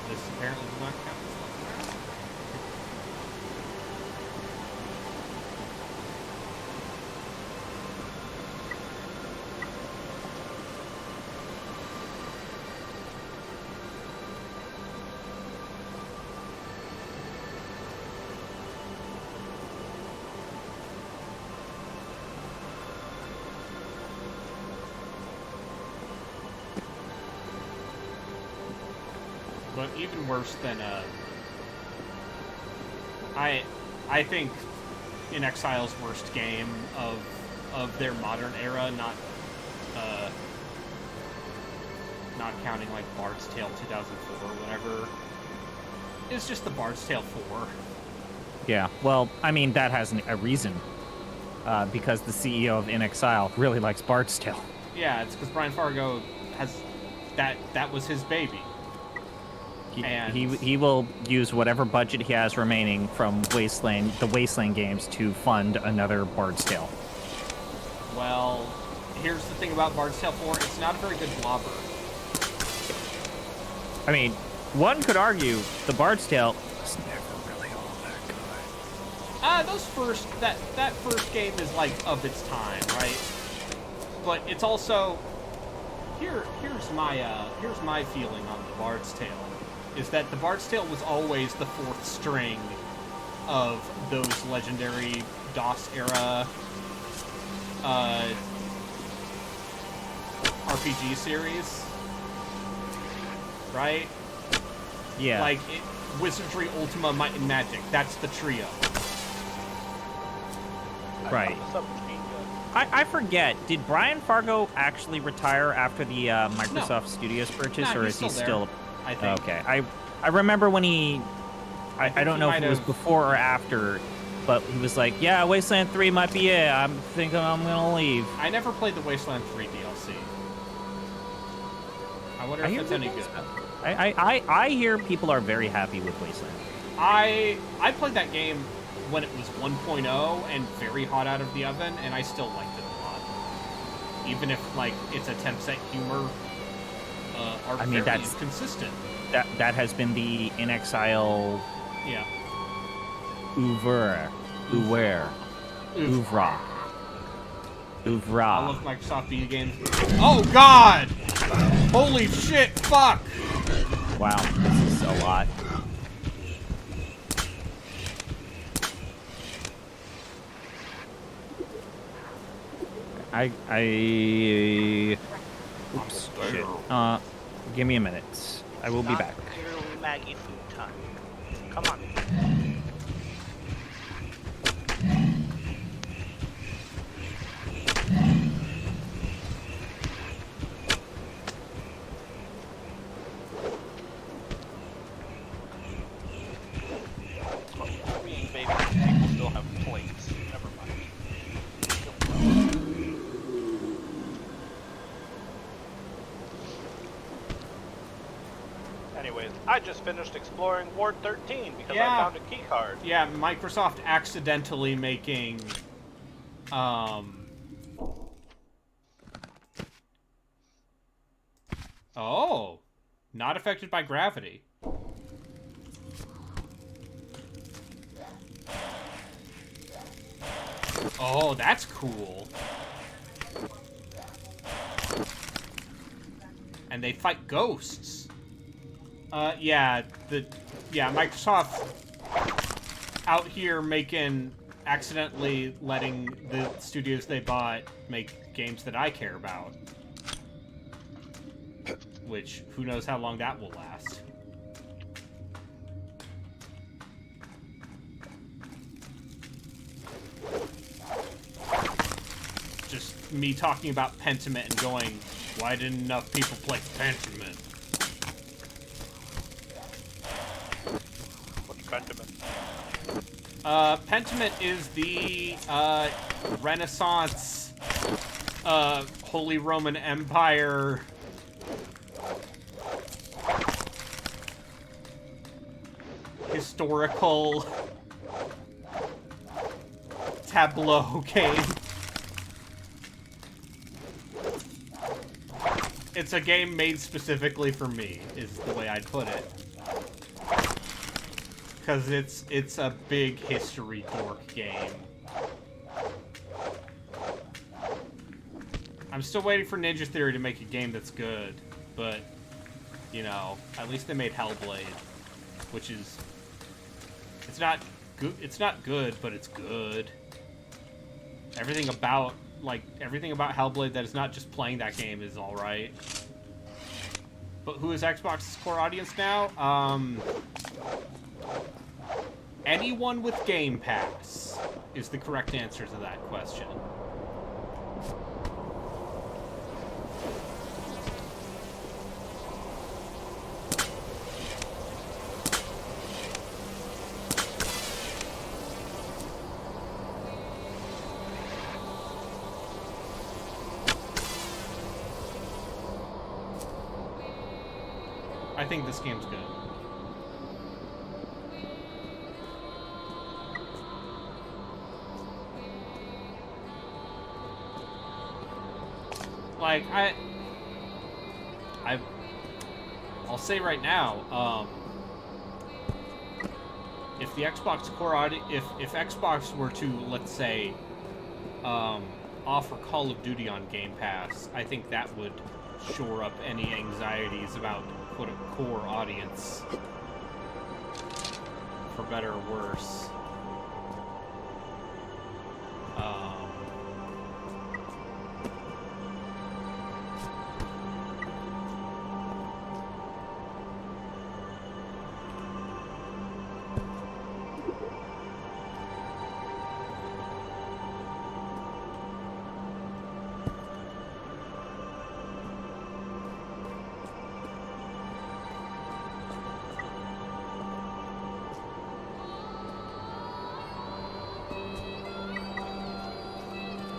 This apparently does not count as Legendary. But even worse than I think In Exile's worst game of their modern era, not counting like Bard's Tale 2004 or whatever, is just the Bard's Tale 4. Yeah, well, I mean, that has a reason. Because the CEO of In Exile really likes Bard's Tale. Yeah, it's because Brian Fargo has that was his baby. He will use whatever budget he has remaining from the Wasteland games to fund another Bard's Tale. Well, here's the thing about Bard's Tale 4, it's not a very good blobber. I mean, one could argue the Bard's Tale was never really all that good. That first game is like of its time, right? But it's also here's my feeling on the Bard's Tale. Is that the Bard's Tale was always the 4th string of those legendary DOS-era RPG series, right? Yeah. Like, Wizardry, Ultima, Might and Magic, that's the trio. Right. I forget, did Brian Fargo actually retire after the Microsoft Studios purchase, or is he still... I think. Okay, I remember when I don't know if it was before or after, but he was like, yeah, Wasteland 3 might be it. I'm thinking I'm gonna leave. I never played the Wasteland 3 DLC. I wonder if it's any good. I hear people are very happy with Wasteland. I played that game when it was 1.0 and very hot out of the oven, and I still liked it a lot. Even if, like, its attempts at humor are very consistent. That has been the In Exile... Yeah. Oeuvre. I love Microsoft Beta games. Oh, God! Holy shit, fuck! Wow, this is a lot. Oops, shit. Give me a minute. I will be back. Maggie food time. Come on. People still have plates. Never mind. Anyways, I just finished exploring Ward 13 because I found a key card. Yeah, Microsoft accidentally making Oh, not affected by gravity. Oh, that's cool. And they fight ghosts. Yeah, Microsoft out here accidentally letting the studios they bought make games that I care about. Which, who knows how long that will last. Just me talking about Pentiment and going, why didn't enough people play Pentiment? What's Pentiment? Pentiment is the, Renaissance, Holy Roman Empire historical tableau game. It's a game made specifically for me, is the way I'd put it. Because it's a big history dork game. I'm still waiting for Ninja Theory to make a game that's good, but, you know, at least they made Hellblade, which is... It's not good, but it's good. Everything about Hellblade that is not just playing that game is alright. But who is Xbox's core audience now? Anyone with Game Pass is the correct answer to that question. I think this game's good. Like, I'll say right now, if the Xbox core audience, if Xbox were to, let's say, offer Call of Duty on Game Pass, I think that would shore up any anxieties about what a core audience, for better or worse.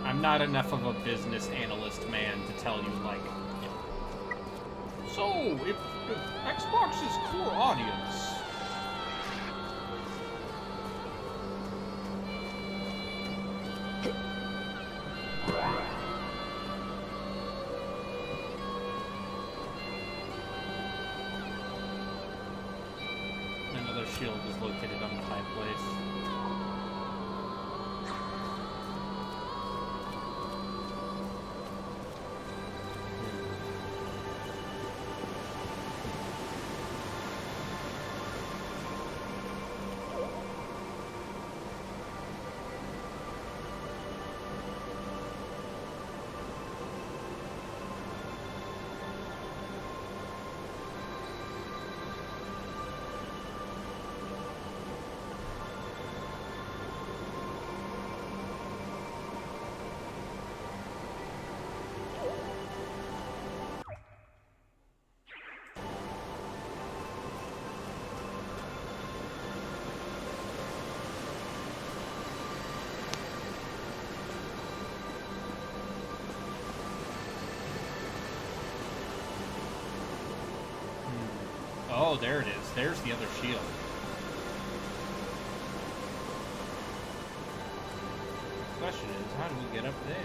I'm not enough of a business analyst man to tell you, like, so, if Xbox's core audience... Another shield is located on the high place. Oh, there it is. There's the other shield. Question is, how do we get up there?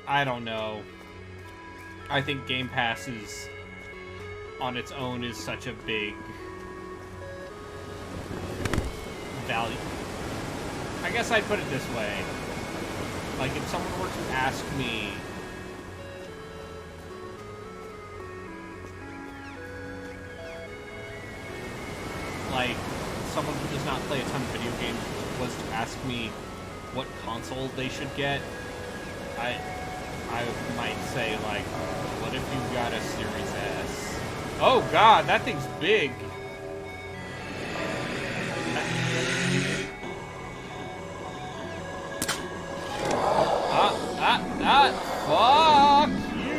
I don't know. I think Game Pass is, on its own, is such a big value. I guess I'd put it this way. Like, if someone were to ask me, like, someone who does not play a ton of video games was to ask me what console they should get, I might say, like, what if you got a Series S? Oh god, that thing's big! Fuck you!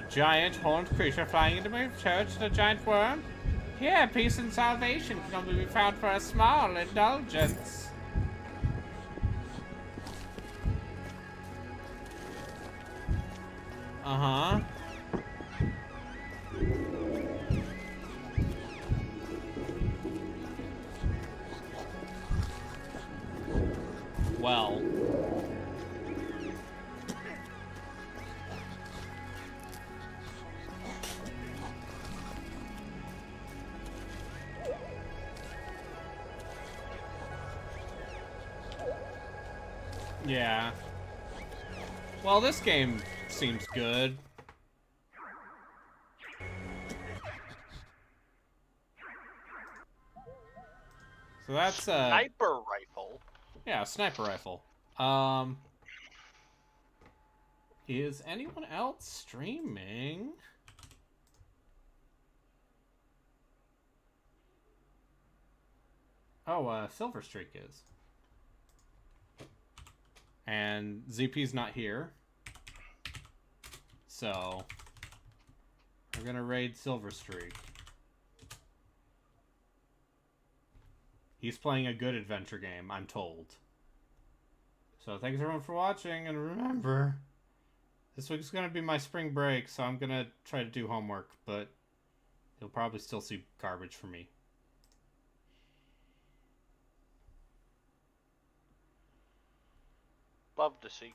Giant horned creature flying into my church, the giant worm. Here, peace and salvation can only be found for a small indulgence. Uh-huh. Well. Yeah. Well, this game seems good. So that's sniper rifle. Yeah, sniper rifle. Is anyone else streaming? Oh, Silver Streak is. And ZP's not here. So we're gonna raid Silver Streak. He's playing a good adventure game, I'm told. So thanks everyone for watching, and remember, this week's gonna be my spring break, so I'm gonna try to do homework, but you'll probably still see garbage from me. Love to see